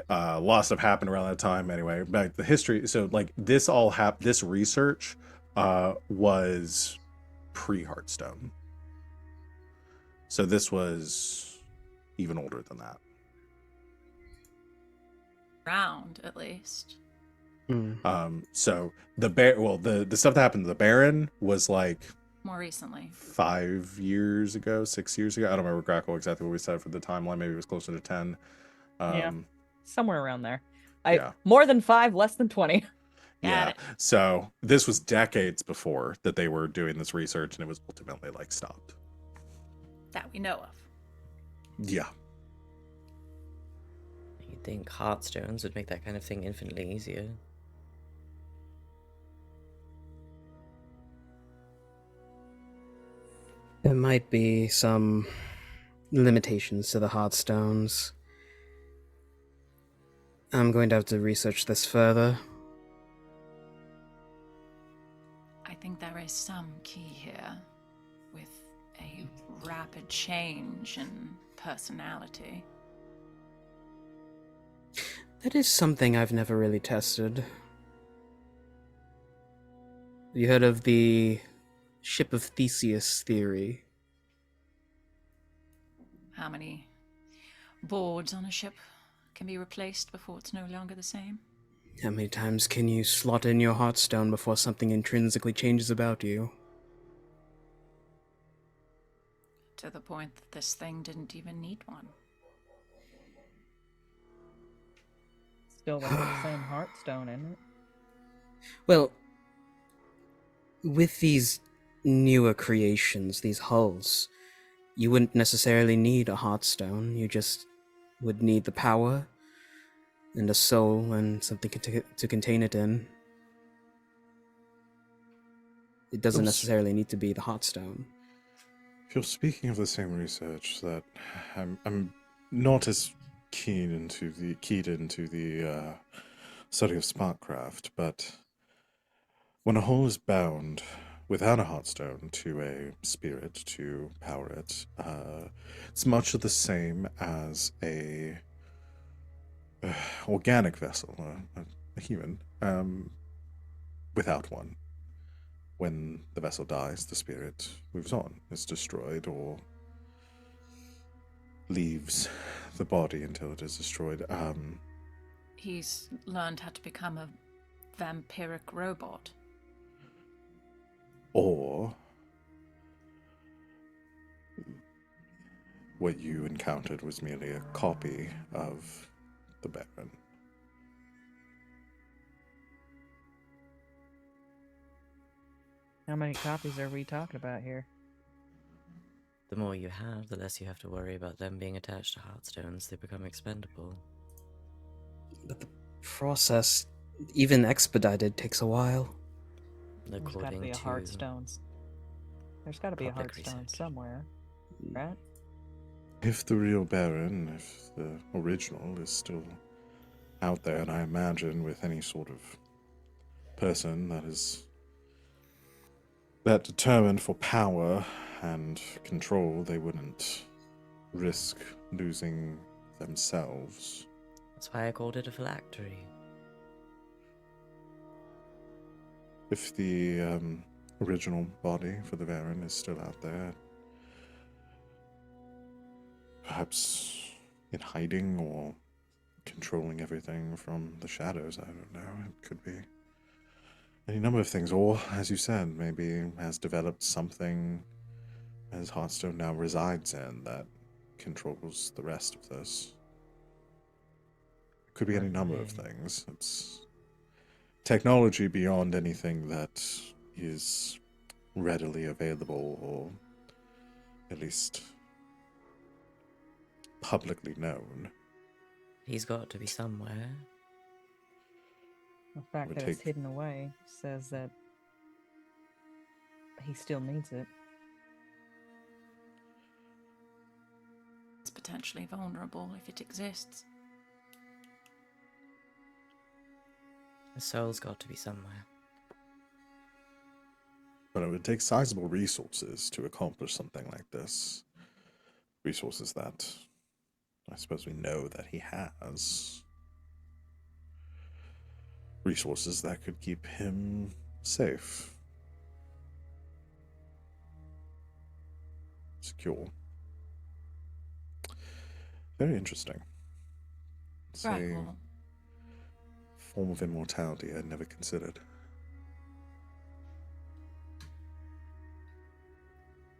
lots have happened around that time anyway. But the history, so like this all this research was pre-Heartstone. So this was even older than that. Round, at least. Mm. So the stuff that happened to the Baron was like More recently. 5 years ago, 6 years ago. I don't remember Grackle exactly what we said for the timeline. Maybe it was closer to 10. Yeah. Somewhere around there. Yeah. More than 5, less than 20. Got Yeah. it. So this was decades before that they were doing this research, and it was ultimately like stopped. That we know of. Yeah. You'd think Heartstones would make that kind of thing infinitely easier. There might be some limitations to the Heartstones. I'm going to have to research this further. I think there is some key here with a rapid change in personality. That is something I've never really tested. You heard of the Ship of Theseus theory? How many boards on a ship can be replaced before it's no longer the same? How many times can you slot in your heartstone before something intrinsically changes about you? To the point that this thing didn't even need one. Still the same Hearthstone, isn't it? Well, with these newer creations, these hulls, you wouldn't necessarily need a heartstone. You just would need the power and a soul and something to contain it in. It doesn't Oops. necessarily need to be the heartstone. If you're speaking of the same research, that I'm not as keyed into the study of sparkcraft, but when a hull is bound without a heartstone to a spirit to power it, it's much of the same as a organic vessel, a human, without one. When the vessel dies, the spirit moves on, is destroyed, or leaves the body until it is destroyed. He's learned how to become a vampiric robot. Or what you encountered was merely a copy of the Baron. How many copies are we talking about here? The more you have, the less you have to worry about them being attached to heartstones. They become expendable. But the process, even expedited, takes a while. There's got to According be a to Hearthstones. There's got to be a public Hearthstone research. somewhere, right? If the real Baron, if the original is still out there, and I imagine with any sort of person that determined for power and control, they wouldn't risk losing themselves. That's why I called it a phylactery. If the original body for the Baron is still out there, perhaps in hiding or controlling everything from the shadows, I don't know. It could be any number of things. Or, as you said, maybe has developed something as Hearthstone now resides in that controls the rest of this. It could be any number of things. It's technology beyond anything that is readily available or at least publicly known. He's got to be somewhere. The fact Would that it's take- hidden away says that he still needs it. It's potentially vulnerable if it exists. The soul's got to be somewhere. But it would take sizable resources to accomplish something like this. Resources that I suppose we know that he has. Resources that could keep him safe. Secure. Very interesting. It's a Grackle. form of immortality I'd never considered.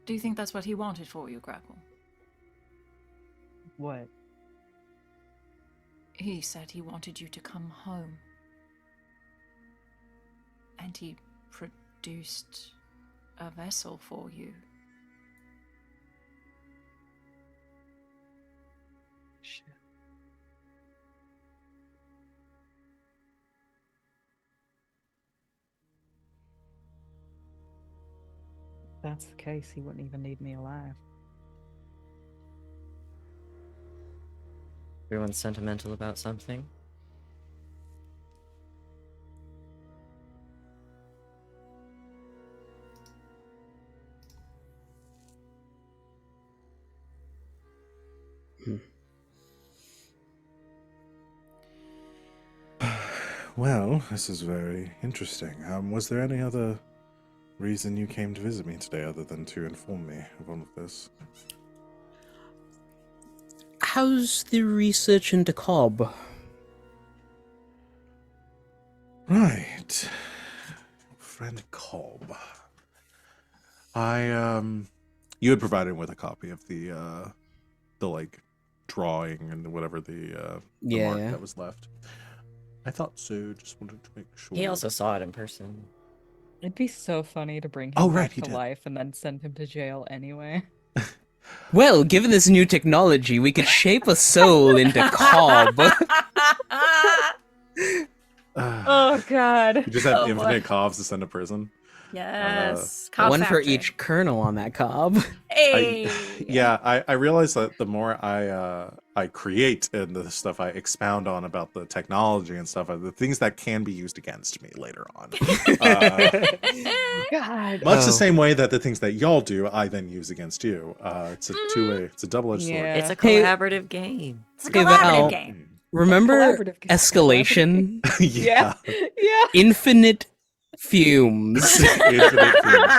Do you think that's what he wanted for you, Grackle? What? He said he wanted you to come home. And he produced a vessel for you. Shit. If that's the case, he wouldn't even need me alive. Everyone's sentimental about something. Well, this is very interesting. Was there any other reason you came to visit me today other than to inform me of all of this? How's the research into Cobb? Right. Friend Cobb. You had provided him with a copy of the like drawing and whatever the mark Yeah. that was left. I thought so. Just wanted to make sure. He also saw it in person. It'd be so funny to bring him Oh, right, back he to did. life and then send him to jail anyway. Well, given this new technology, we could shape a soul into Cobb. Oh God. You just have Oh, infinite boy. Cobbs to send to prison. Yes. Cobb One for factory. each kernel on that Cobb. Hey. I realize that the more I create and the stuff I expound on about the technology and stuff are the things that can be used against me later on. God. Much the same way that the things that y'all do, I then use against you. It's a two-way, it's a double-edged Yeah. It's a Hey- collaborative game. It's a Hey, collaborative Val. game. Remember Collaborative game. escalation? yeah. Yeah. Infinite fumes. Infinite fumes.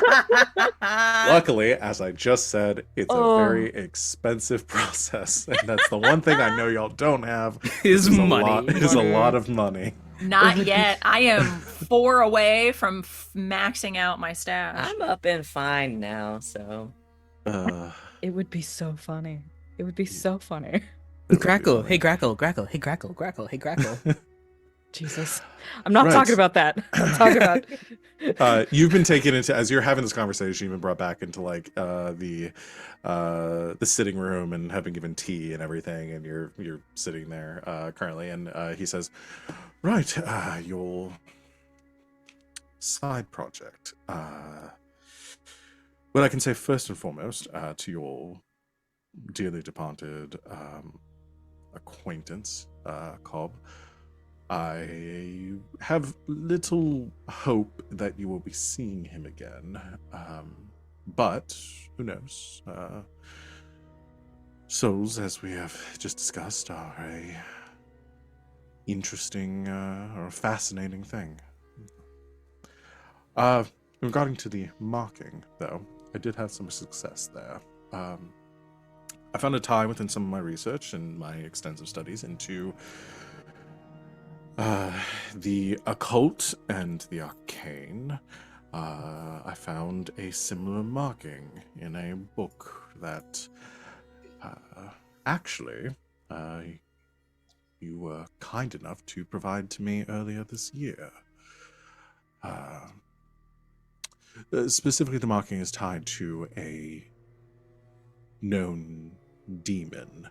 Luckily, as I just said, it's Oh. a very expensive process, and that's the one thing I know y'all don't have. Is a money. lot, is a lot of money. Not yet. I am 4 away from maxing out my stash. I'm up and fine now, so It would be so funny. It would be so funny. Grackle. Hey, Grackle. Grackle. Hey, Grackle. Grackle. Hey, Grackle. Jesus. I'm not Right. talking about that. I'm talking about You've been taken into, as you're having this conversation, you've been brought back into like the sitting room and have been given tea and everything, and you're sitting there currently, and he says, "Right, your side project. Well, I can say first and foremost to your dearly departed acquaintance, Cobb. I have little hope that you will be seeing him again, but who knows? Souls, as we have just discussed, are a interesting or a fascinating thing. Regarding to the marking, though, I did have some success there. I found a tie within some of my research and my extensive studies into the occult and the arcane. I found a similar marking in a book that actually you were kind enough to provide to me earlier this year. Specifically, the marking is tied to a known demon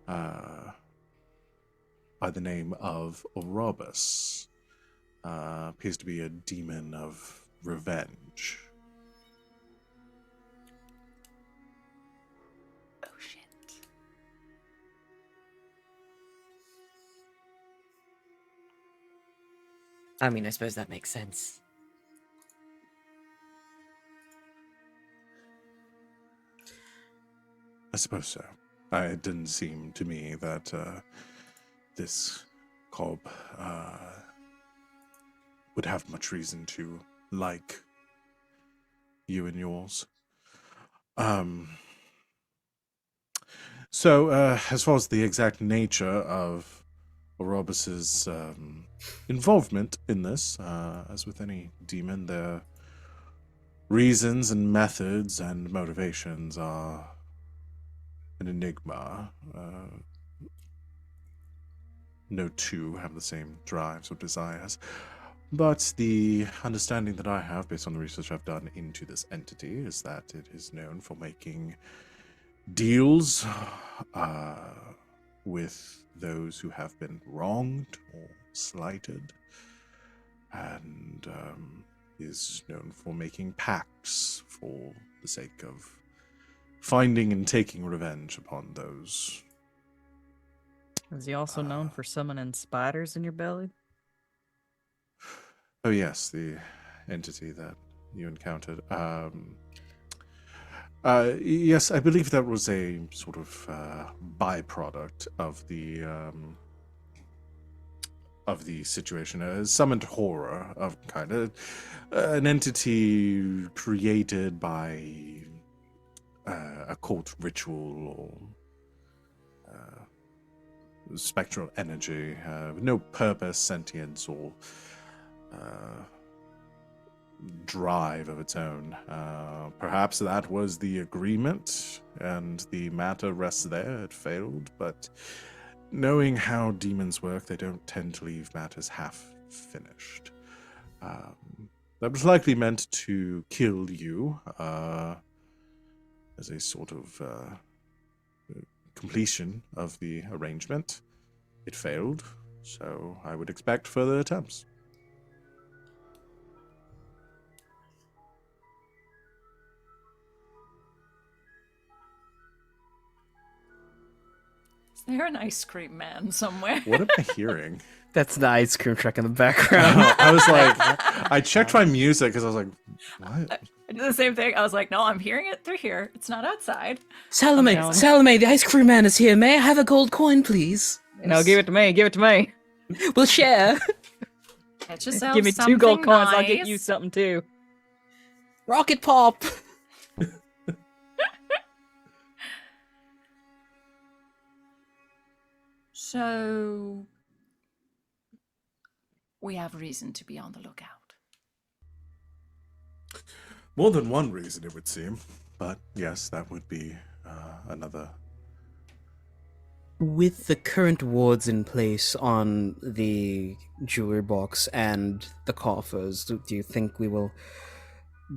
by the name of Orobus. Appears to be a demon of revenge. oh shit. I mean, I suppose that makes sense. I suppose so. It didn't seem to me that this Cobb would have much reason to like you and yours. So, as far as the exact nature of Orobus's involvement in this, as with any demon, their reasons and methods and motivations are an enigma. No two have the same drives or desires. But the understanding that I have, based on the research I've done into this entity, is that it is known for making deals with those who have been wronged or slighted, and is known for making pacts for the sake of finding and taking revenge upon those. Is he also known for summoning spiders in your belly? Oh yes, the entity that you encountered. Yes, I believe that was a sort of byproduct of the situation. A summoned horror of kind of an entity created by occult ritual or spectral energy, with no purpose, sentience, or uh, drive of its own. Perhaps that was the agreement, and the matter rests there. It failed, but knowing how demons work, they don't tend to leave matters half finished. That was likely meant to kill you as a sort of completion of the arrangement. It failed, so I would expect further attempts. Is there an ice cream man somewhere? What am I hearing? That's the ice cream truck in the background. I was like, I checked my music because I was like, what? I did the same thing. I was like, no, I'm hearing it through here. It's not outside. Salome, Okay. Salome, the ice cream man is here. May I have a gold coin, please? No, give it to me. Give it to me. We'll share. Get yourself Give me something 2 gold coins. I'll get nice. you something too. Rocket pop. So we have reason to be on the lookout. More than one reason, it would seem. But yes, that would be another. With the current wards in place on the jewelry box and the coffers, do you think we will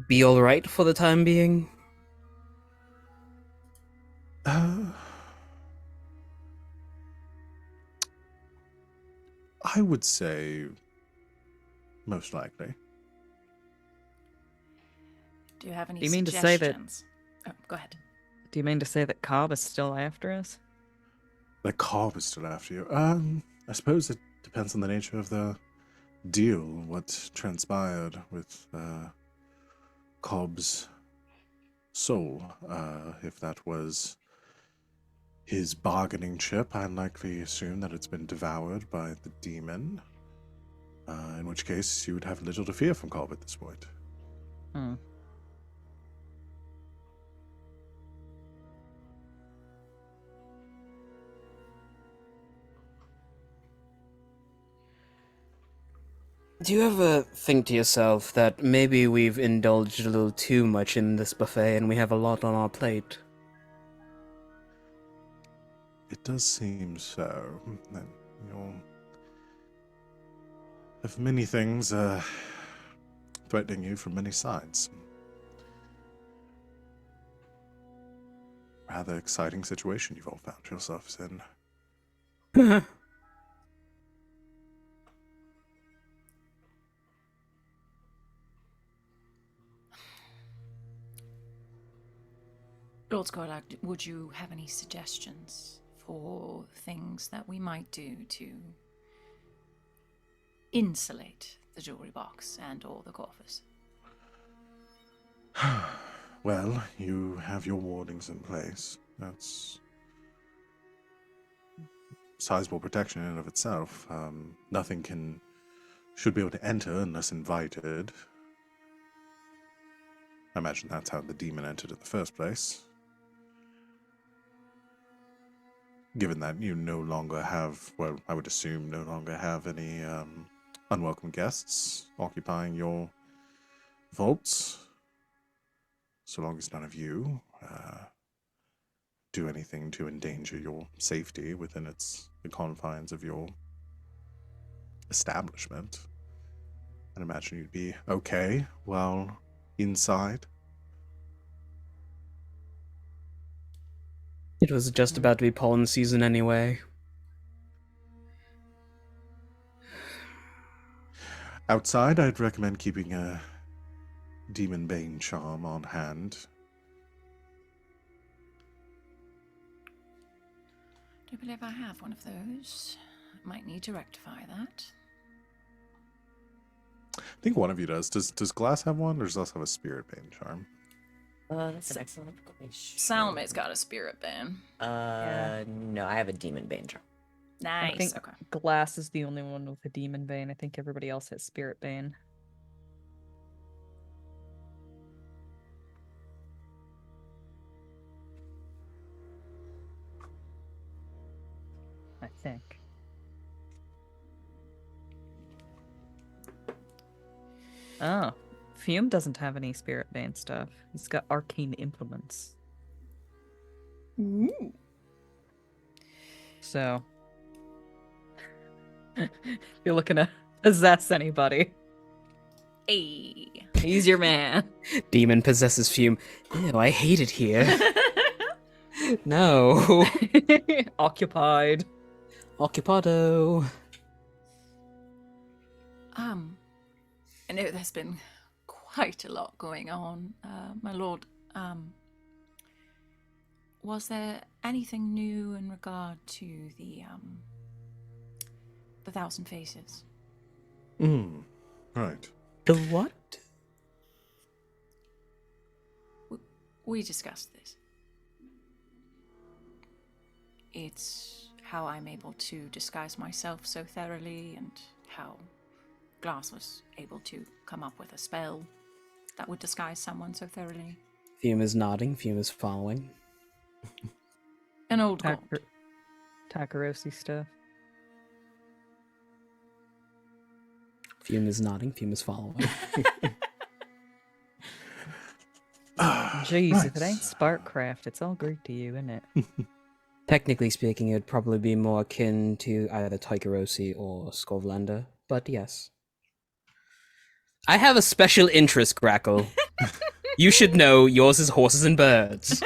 be all right for the time being? I would say most likely. Do you have any Do you mean to say that- suggestions? Oh, go ahead. Do you mean to say that Cobb is still after us? The Cobb is still after you. I suppose it depends on the nature of the deal, what transpired with Cobb's soul. If that was his bargaining chip, I likely assume that it's been devoured by the demon. In which case, you would have little to fear from Cobb at this point. Hmm. Do you ever think to yourself that maybe we've indulged a little too much in this buffet and we have a lot on our plate? It does seem so. That you'll have many things threatening you from many sides. Rather exciting situation you've all found yourselves in. Lord Scorlac, would you have any suggestions for things that we might do to insulate the jewelry box and or the coffers? Well, you have your wardings in place. That's sizable protection in and of itself. Nothing should be able to enter unless invited. I imagine that's how the demon entered in the first place. Given that you no longer have, well, I would assume no longer have any unwelcome guests occupying your vaults, so long as none of you do anything to endanger your safety within the confines of your establishment, I'd imagine you'd be okay while inside. It was just about to be pollen season anyway. Outside, I'd recommend keeping a Demon Bane charm on hand. Do believe I have one of those. Might need to rectify that. I think one of you does. Does Glass have one, or does Glass have a Spirit Bane charm? That's an excellent question. Salome's got a spirit bane. No, I have a demon bane charm. Nice. I think Okay. Glass is the only one with a demon bane. I think everybody else has spirit bane. I think. Oh, Fume doesn't have any spirit bane stuff. He's got arcane implements. So, if you're looking to possess anybody, Hey. he's your man. Demon possesses Fume. Ew, I hate it here. No. Occupied. Occupado. I know there's been quite a lot going on, my lord. Was there anything new in regard to the Thousand Faces? Right. The what? We discussed this. It's how I'm able to disguise myself so thoroughly, and how Glass was able to come up with a spell that would disguise someone so thoroughly. Fume is nodding. Fume is following. An old god. Takarosi stuff. Fume is nodding. Fume is following. Jeez, if it Right. ain't Sparkcraft, it's all Greek to you, isn't it? Technically speaking, it would probably be more akin to either Taikarosi or Skovlander, but yes. I have a special interest, Grackle. You should know yours is horses and birds.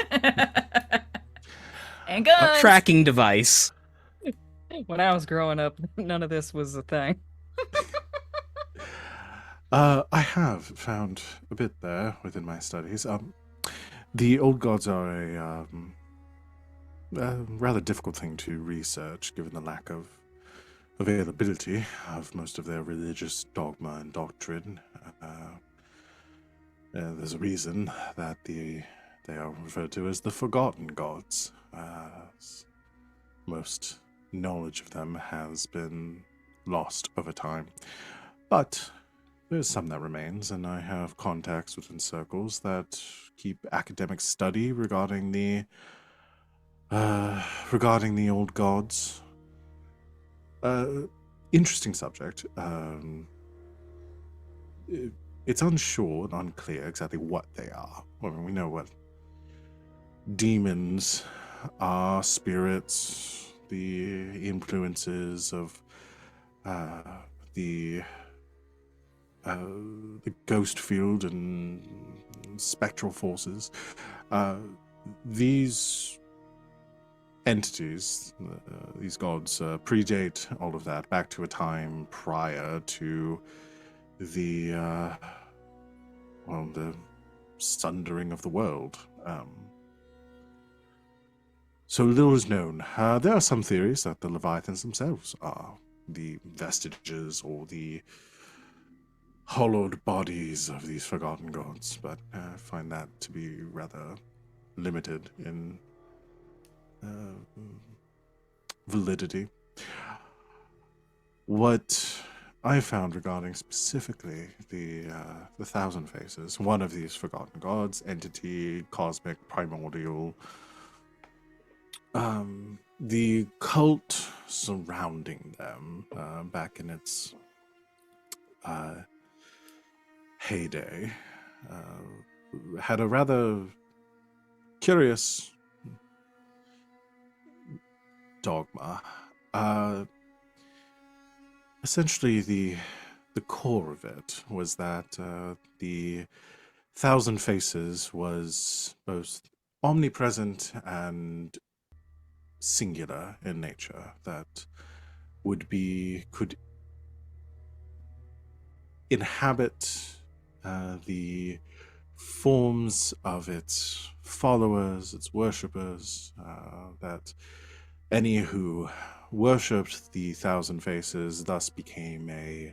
And A guns! tracking device. When I was growing up, none of this was a thing. I have found a bit there within my studies. The old gods are a rather difficult thing to research, given the lack of availability of most of their religious dogma and doctrine. There's a reason that they are referred to as the forgotten gods. Most knowledge of them has been lost over time. But there's some that remains, and I have contacts within circles that keep academic study regarding the old gods. Interesting subject. It's unsure and unclear exactly what they are. I mean, we know what demons are, spirits, the influences of the ghost field and spectral forces. These entities, these gods, predate all of that back to a time prior to the sundering of the world. So little is known. There are some theories that the Leviathans themselves are the vestiges or the hollowed bodies of these forgotten gods, but I find that to be rather limited in validity. What I found regarding specifically the Thousand Faces, one of these forgotten gods, entity, cosmic, primordial, the cult surrounding them back in its heyday had a rather curious dogma. Essentially, the core of it was that the Thousand Faces was both omnipresent and singular in nature, that could inhabit the forms of its followers, its worshippers, that any who worshipped the Thousand Faces thus became a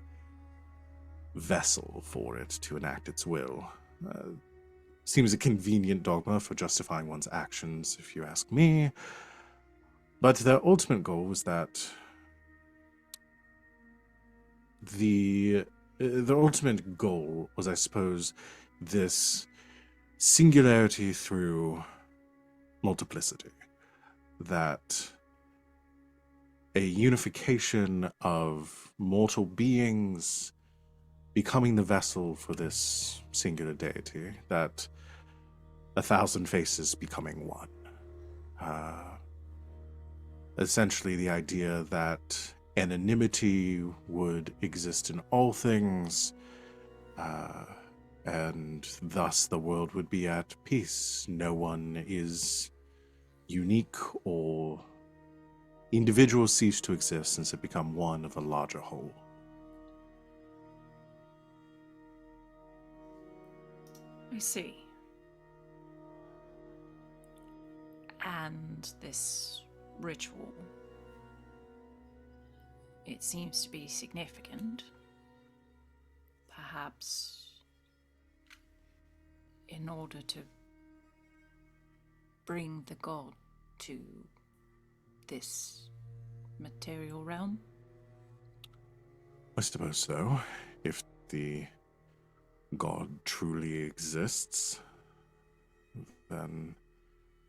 vessel for it to enact its will. seems a convenient dogma for justifying one's actions, if you ask me. But their ultimate goal was that the ultimate goal was, I suppose, this singularity through multiplicity. That a unification of mortal beings becoming the vessel for this singular deity, that 1,000 faces becoming one. Essentially the idea that anonymity would exist in all things, and thus the world would be at peace. No one is unique, or individuals cease to exist since it become one of a larger whole. I see. And this ritual, it seems to be significant. Perhaps in order to bring the god to this material realm? I suppose so. If the god truly exists, then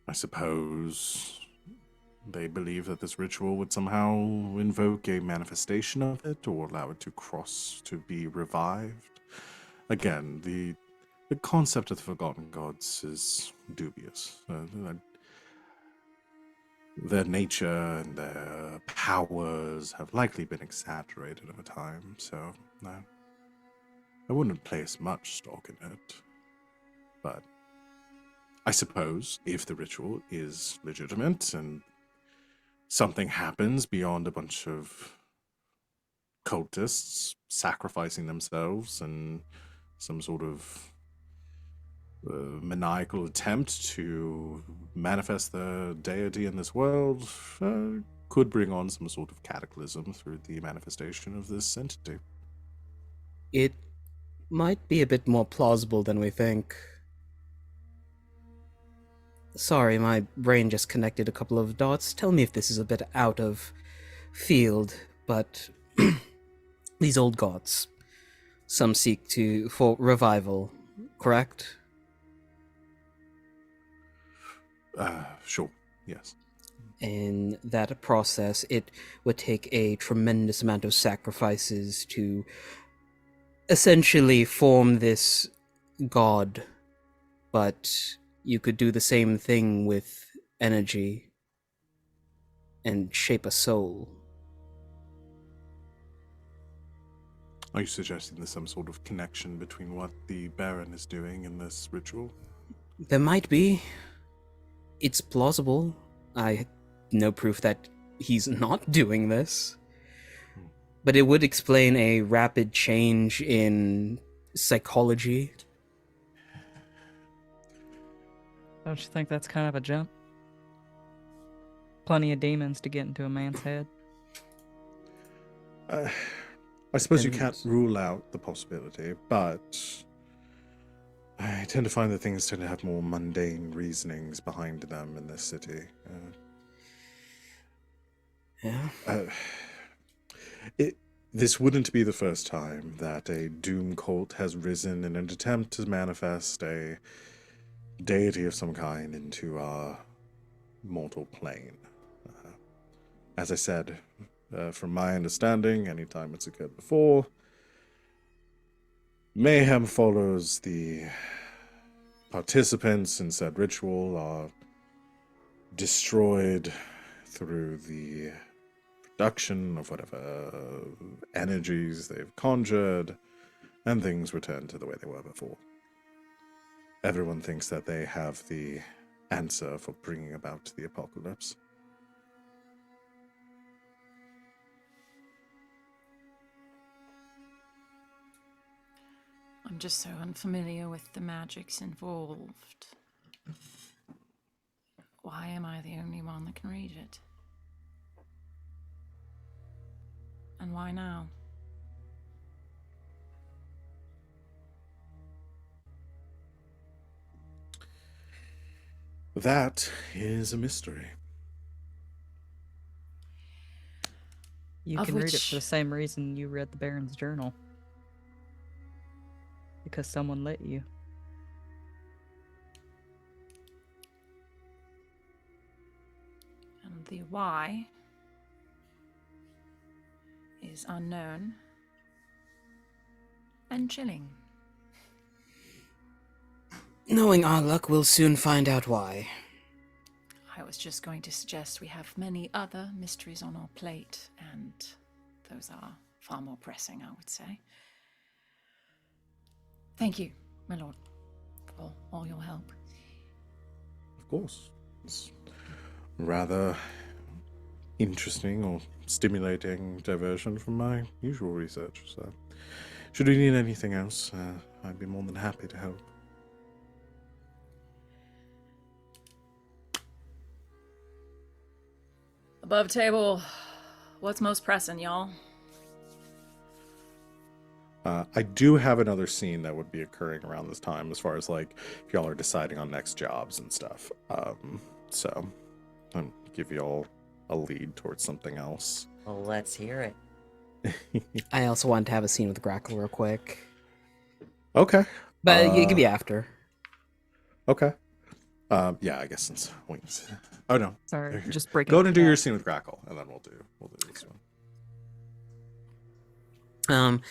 I suppose they believe that this ritual would somehow invoke a manifestation of it, or allow it to cross, to be revived. Again, the concept of the forgotten gods is dubious. Their nature and their powers have likely been exaggerated over time, so I wouldn't place much stock in it. But I suppose if the ritual is legitimate and something happens beyond a bunch of cultists sacrificing themselves and some sort of maniacal attempt to manifest the deity in this world, could bring on some sort of cataclysm through the manifestation of this entity. It might be a bit more plausible than we think. Sorry, my brain just connected a couple of dots. Tell me if this is a bit out of field, but these old gods, some seek for revival, correct? Sure, yes. In that process, it would take a tremendous amount of sacrifices to essentially form this god, but you could do the same thing with energy and shape a soul. Are you suggesting there's some sort of connection between what the Baron is doing in this ritual? There might be. It's plausible. I have no proof that he's not doing this. But it would explain a rapid change in psychology. Don't you think that's kind of a jump? Plenty of demons to get into a man's head. I suppose you can't rule out the possibility, but I tend to find that things tend to have more mundane reasonings behind them in this city. Yeah. This wouldn't be the first time that a doom cult has risen in an attempt to manifest a deity of some kind into our mortal plane. As I said, from my understanding, anytime it's occurred before, mayhem follows. The participants in said ritual are destroyed through the production of whatever energies they've conjured, and things return to the way they were before. Everyone thinks that they have the answer for bringing about the apocalypse. I'm just so unfamiliar with the magics involved. Why am I the only one that can read it? And why now? That is a mystery. You Of can read it for the which- same reason you read the Baron's journal. Because someone let you. And the why is unknown and chilling. Knowing our luck, we'll soon find out why. I was just going to suggest we have many other mysteries on our plate, and those are far more pressing, I would say. Thank you, my lord, for all your help. Of course. It's rather interesting or stimulating diversion from my usual research. So, should we need anything else, I'd be more than happy to help. Above table, what's most pressing, y'all? I do have another scene that would be occurring around this time, as far as like if y'all are deciding on next jobs and stuff. So I'll give y'all a lead towards something else. Well, let's hear it. I also wanted to have a scene with Grackle real quick. Okay. But it could be after. Okay. Yeah, I guess since wings. Oh no. Sorry, just breaking. Go up and the do your cat. scene with Grackle, and then we'll do this one.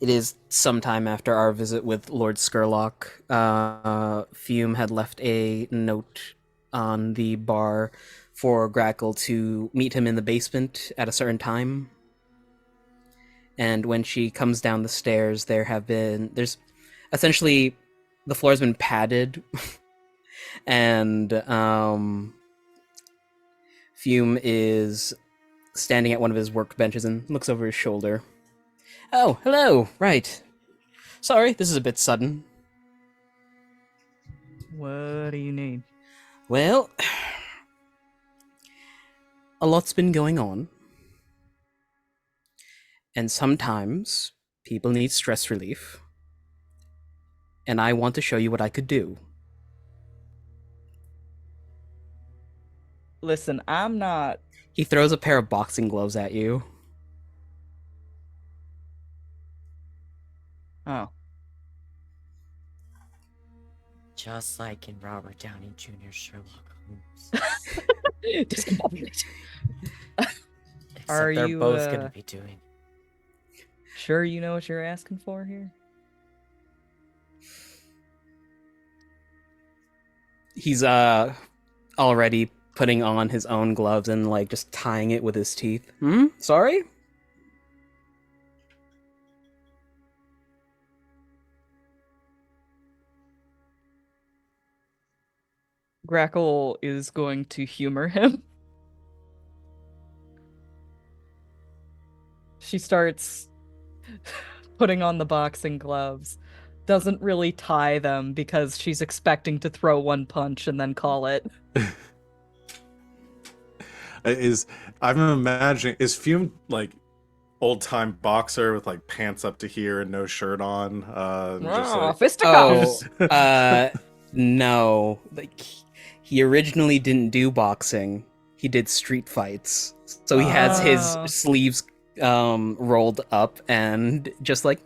It is sometime after our visit with Lord Skurlock. Fume had left a note on the bar for Grackle to meet him in the basement at a certain time. And when she comes down the stairs, there's essentially the floor's been padded, and Fume is standing at one of his workbenches and looks over his shoulder. Oh, hello. Right. Sorry, this is a bit sudden. What do you need? Well, a lot's been going on. And sometimes people need stress relief. And I want to show you what I could do. Listen, I'm not. He throws a pair of boxing gloves at you. Oh. Just like in Robert Downey Jr. Sherlock Holmes. Discombobulate. Except Are they're you, both gonna be doing. Sure you know what you're asking for here? He's already putting on his own gloves and like just tying it with his teeth. Sorry? Grackle is going to humor him. She starts putting on the boxing gloves. Doesn't really tie them because she's expecting to throw one punch and then call it. I'm imagining, is Fume like old time boxer with like pants up to here and no shirt on? Just like, Fisticuffs! No. Like, he originally didn't do boxing. He did street fights. So he has his Oh. sleeves rolled up and just like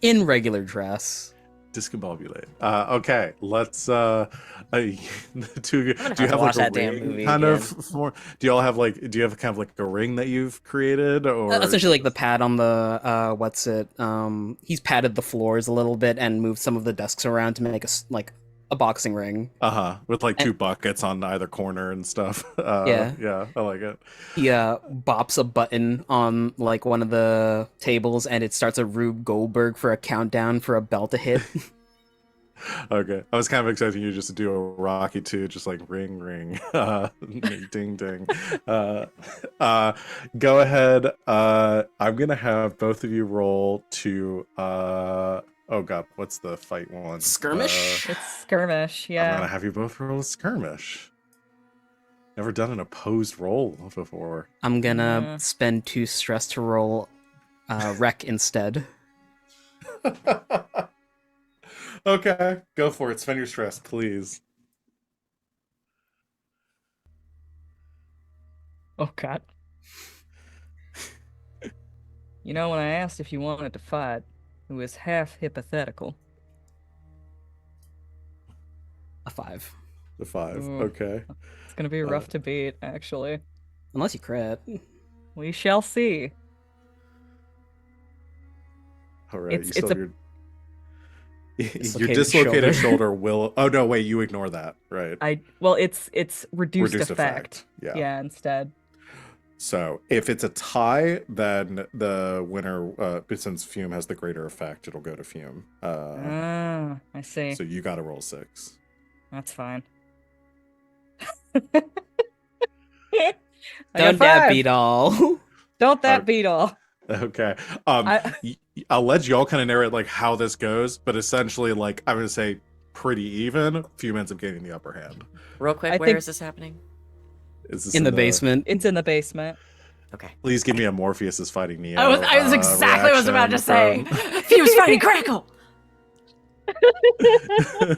in regular dress. discombobulate. Okay, let's the two. gonna Do you have to have watch like a that damn ring movie kind again. of for? Do y'all have like? Do you have kind of like a ring that you've created, or Essentially like the pad on the he's padded the floors a little bit and moved some of the desks around to make a boxing ring. with like two buckets on either corner and stuff. Yeah. yeah, I like it. He bops a button on like one of the tables and it starts a Rube Goldberg for a countdown for a bell to hit. Okay, I was kind of expecting you just to do a Rocky 2, just like ring ring, ding ding. Go ahead. I'm gonna have both of you roll to. Oh god, what's the fight one? Skirmish? It's skirmish, I'm gonna yeah. have you both roll a skirmish. Never done an opposed roll before. I'm gonna Yeah. spend 2 stress to roll wreck instead. Okay, go for it. Spend your stress, please. Oh God. You know, when I asked if you wanted to fight, it was half hypothetical. A 5. The 5. Ooh, Okay. it's gonna be rough to beat, actually. Unless you crit. We shall see. All right. You It's still a your Dislocated dislocated shoulder. shoulder will. Oh no, wait. You ignore that, right? it's reduced effect. Yeah. Yeah, instead. So if it's a tie, then the winner, since Fume has the greater effect, it'll go to Fume. I see. So you got to roll 6. That's fine. I got Don't that 5. beat all. Don't that Uh, beat all. Okay. I I'll let y'all kind of narrate like how this goes, but essentially, like I'm gonna say, pretty even. Fume ends up getting the upper hand. Real quick, I where think- is this happening? Is this In the basement. It's in the basement. Okay. Please give me a Morpheus is fighting Neo. I was exactly what I was about to say. reaction He was fighting Grackle.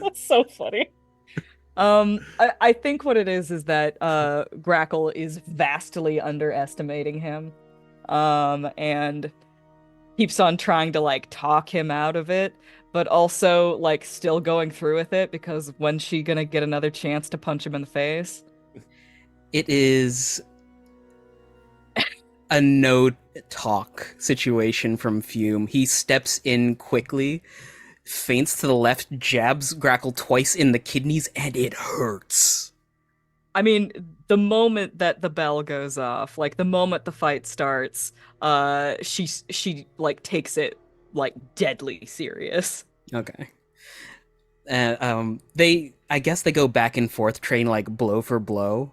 That's so funny. I think what it is that Grackle is vastly underestimating him, and keeps on trying to like talk him out of it, but also like still going through with it because when's she gonna get another chance to punch him in the face? It is a no talk situation from Fume. He steps in quickly, feints to the left, jabs Grackle twice in the kidneys, and it hurts. I mean, the moment that the bell goes off, like the moment the fight starts, she like takes it like deadly serious. Okay. I guess they go back and forth, train like blow for blow,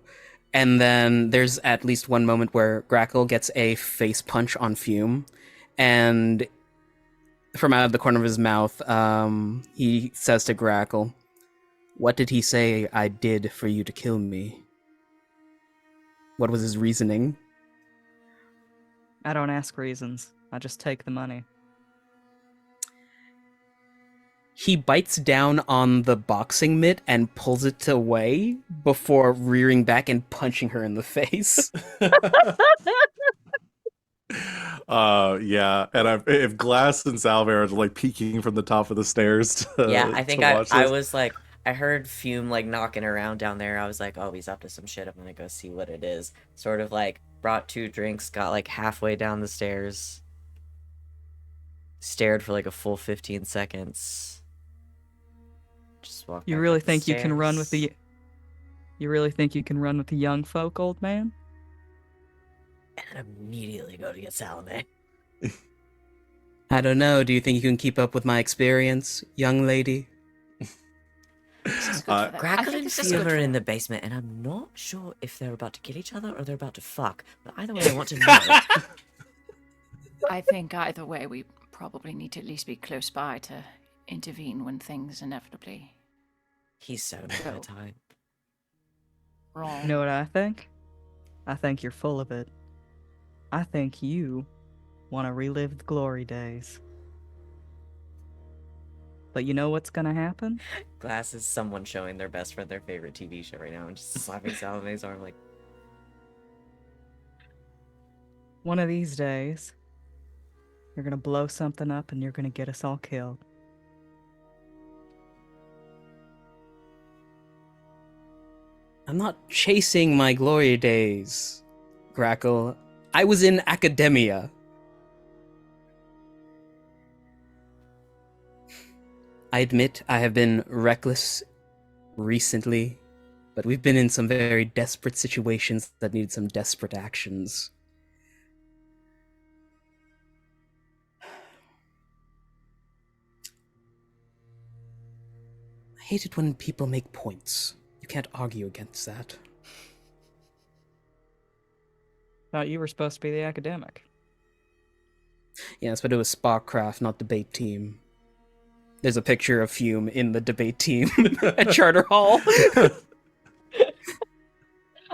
and then there's at least one moment where Grackle gets a face punch on Fume, and from out of the corner of his mouth, he says to Grackle, "What did he say I did for you to kill me?" What was his reasoning? I don't ask reasons. I just take the money. He bites down on the boxing mitt and pulls it away before rearing back and punching her in the face. Yeah, and if Glass and Salve are like peeking from the top of the stairs Yeah, I think to I watch I this. was like, I heard Fume like knocking around down there. I was like, oh, he's up to some shit. I'm gonna go see what it is. Sort of like brought 2 drinks, got like halfway down the stairs, stared for like a full 15 seconds. Just walked. You back really up the think you can run with stairs. the You really think you can run with the young folk, old man? And immediately go to get Salome. I don't know, do you think you can keep up with my experience, young lady? This is good Uh, for them. I Grackle think and this is Fume good are for in the them. basement, and I'm not sure if they're about to kill each other or they're about to fuck. But either way, I want to know. I think either way, we probably need to at least be close by to intervene when things inevitably He's so not Go. my type. wrong. You know what I think? I think you're full of it. I think you want to relive the glory days. But you know what's gonna happen? Glass is someone showing their best friend their favorite TV show right now and just slapping Salome's arm like, One of these days, you're gonna blow something up and you're gonna get us all killed. I'm not chasing my glory days, Grackle. I was in academia. I admit I have been reckless recently, but we've been in some very desperate situations that needed some desperate actions. I hate it when people make points. You can't argue against that. Thought you were supposed to be the academic. Yes, but it was Sparkcraft, not debate team. There's a picture of Fume in the debate team at Charter Hall.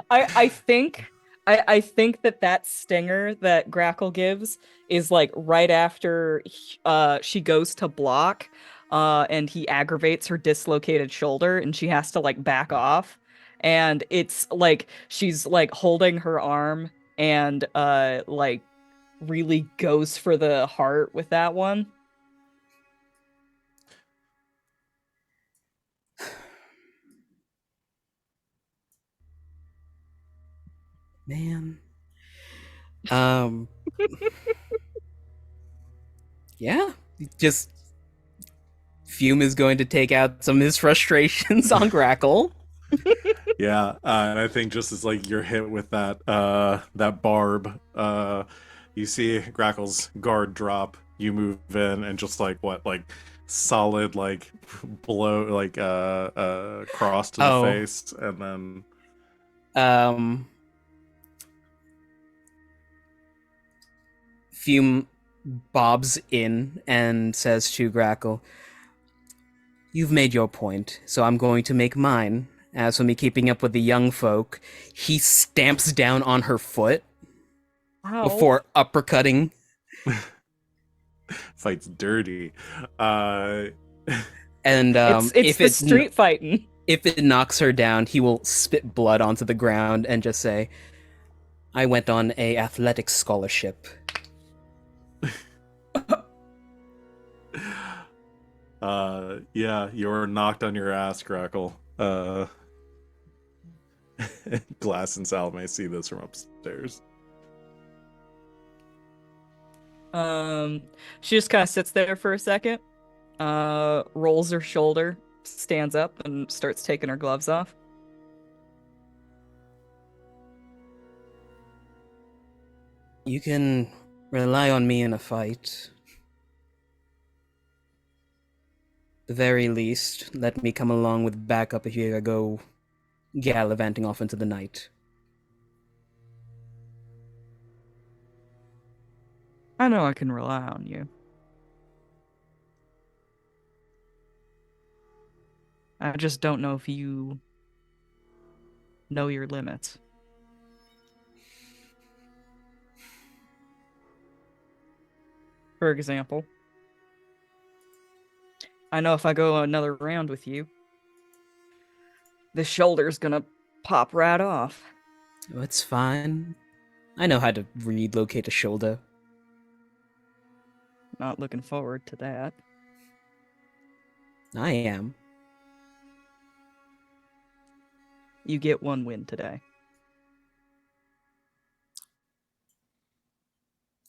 I think I think that stinger that Grackle gives is like right after she goes to block and he aggravates her dislocated shoulder and she has to like back off and it's like she's like holding her arm and like really goes for the heart with that one. Man. Yeah. Just Fume is going to take out some of his frustrations on Grackle. Yeah, and I think just as like you're hit with that barb, you see Grackle's guard drop. You move in and just like solid like blow cross to the Oh. face, and then Fume bobs in and says to Grackle, "You've made your point, so I'm going to make mine. As for me keeping up with the young folk," he stamps down on her foot Ow. before uppercutting. fights dirty. And It's the street fighting. if it knocks her down, he will spit blood onto the ground and just say, "I went on a athletics scholarship." Yeah, you're knocked on your ass, Grackle. Glass and Salome see this from upstairs. She just kind of sits there for a second, rolls her shoulder, stands up, and starts taking her gloves off. You can rely on me in a fight. The very least, let me come along with backup if you go gallivanting off into the night. I know I can rely on you. I just don't know if you know your limits. For example, I know if I go another round with you, this shoulder's gonna pop right off. Oh, it's fine. I know how to relocate a shoulder. Not looking forward to that. I am. You get one win today.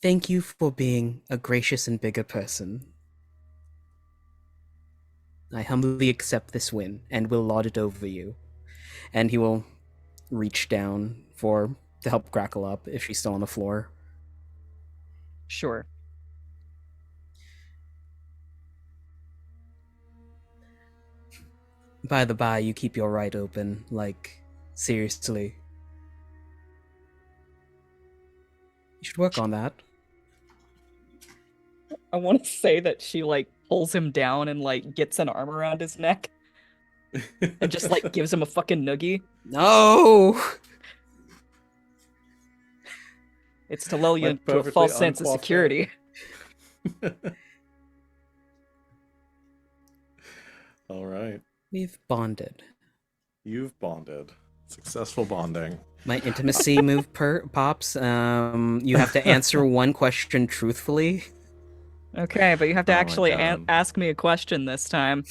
Thank you for being a gracious and bigger person. I humbly accept this win and will laud it over you. And he will reach down to help Grackle up if she's still on the floor. Sure. By the by, you keep your right open, like, seriously. You should work on that. I want to say that she like pulls him down and like gets an arm around his neck and just like gives him a fucking noogie. No! It's to lull you Like, into a perfectly false sense of uncoiffed security. All right. We've bonded. You've bonded. Successful bonding. My intimacy move pops. You have to answer one question truthfully. Okay, but you have to Oh my actually God. ask me a question this time.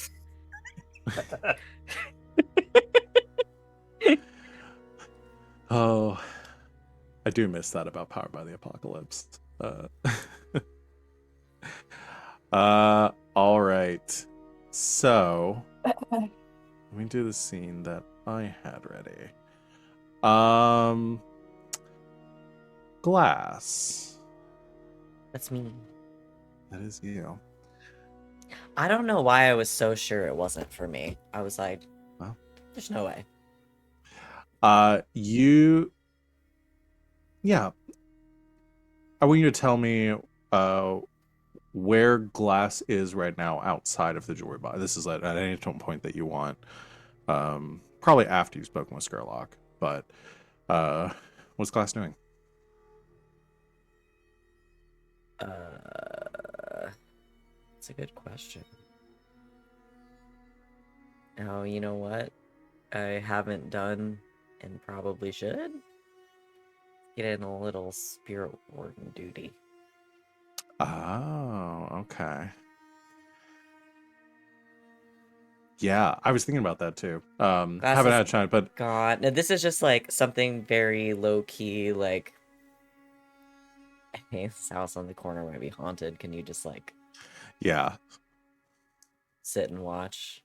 Oh, I do miss that about Powered by the Apocalypse. All right. So, let me do the scene that I had ready. Glass. That's me. That is you. I don't know why I was so sure it wasn't for me. I was like, Well. there's no way. Yeah. I want you to tell me where Glass is right now outside of the jewelry box. This is at any point that you want. Probably after you've spoken with Skurlock. But what's Glass doing? That's a good question. Oh, you know what? I haven't done and probably should. Get in a little spirit warden duty. Oh, okay. Yeah, I was thinking about that too. Haven't Glasses had a chance, but God. Now, this is just like something very low key, like, hey, this house on the corner might be haunted. Can you just like yeah, sit and watch?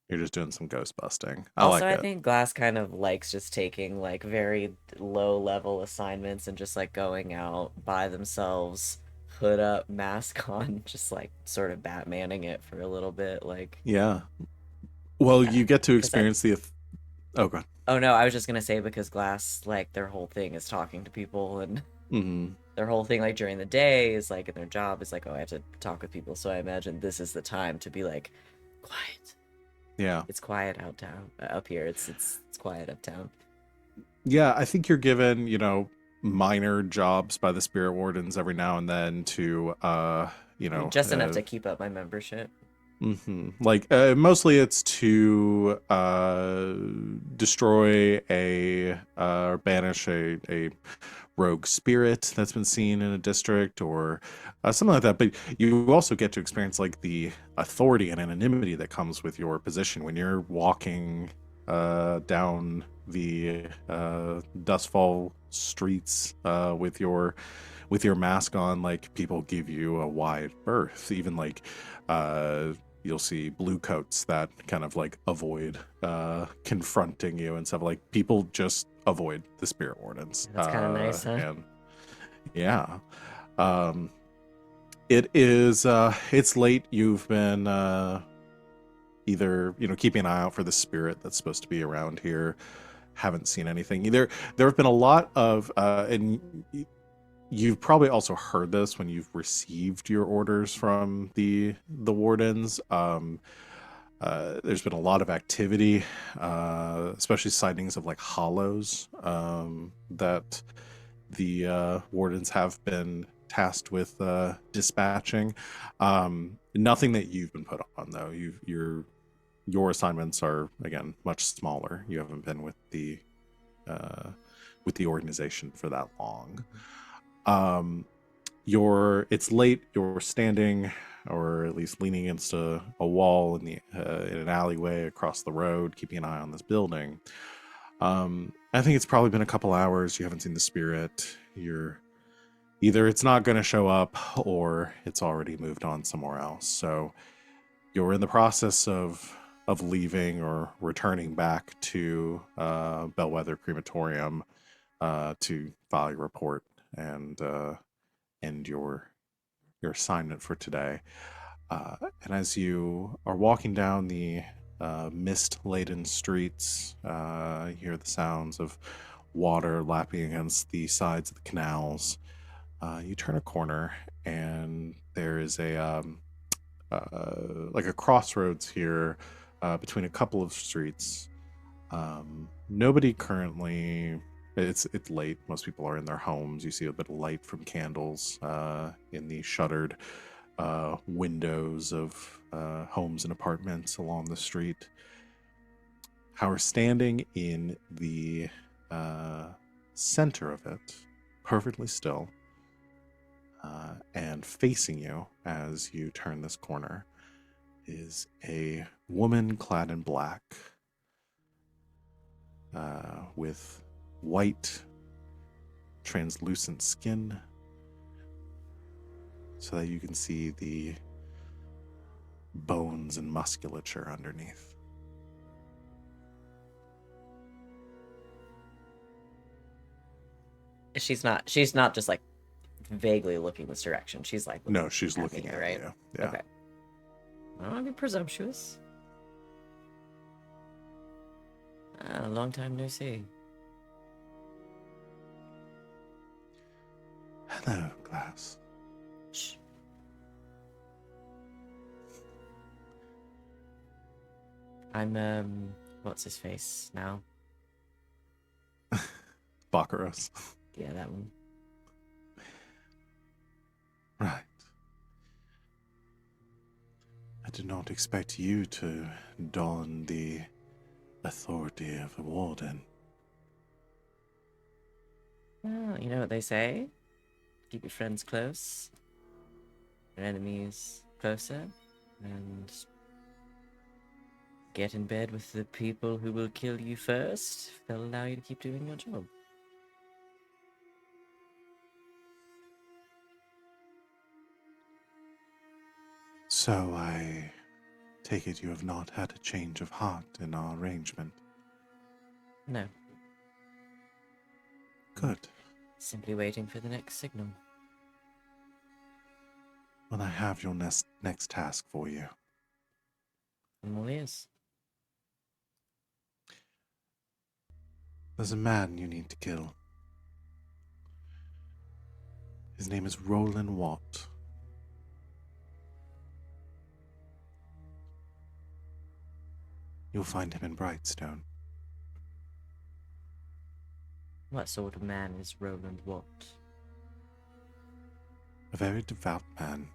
you're just doing some ghost busting. I Also, like I it. think Glass kind of likes just taking like very low level assignments and just like going out by themselves, hood up, mask on, just like sort of Batmaning it for a little bit. Like, Yeah. Well, you get to because I, experience the. Oh, God. oh no, I was just gonna say because Glass, like, their whole thing is talking to people and Mm-hmm. their whole thing, like, during the day is like, in their job is like, oh, I have to talk with people. So I imagine this is the time to be like, quiet. Yeah. It's quiet up here. It's quiet uptown. Yeah, I think you're given, minor jobs by the spirit wardens every now and then to, I mean, just enough to keep up my membership. like mostly it's to destroy or banish a rogue spirit that's been seen in a district or something like that. But you also get to experience like the authority and anonymity that comes with your position when you're walking down the dustfall streets with your mask on. Like, people give you a wide berth. Even like you'll see blue coats that kind of like avoid confronting you and stuff. Like, people just avoid the spirit wardens. That's kind of nice, huh? And yeah, it is it's late. You've been either keeping an eye out for the spirit that's supposed to be around here. Haven't seen anything either. There have been a lot of and you've probably also heard this when you've received your orders from the wardens. There's been a lot of activity, especially sightings of like hollows that the wardens have been tasked with dispatching. Nothing that you've been put on though. Your assignments are again much smaller. You haven't been with the organization for that long. It's late. You're standing, or at least leaning against a wall in an alleyway across the road, keeping an eye on this building. I think it's probably been a couple hours. You haven't seen the spirit. Either it's not going to show up, or it's already moved on somewhere else. So you're in the process of leaving or returning back to Bellwether Crematorium to file your report and end your assignment for today. And as you are walking down the mist-laden streets, you hear the sounds of water lapping against the sides of the canals. You turn a corner, and there is like a crossroads here between a couple of streets. Nobody currently. It's late. Most people are in their homes. You see a bit of light from candles in the shuttered windows of homes and apartments along the street. However, standing in the center of it, perfectly still, and facing you as you turn this corner, is a woman clad in black with white, translucent skin so that you can see the bones and musculature underneath. She's not just like vaguely looking this direction. She's like No, she's at looking me, at right? you. Yeah. Okay. I don't want to be presumptuous. Long time no see. Hello, Glass. Shh. I'm what's his face now? Baccaros. Yeah, that one. Right. I did not expect you to don the authority of a warden. Well, you know what they say? Keep your friends close, your enemies closer, and get in bed with the people who will kill you first. They'll allow you to keep doing your job. So I take it you have not had a change of heart in our arrangement. No, Good. simply waiting for the next signal. Well, I have your next task for you. I'm all ears. There's a man you need to kill. His name is Roland Watt. You'll find him in Brightstone. What sort of man is Roland Watt? A very devout man.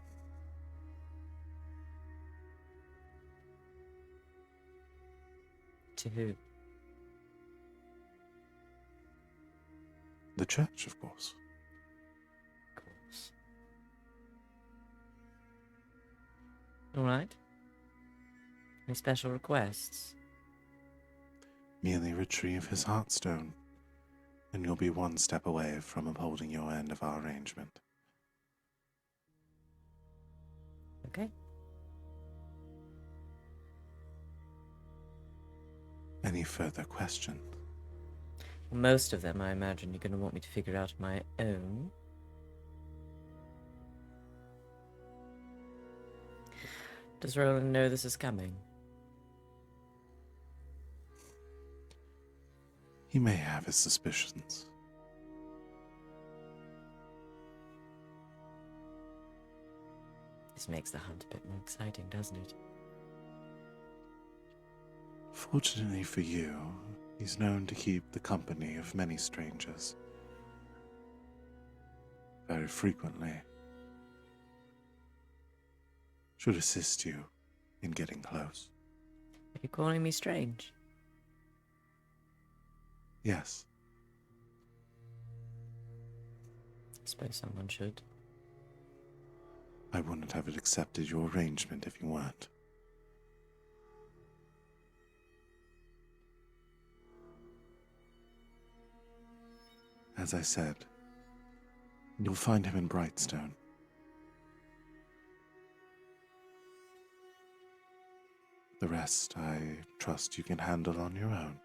To who? The church, of course. Of course. Alright. Any special requests? Merely retrieve his heartstone, and you'll be one step away from upholding your end of our arrangement. Okay. Any further questions? Most of them, I imagine, you're going to want me to figure out on my own. Does Roland know this is coming? He may have his suspicions. This makes the hunt a bit more exciting, doesn't it? Fortunately for you, he's known to keep the company of many strangers. Very frequently. Should assist you in getting close. Are you calling me strange? Yes, I suppose someone should. I wouldn't have accepted your arrangement if you weren't. As I said, you'll find him in Brightstone. The rest, I trust you can handle on your own.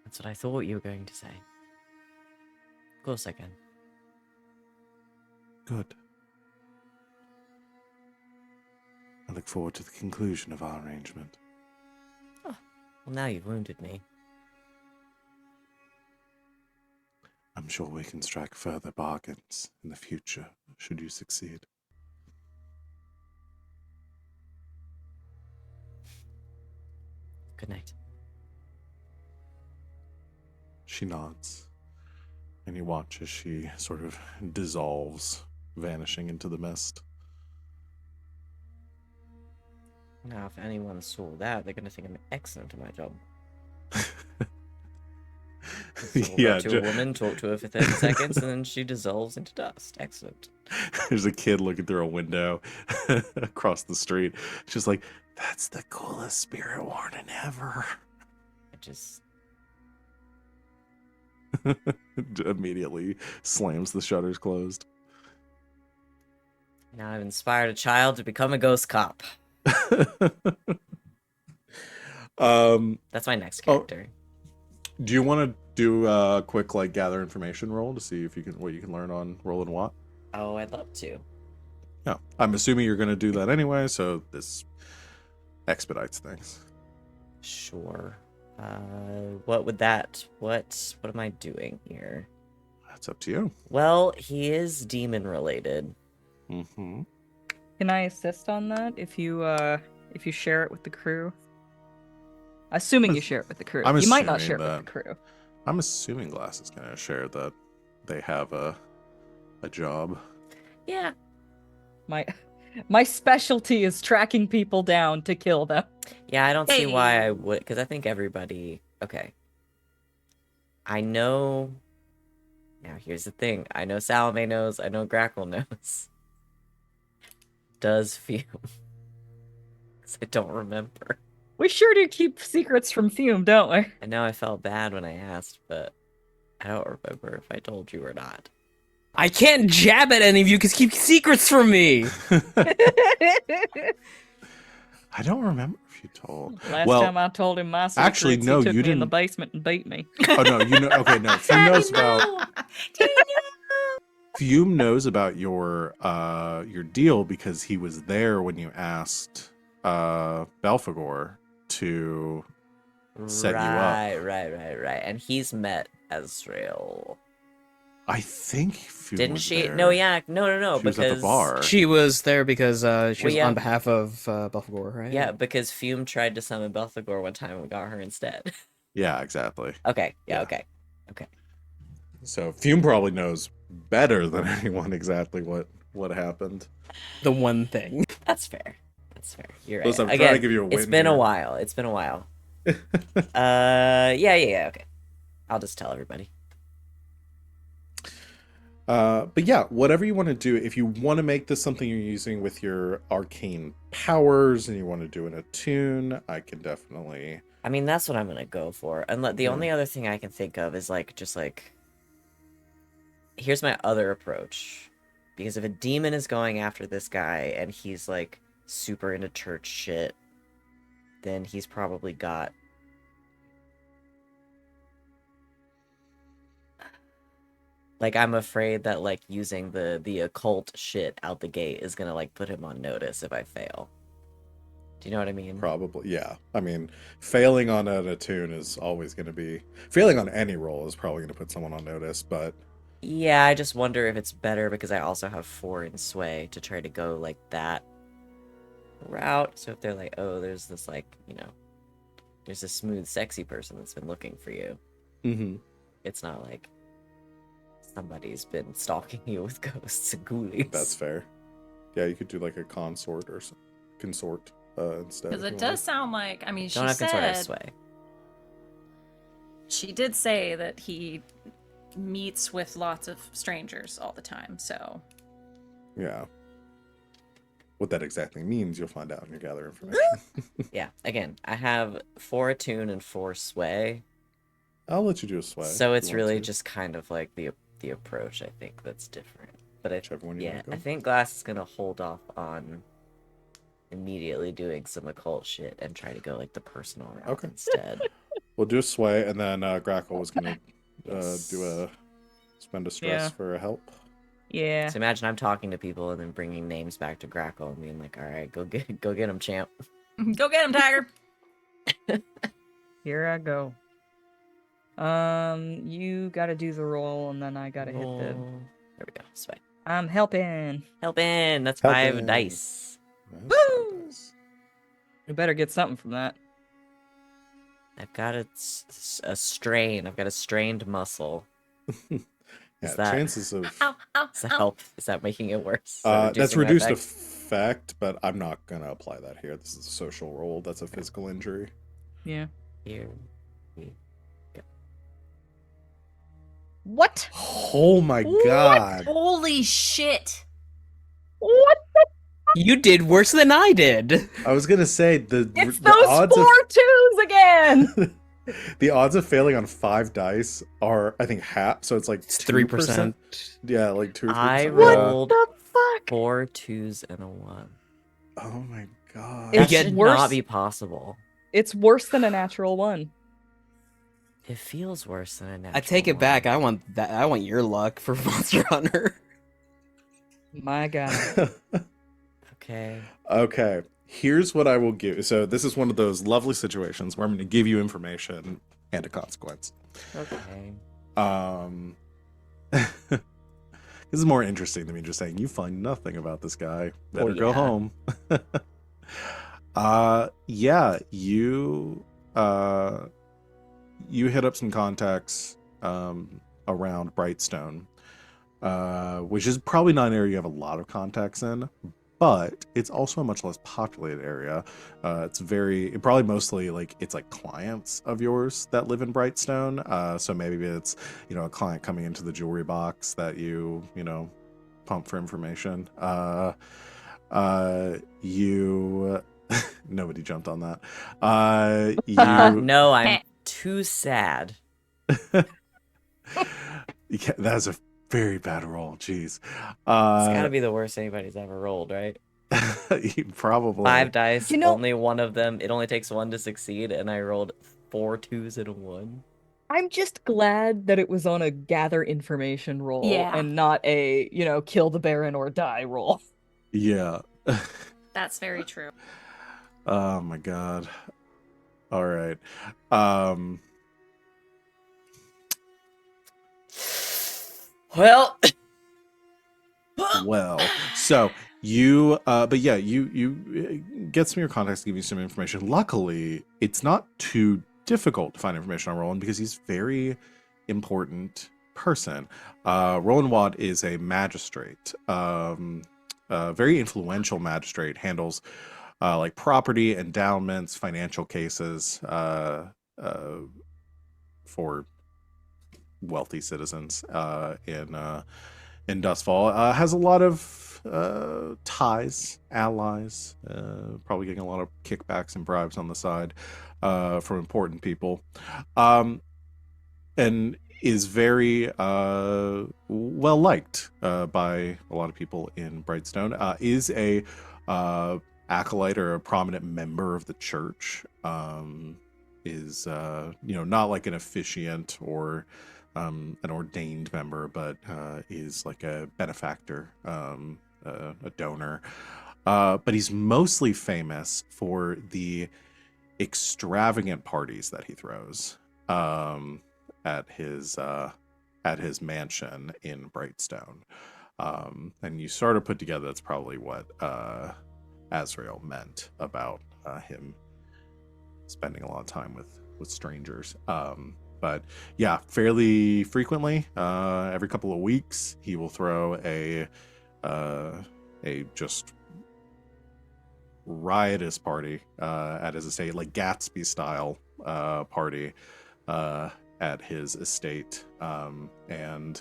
That's what I thought you were going to say. Of course I can. Good. I look forward to the conclusion of our arrangement. Well, now you've wounded me. I'm sure we can strike further bargains in the future, should you succeed. Good night. She nods, and you watch as she sort of dissolves, vanishing into the mist. Now, if anyone saw that, they're going to think I'm excellent at my job. Yeah, to a woman, talk to her for 30 seconds, and then she dissolves into dust. Excellent. There's a kid looking through a window across the street. She's like, "That's the coolest spirit warden ever." I just... Immediately slams the shutters closed. Now I've inspired a child to become a ghost cop. That's my next character. Do you want to do a quick gather information roll to see if you can what you can learn on Roland Watt? Oh, I'd love to. Yeah, I'm assuming you're going to do that anyway, so this expedites things. Sure. What would that... What am I doing here? That's up to you. Well, he is demon related. Mm-hmm. Can I assist on that if you share it with the crew? Assuming you share it with the crew. I'm You might not share assuming it with the crew. I'm assuming Glass is going to share that they have a job. Yeah. My My specialty is tracking people down to kill them. Yeah, I don't see why Hey. I would, because I think everybody. Okay. I know. Now, here's the thing. I know Salome knows. I know Grackle knows. Does Fume? Because I don't remember. We sure do keep secrets from Fume, don't we? I know I felt bad when I asked, but I don't remember if I told you or not. I can't jab at any of you because keep secrets from me. I don't remember if you told. Last Well, time I told him my secrets, actually, no, he took you me in the didn't- basement and beat me. Oh no, you know. Okay, no. Fume knows about. Daniel! Fume knows about your deal because he was there when you asked Belphegor to set you up. Right. And he's met Ezreal. I think Fume Didn't was she? there. No, yeah. No. She was at Because the bar. She was there because she was yeah. on behalf of Belphegor, right? Yeah, because Fume tried to summon Belphegor one time and we got her instead. Yeah, exactly. Okay. Yeah. Yeah. Okay. So Fume probably knows better than anyone exactly what happened. The one thing. That's fair. You're right. Listen, I'm Again, trying to give you a win. it's been a here. while. Yeah. Okay. I'll just tell everybody. But yeah, whatever you want to do, if you want to make this something you're using with your arcane powers and you want to do an attune, I can definitely. I mean, that's what I'm gonna go for. And the Yeah. only other thing I can think of is here's my other approach. Because if a demon is going after this guy and he's like super into church shit, then he's probably got I'm afraid that using the occult shit out the gate is gonna put him on notice if I fail. Do you know what I mean? Probably, yeah. I mean, failing on an attune is always going to be... Failing on any roll is probably going to put someone on notice, but... Yeah, I just wonder if it's better because I also have 4 in sway to try to go that route. So if they're like, oh, there's this there's a smooth, sexy person that's been looking for you. Mm-hmm. It's not like somebody's been stalking you with ghosts and ghoulies. That's fair. Yeah, you could do a consort or consort instead. Because if it you does sound like, I mean, she Don't have consort, I have said, sway. she did say that he meets with lots of strangers all the time, so. want. Yeah. What that exactly means, you'll find out when you gather information. Yeah, again, I have 4 attune and 4 sway. I'll let you do a sway. So if it's you want really to. just kind of the approach, I think, that's different. But Whichever one you yeah, want to I go. think Glass is gonna hold off on immediately doing some occult shit and try to go the personal route Okay. instead. We'll do a sway, and then Grackle was going to Yes. spend a stress Yeah. for a help. Yeah. So imagine I'm talking to people and then bringing names back to Grackle and being like, "All right, go get him, champ." Go get him, Tiger! Here I go. You gotta do the roll, and then I gotta hit the. Roll. There we go. Sway. I'm helping. Help in. That's Help 5 in. dice. Woo! You better get something from that. I've got a strain. I've got a strained muscle. Yeah, that- chances of Ow, ow, Does that ow. help? Is that making it worse? Is that's reducing my reduced effect? effect, but I'm not gonna apply that here. This is a social roll. That's a physical injury. Yeah. Here. What? Oh my god! Holy shit! What? You did worse than I did. I was gonna say It's the those odds 4 twos again! of the odds of failing on 5 dice are, I think, half. So it's It's 2%. 3%. Yeah, 2 or 3%. I Yeah. rolled The fuck? 4 2s and a 1. Oh my god! That It's should worse. not be possible. It's worse than a natural 1. It feels worse than a natural I take it one. back. I want that. I want your luck for Monster Hunter. My god. Okay. Okay, here's what I will give. So this is one of those lovely situations where I'm going to give you information and a consequence. Okay. This is more interesting than me just saying you find nothing about this guy. Better go yeah. home. Yeah, you hit up some contacts around Brightstone, which is probably not an area you have a lot of contacts in, but it's also a much less populated area. It's probably mostly it's like clients of yours that live in Brightstone. So maybe it's, a client coming into the jewelry box that you pump for information. You nobody jumped on that. No, I'm too sad. Yeah, that's a very bad roll. Jeez. It's gotta be the worst anybody's ever rolled, right? Probably 5 dice, You know- only one of them. It only takes 1 to succeed, and I rolled 4 2s and a 1. I'm just glad that it was on a gather information roll Yeah. and not a, kill the Baron or die roll. Yeah. That's very true. Oh my god. All right. Well, Well, so you but yeah, you get some of your contacts to give you some information. Luckily, it's not too difficult to find information on Roland because he's a very important person. Roland Watt is a magistrate, a very influential magistrate, handles like property, endowments, financial cases for wealthy citizens in Dustfall. Has a lot of ties, allies, probably getting a lot of kickbacks and bribes on the side from important people, and is very well liked by a lot of people in Brightstone. Is a acolyte or a prominent member of the church. Is not like an officiant or an ordained member, but is like a benefactor, a donor. But he's mostly famous for the extravagant parties that he throws at his mansion in Brightstone. And you sort of put together that's probably what Azrael meant about him spending a lot of time with strangers. But yeah, fairly frequently, every couple of weeks, he will throw a just riotous party at his estate, like Gatsby style party at his estate. And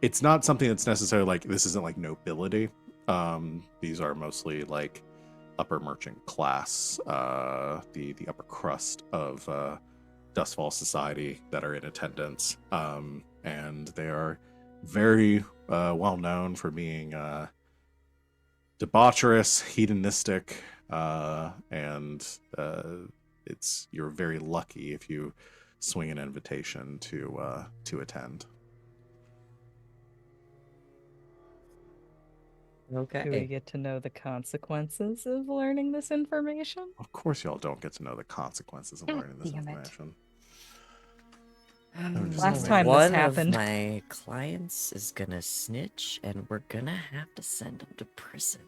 it's not something that's necessarily like, this isn't like nobility. These are mostly like upper merchant class, the upper crust of Dustfall society that are in attendance, and they are very well known for being debaucherous, hedonistic, and you're very lucky if you swing an invitation to attend. Do we okay. get to know the consequences of learning this information? Of course, y'all don't get to know the consequences of learning this Damn it. information. Last time this One happened. of my clients is gonna snitch, and we're gonna have to send him to prison.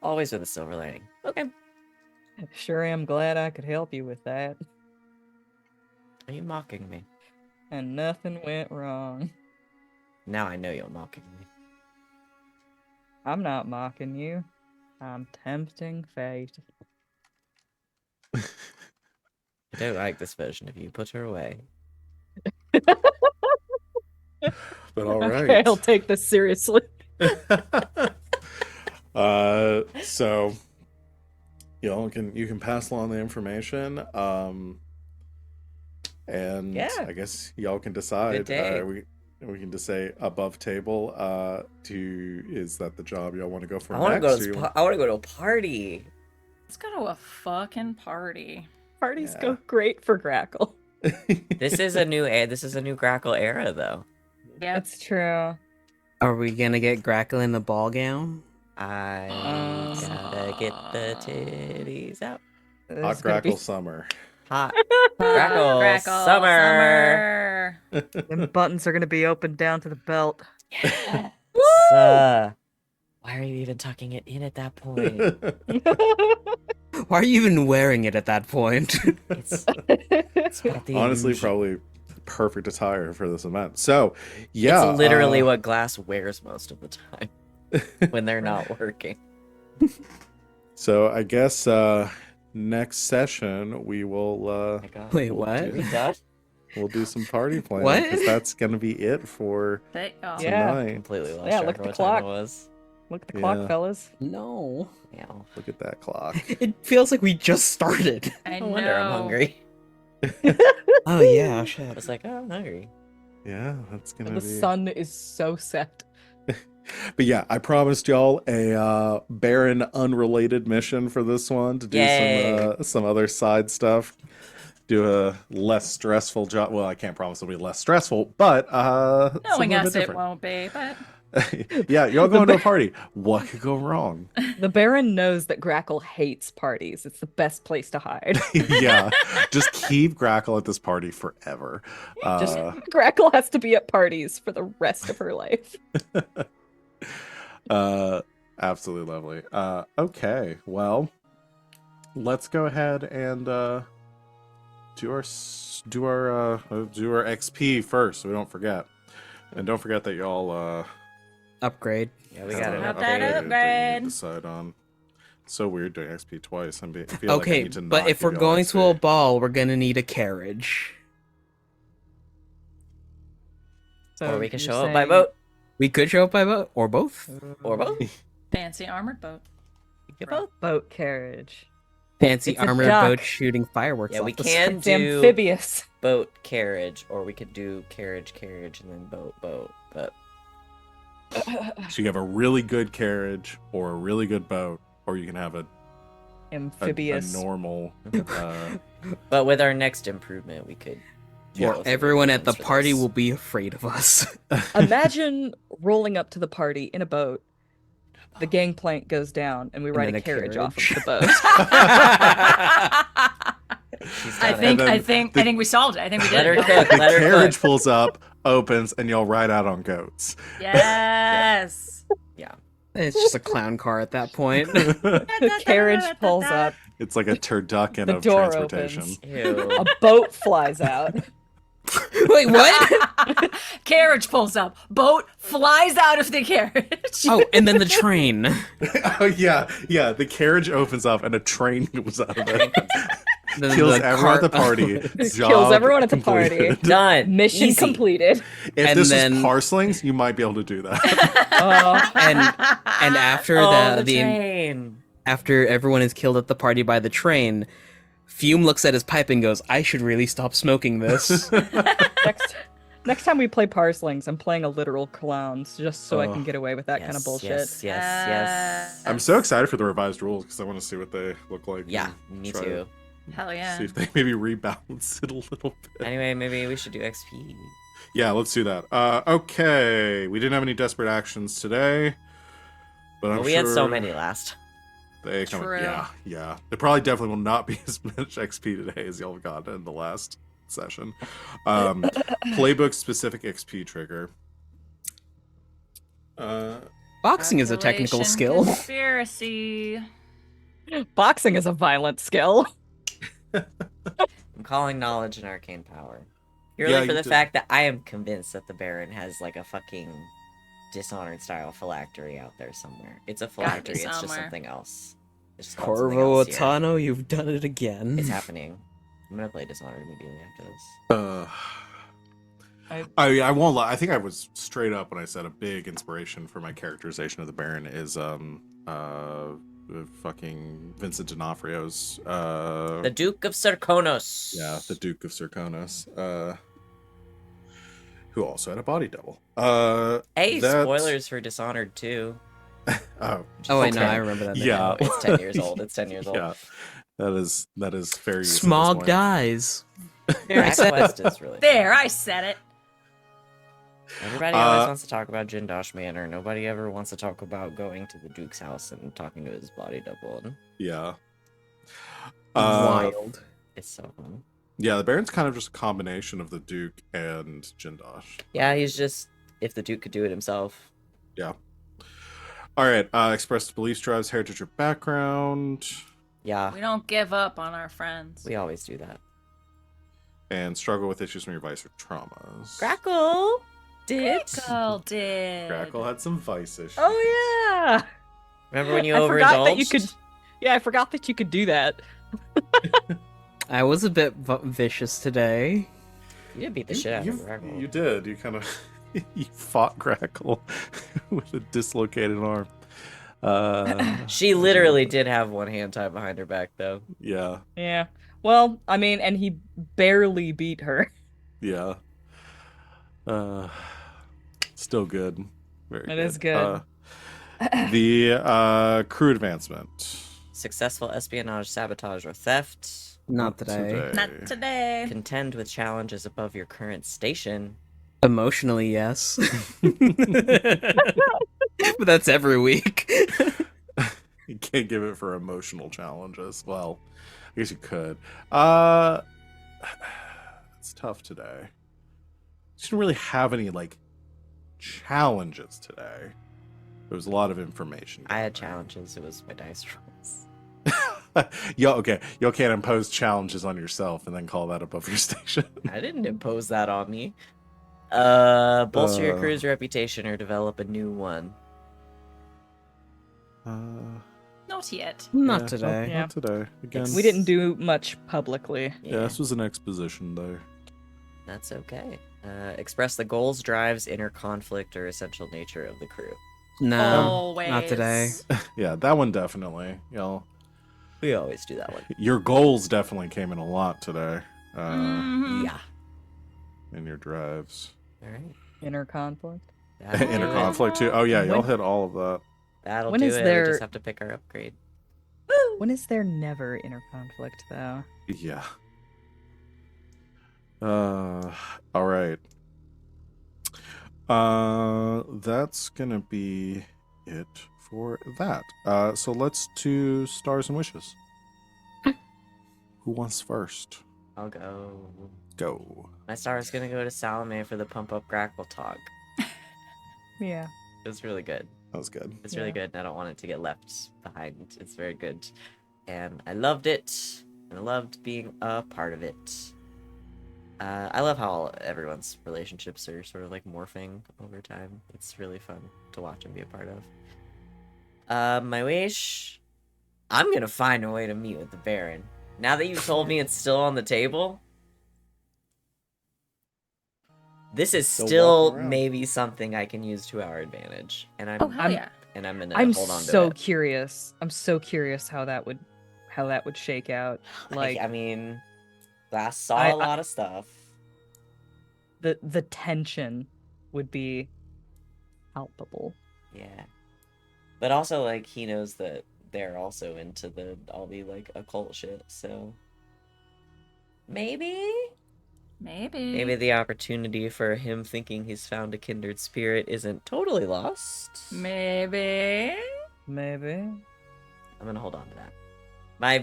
Always with a silver lining. Okay. Sure am glad I could help you with that. Are you mocking me? And nothing went wrong. Now I know you're mocking me. I'm not mocking you. I'm tempting fate. I don't like this version of you. Put her away. But all right. Okay, I'll take this seriously. So you can pass along the information, and Yeah. I guess y'all can decide. Good day. We can just say above table. Is that the job y'all want to go for I want to next? go or to. you I want to go to a party. Let's go to a fucking party. Parties Yeah. go great for Grackle. This is a new. This is a new Grackle era, though. Yeah. That's true. Are we gonna get Grackle in the ball gown? I gotta get the titties out. Hot This is gonna Grackle be- summer. Hot Grackle, Grackle summer. Them buttons are gonna be opened down to the belt. Yes. Why are you even tucking it in at that point? Why are you even wearing it at that point? It's got the Honestly, illusion. perfect attire for this event. So, yeah, It's literally what Glass wears most of the time when they're not working. So I guess next session we will Oh my God. Wait, we'll what? do- We done? we'll do some party planning What? because that's gonna be it for Oh. Yeah. tonight. Completely lost Yeah, track look of at the what time clock. it was. Look at the Yeah. clock, fellas. No. Yeah. Look at that clock. It feels like we just started. I No know. wonder I'm hungry. Oh yeah, I shit. was like, oh, I'm hungry. Yeah, that's gonna The be. sun is so set. But yeah, I promised y'all a barren unrelated mission for this one to do Yay. some other side stuff. Do a less stressful job. Well, I can't promise it'll be less stressful, but Knowing something a us, bit it different. won't be, but Yeah, y'all going to a party. What could go wrong? The Baron knows that Grackle hates parties. It's the best place to hide. Yeah, just keep Grackle at this party forever. Just Grackle has to be at parties for the rest of her life. Absolutely lovely. Okay, well, let's go ahead and do our XP first, so we don't forget. And don't forget that y'all Upgrade. Yeah, we have got a it. Have upgrade that that you need to upgrade. decide on. So weird doing XP twice. I feel like I Okay, need to but not if we're give y'all going to a XP. ball, we're gonna need a carriage. So Or we can you're show up by saying boat. We could show up by boat, or both. Or both. fancy armored boat. We could both. Boat carriage. Fancy It's a armored duck. boat shooting fireworks. Yeah, off we the can It's do amphibious. boat carriage, or we could do carriage, and then boat. But So you have a really good carriage or a really good boat, or you can have a Amphibious. normal. but with our next improvement, we could. do Yeah. both of the Everyone at the improvements for party this. will be afraid of us. Imagine rolling up to the party in a boat. The gangplank goes down, and we And ride then a a carriage off of carriage. the boat. She's I done it. think then I think the- I think we solved it. I think we Let did her it. cook. The Let her carriage cook. pulls up, opens, and y'all ride out on goats. Yes. Yeah. It's just a clown car at that point. The carriage pulls up. It's like a turducken The of door transportation. opens. Ew. A boat flies out. Wait, what? Carriage pulls up. Boat flies out of the carriage. Oh, and then the train. Oh yeah. The carriage opens up and a train goes out of it. Then Kills the everyone at the car- party. Kills Job everyone at the party. completed. Done. Mission Easy. completed. If And this then- was parslings, you might be able to do that. and after Oh, the train. after everyone is killed at the party by the train, Fume looks at his pipe and goes, "I should really stop smoking this." Next time we play parslings, I'm playing a literal clowns just so I Oh. can get away with that kind of bullshit. Yes. I'm so excited for the revised rules because I want to see what they look like. Yeah, and me try too. to Hell yeah. See if they maybe rebalance it a little bit. Anyway, maybe we should do XP. Yeah, let's do that. Okay, we didn't have any desperate actions today, but I'm But we sure had so many last. They come. True. Yeah. There probably definitely will not be as much XP today as y'all have gotten in the last session. Playbook specific XP trigger. Boxing is a technical Calculation skill. Conspiracy. Boxing is a violent skill. I'm calling knowledge and arcane power. Purely Yeah, for you the did. fact that I am convinced that the Baron has like a fucking Dishonored style phylactery out there somewhere. It's a Gotta be phylactery, it's just somewhere. something else. It's just called something Corvo else here. Otano, you've done it again. It's happening. I'm gonna play Dishonored immediately after this. I won't lie. I think I was straight up when I said a big inspiration for my characterization of the Baron is fucking Vincent D'Onofrio's The Duke of Serkonos. yeah, the Duke of Serkonos, who also had a body double. Hey, that's- spoilers for Dishonored 2. Oh, Oh wait, no, okay. I remember that. Yeah. Oh, it's 10 years old. It's 10 years old. Yeah, that is fair use at this Smog point. dies. Dragon Quest is really There, I said it. Everybody always wants to talk about Jindosh Manor. Nobody ever wants to talk about going to the Duke's house and talking to his body double. And Yeah. Wild. it's so fun. Yeah, the Baron's kind of just a combination of the Duke and Jindosh. Yeah, he's just, if the Duke could do it himself. Yeah. All right. Expressed beliefs drives heritage or background. Yeah, We don't give up on our friends. we always do that. and struggle with issues from your vice or traumas. Grackle did. Grackle did. Grackle had some vice issues. Oh yeah. Remember when you I forgot that you overindulged? could. Yeah, I forgot that you could do that. I was a bit vicious today. You did beat the shit out of Grackle. You did. You kind of you fought Grackle with a dislocated arm. She literally did have one hand tied behind her back, though. Yeah. Yeah. Well, I mean, and he barely beat her. Yeah. Still good. Very It good. is good. The crew advancement. Successful espionage, sabotage, or theft. Not today. Not today. Contend with challenges above your current station. Emotionally, yes. But that's every week. You can't give it for emotional challenges. Well, I guess you could. It's tough today. You didn't really have any like challenges today. There was a lot of information. I had going on. challenges. It was my dice rolls. Yo, can't impose challenges on yourself and then call that above your station. I didn't impose that on me. Bolster your Uh. crew's reputation or develop a new one. Not yet. Not Yeah, today. Yeah. Not today. Again, We didn't do much publicly. Yeah, this was an exposition day. That's okay. Express the goals, drives, inner conflict, or essential nature of the crew. No, Always. not today. Yeah, that one definitely. You know, We always do that one. your goals definitely came in a lot today. Mhm. Yeah. In your drives. All right. Inner conflict. That'll do Inner it. conflict too. Oh yeah, y'all When- hit all of that. That'll When do is it. there- We just have to pick our upgrade. When is there never inner conflict, though? Yeah. All right. That's gonna be it for that. So let's do stars and wishes. Who wants first? I'll go. Go. My star is gonna go to Salome for the pump up Grackle talk. Yeah. It was really good. That was good. It's really Yeah. good, and I don't want it to get left behind. It's very good. And I loved it, and I loved being a part of it. I love how everyone's relationships are sort of like morphing over time. It's really fun to watch and be a part of. My wish, I'm gonna find a way to meet with the Baron. Now that you told me it's still on the table, this is Still still walking around. maybe something I can use to our advantage. And Oh, hell I'm- yeah. I'm gonna I'm hold on to so it. curious. I'm so curious how that would shake out. Like I mean, I saw I- a lot of stuff. the tension would be palpable. Yeah. But also, like, he knows that they're also into all the, like, occult shit, so... Maybe the opportunity for him thinking he's found a kindred spirit isn't totally lost. Maybe. Maybe. I'm gonna hold on to that.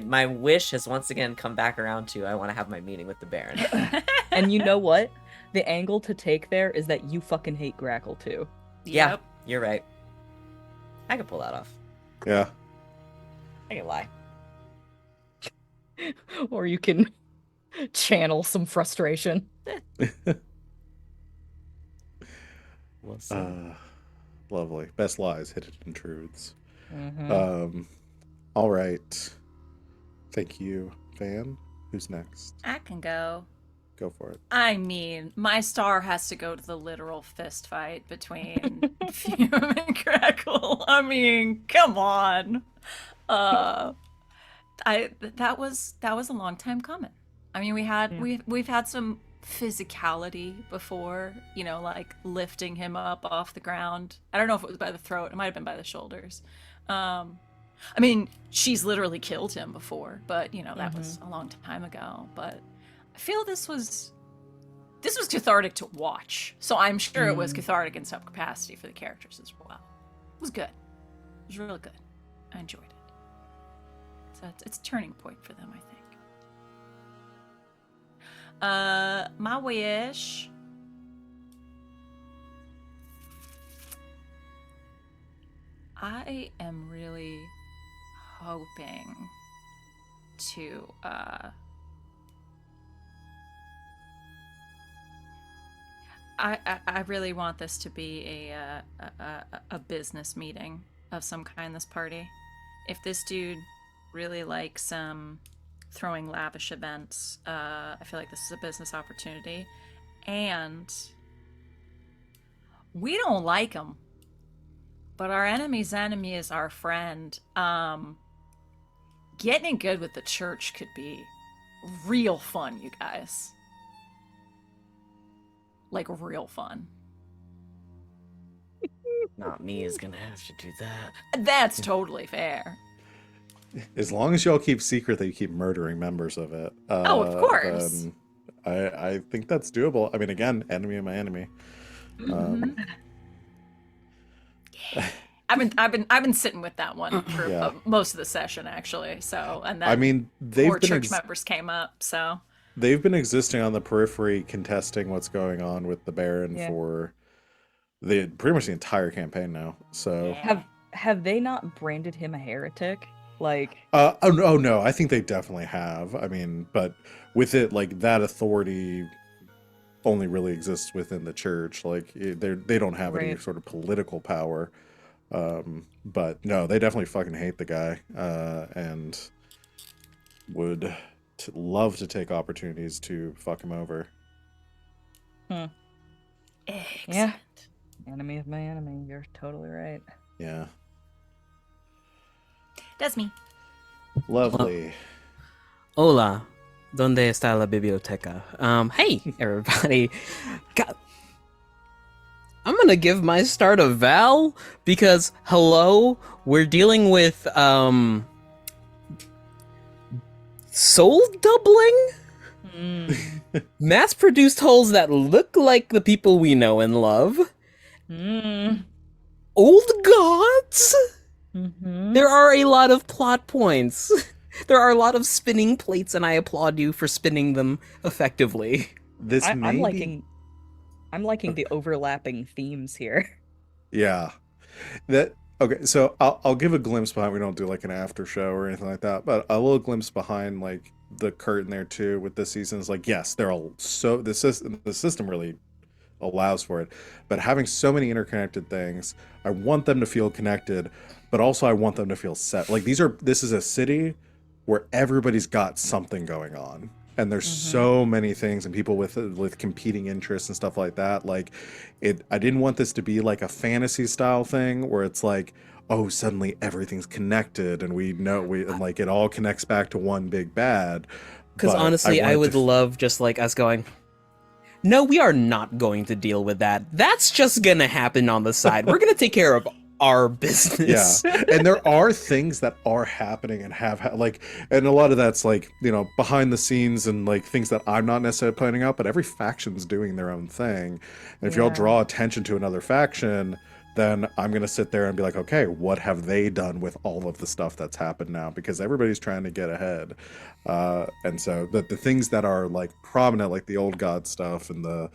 My wish has once again come back around to I want to have my meeting with the Baron. And you know what? The angle to take there is that you fucking hate Grackle too. Yeah, Yep. you're right. I can pull that off. Yeah. I can lie. Or you can channel some frustration. We'll see. Lovely. Best lies, hidden truths. Mhm. All right. Thank you, Van. Who's next? I can go. Go for it. I mean, my star has to go to the literal fist fight between Fume and Grackle. I mean, come on. That was a long time coming. I mean, we've had some physicality before, you know, like lifting him up off the ground. I don't know if it was by the throat. It might have been by the shoulders. I mean, she's literally killed him before, but you know, that was a long time ago. But I feel this was cathartic to watch. So I'm sure it was cathartic in some capacity for the characters as well. It was good. It was really good. I enjoyed it. So it's a turning point for them, I think. My wish. I am really hoping to I really want this to be a business meeting of some kind. This party, if this dude really likes throwing lavish events, I feel like this is a business opportunity, and we don't like him, but our enemy's enemy is our friend. Getting in good with the church could be real fun, you guys. Like real fun. Not me is gonna have to do that. That's totally fair. As long as y'all keep secret that you keep murdering members of it. Oh, of course. Then I think that's doable. I mean, again, enemy of my enemy. I've been sitting with that one for Yeah. most of the session, actually. So, and then I mean, they've more been church members came up. So they've been existing on the periphery, contesting what's going on with the Baron Yeah. for pretty much the entire campaign now. So, Yeah. Have they not branded him a heretic? Like, oh no, I think they definitely have. I mean, but with it, like that authority only really exists within the church. Like they don't have any Right. sort of political power. But no, they definitely fucking hate the guy, and would love to take opportunities to fuck him over. Excellent. yeah, enemy of my enemy. You're totally right. Yeah, That's me. lovely. Hola, ¿dónde está la biblioteca? Hey, everybody. God, I'm gonna give my start a Val because, hello, we're dealing with, soul doubling? Mass-produced holes that look like the people we know and love. Old gods? Mm-hmm. There are a lot of plot points. There are a lot of spinning plates, and I applaud you for spinning them effectively. This may I'm be- liking the overlapping themes here. Yeah. Okay, so I'll give a glimpse behind. We don't do like an after show or anything like that, but a little glimpse behind like the curtain there too with this season is like, yes, they're all so the system really allows for it, but having so many interconnected things, I want them to feel connected, but also I want them to feel set. Like this is a city where everybody's got something going on. And there's so many things and people with competing interests and stuff like that. Like I didn't want this to be like a fantasy style thing where it's like, oh, suddenly everything's connected and and like it all connects back to one big bad. Because But honestly, I wanted would to- love just like us going, no, we are not going to deal with that. That's just gonna happen on the side. We're gonna take care of our business. Yeah, and there are things that are happening and and a lot of that's like, you know, behind the scenes and like things that I'm not necessarily pointing out, but every faction's doing their own thing. And if y'all Yeah. draw attention to another faction, then I'm gonna sit there and be like, okay, what have they done with all of the stuff that's happened now? Because everybody's trying to get ahead. And so the things that are like prominent, like the old god stuff and the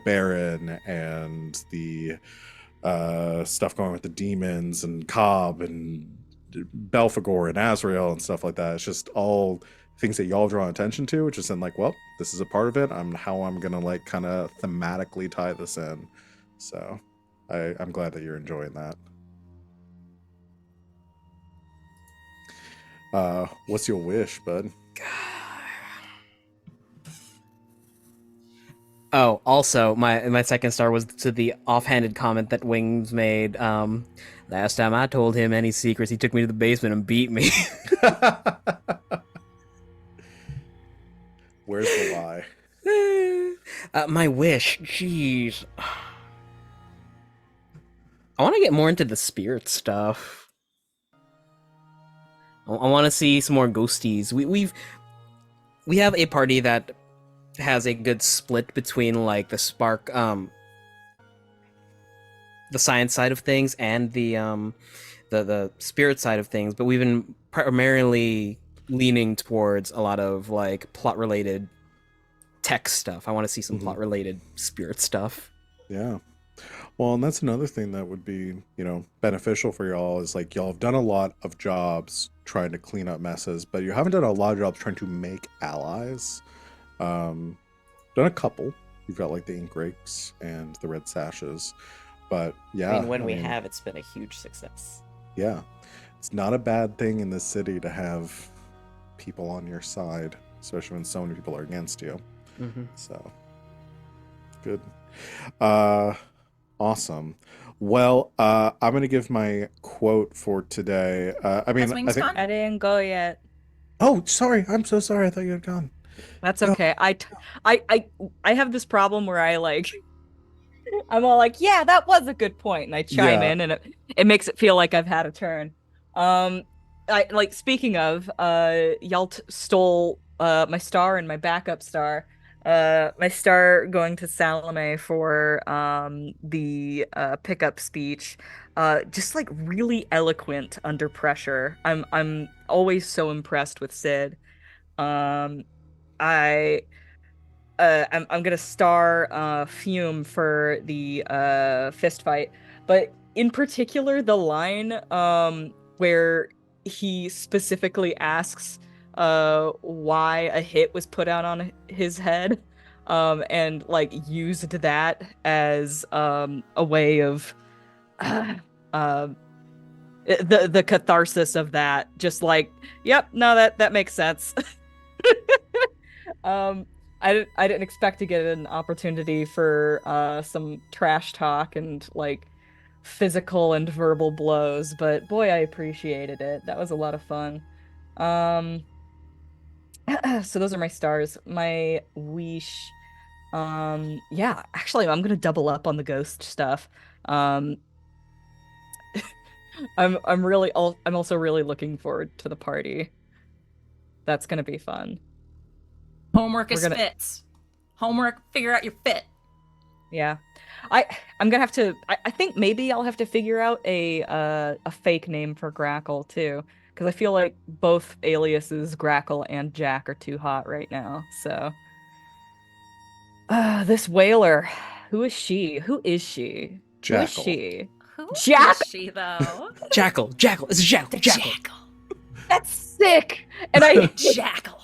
Baron and the stuff going with the demons and Cobb and Belphegor and Azrael and stuff like that. It's just all things that y'all draw attention to, which is then like, well, this is a part of it. How I'm gonna like kind of thematically tie this in. So I'm glad that you're enjoying that. What's your wish, bud? Oh, also, my second star was to the offhanded comment that Wings made. Last time I told him any secrets, he took me to the basement and beat me. Where's the lie? My wish, jeez. I want to get more into the spirit stuff. I want to see some more ghosties. We have a party that has a good split between like the spark, the science side of things and the spirit side of things, but we've been primarily leaning towards a lot of like plot related tech stuff. I want to see some plot related spirit stuff. Yeah. Well, and that's another thing that would be, you know, beneficial for y'all is like y'all have done a lot of jobs trying to clean up messes, but you haven't done a lot of jobs trying to make allies. Done a couple. you've got like the ink rakes and the red sashes. But yeah, I mean, when we have, it's been a huge success. yeah, it's not a bad thing in this city to have people on your side, especially when so many people are against you. Mm-hmm. So good. Awesome. Well, I'm gonna give my quote for today. I mean, Has I Wings think. gone? I didn't go yet. Oh, sorry. I'm so sorry. I thought you had gone. That's Go. okay. I have this problem where I'm all like, yeah, that was a good point, and I chime Yeah. in, and it makes it feel like I've had a turn. I like speaking of, Yalt stole my star and my backup star. My star going to Salome for the pickup speech. Just like really eloquent under pressure. I'm always so impressed with Sid. Um, I I'm gonna star Fume for the fist fight, but in particular the line where he specifically asks why a hit was put out on his head, and like used that as a way of uh, the catharsis of that. Just like, yep, no, that makes sense. Um, I didn't expect to get an opportunity for some trash talk and like physical and verbal blows, but boy, I appreciated it. That was a lot of fun. Um, so those are my stars. My wish. Yeah, actually, I'm gonna double up on the ghost stuff. Um, I'm also really looking forward to the party. That's gonna be fun. Homework We're is gonna fits. Homework, figure out your fit. Yeah. I'm gonna have to I think maybe I'll have to figure out a fake name for Grackle too. Because I feel like both aliases Grackle and Jack are too hot right now. So this whaler. Who is she? Who is she? Who is Jackal. she? Who Jack- is she, though? Jackal. It's a jackal. The Jackal. jackal. That's sick! And Jackal.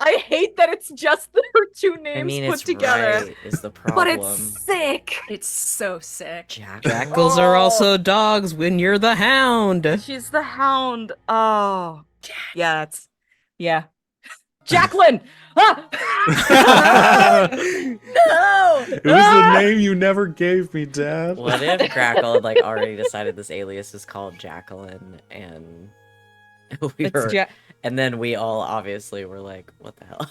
I hate that it's just her two names I mean, put it's together. right is the But problem. it's sick! It's so sick. Jackals are also dogs when you're the hound. She's the hound. Oh. Yeah, yeah. Jacqueline! Ah! No! It was the name you never gave me, Dad. What if Grackle had like already decided this alias is called Jacqueline, and we It's were, and then we all obviously were like, "What the hell?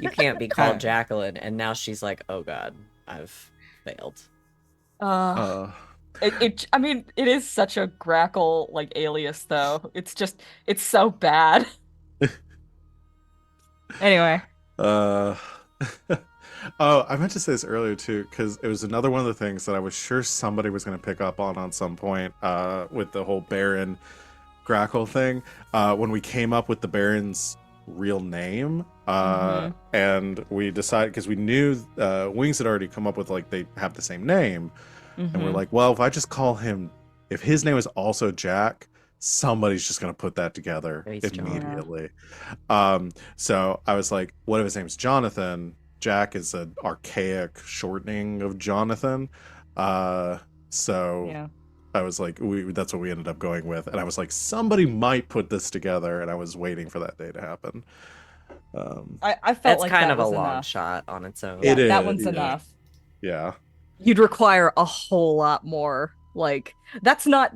You can't be called Jacqueline." And now she's like, "Oh God, I've failed." I mean, it is such a Grackle like alias though. It's so bad. Anyway. Oh, I meant to say this earlier too, because it was another one of the things that I was sure somebody was going to pick up on some point with the whole Baron Grackle thing. When we came up with the Baron's real name, and we decided, because we knew Wings had already come up with like they have the same name, and we're like, well, if I just call him, if his name is also Jack, somebody's just going to put that together immediately. So I was like, what if his name's Jonathan? Jack is an archaic shortening of Jonathan. So I was like, that's what we ended up going with. And I was like, somebody might put this together, and I was waiting for that day to happen. I felt That's like kind that of a was long enough. shot on its own. Yeah, It is, that one's yeah. enough. Yeah. You'd require a whole lot more. Like that's not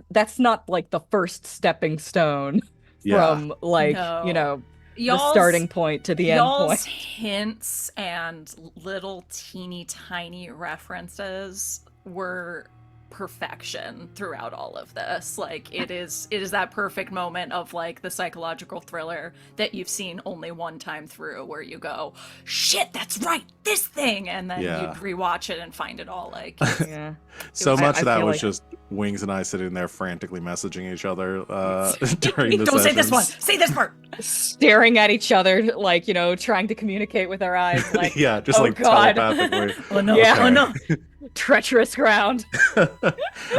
like the first stepping stone from like, you know, the starting point to the end point. Hints and little teeny tiny references were perfection throughout all of this. Like it is that perfect moment of like the psychological thriller that you've seen only one time through, where you go, shit, that's right, this thing, and then you'd rewatch it and find it all like so much of that was like... just Wings and I sitting there frantically messaging each other during the Don't sessions. say this one, say this part. Staring at each other, like, you know, trying to communicate with our eyes, like, yeah, just oh, like God. telepathically. Oh no, Yeah. oh no. treacherous ground.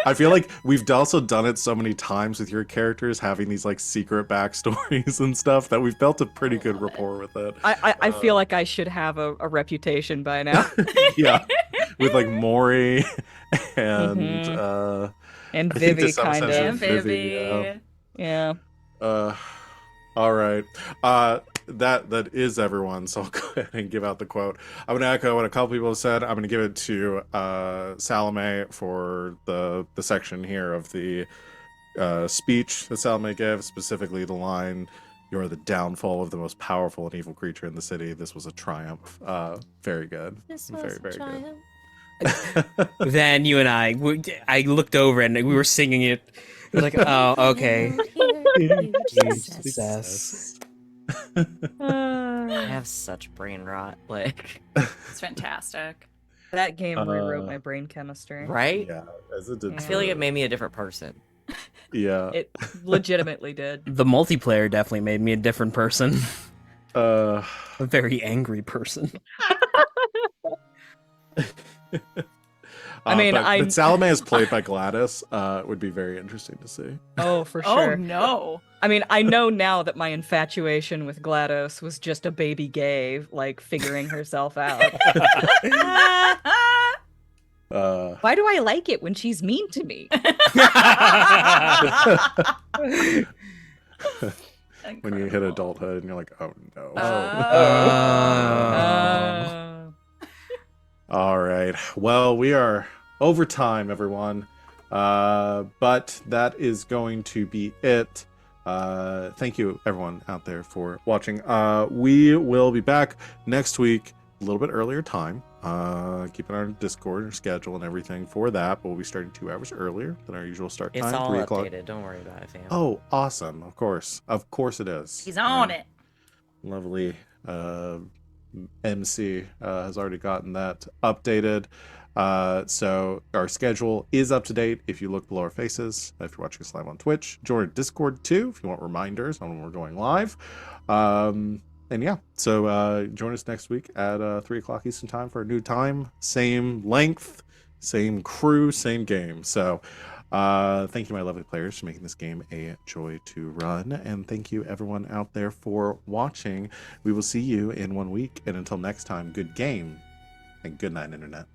I feel like we've also done it so many times with your characters having these like secret backstories and stuff that we've built a pretty good rapport with it. I feel like I should have a reputation by now. Yeah, with like Maury and Mhm. And I think to Vivi, some kind sense of. And with Vivi. Yeah. All right. That is everyone. So I'll go ahead and give out the quote. I'm gonna echo what a couple people have said. I'm gonna give it to Salome for the section here of the speech that Salome gave, specifically the line, "You are the downfall of the most powerful and evil creature in the city. This was a triumph." Very good. Very good. Then you and I looked over and we were singing it. It was like, oh, okay. Success. I have such brain rot. Like, It's fantastic. That game rewrote my brain chemistry. right? Yeah, as it did. I feel like it made me a different person. Yeah. It legitimately did. The multiplayer definitely made me a different person. Uh. A very angry person. I mean, but Salome is played by Gladys. Would be very interesting to see. Oh, for Oh sure. no. I mean, I know now that my infatuation with GLaDOS was just a baby gay, like, figuring herself out. Why do I like it when she's mean to me? When you hit adulthood and you're like, oh no. All right. Well, we are over time, everyone. But that is going to be it. Thank you, everyone out there, for watching. We will be back next week, a little bit earlier time. Keeping our Discord schedule and everything for that. But we'll be starting 2 hours earlier than our usual start It's time, all 3 o'clock. updated. Don't worry about it, fam. Oh, awesome. Of course it is. He's on it. Lovely MC has already gotten that updated. So our schedule is up to date if you look below our faces. If you're watching us live on Twitch, join our Discord too if you want reminders on when we're going live. And yeah, so join us next week at 3 o'clock Eastern time for a new time. Same length, same crew, same game. So thank you, my lovely players, for making this game a joy to run. And thank you, everyone out there, for watching. We will see you in 1 week. And until next time, good game and good night, Internet.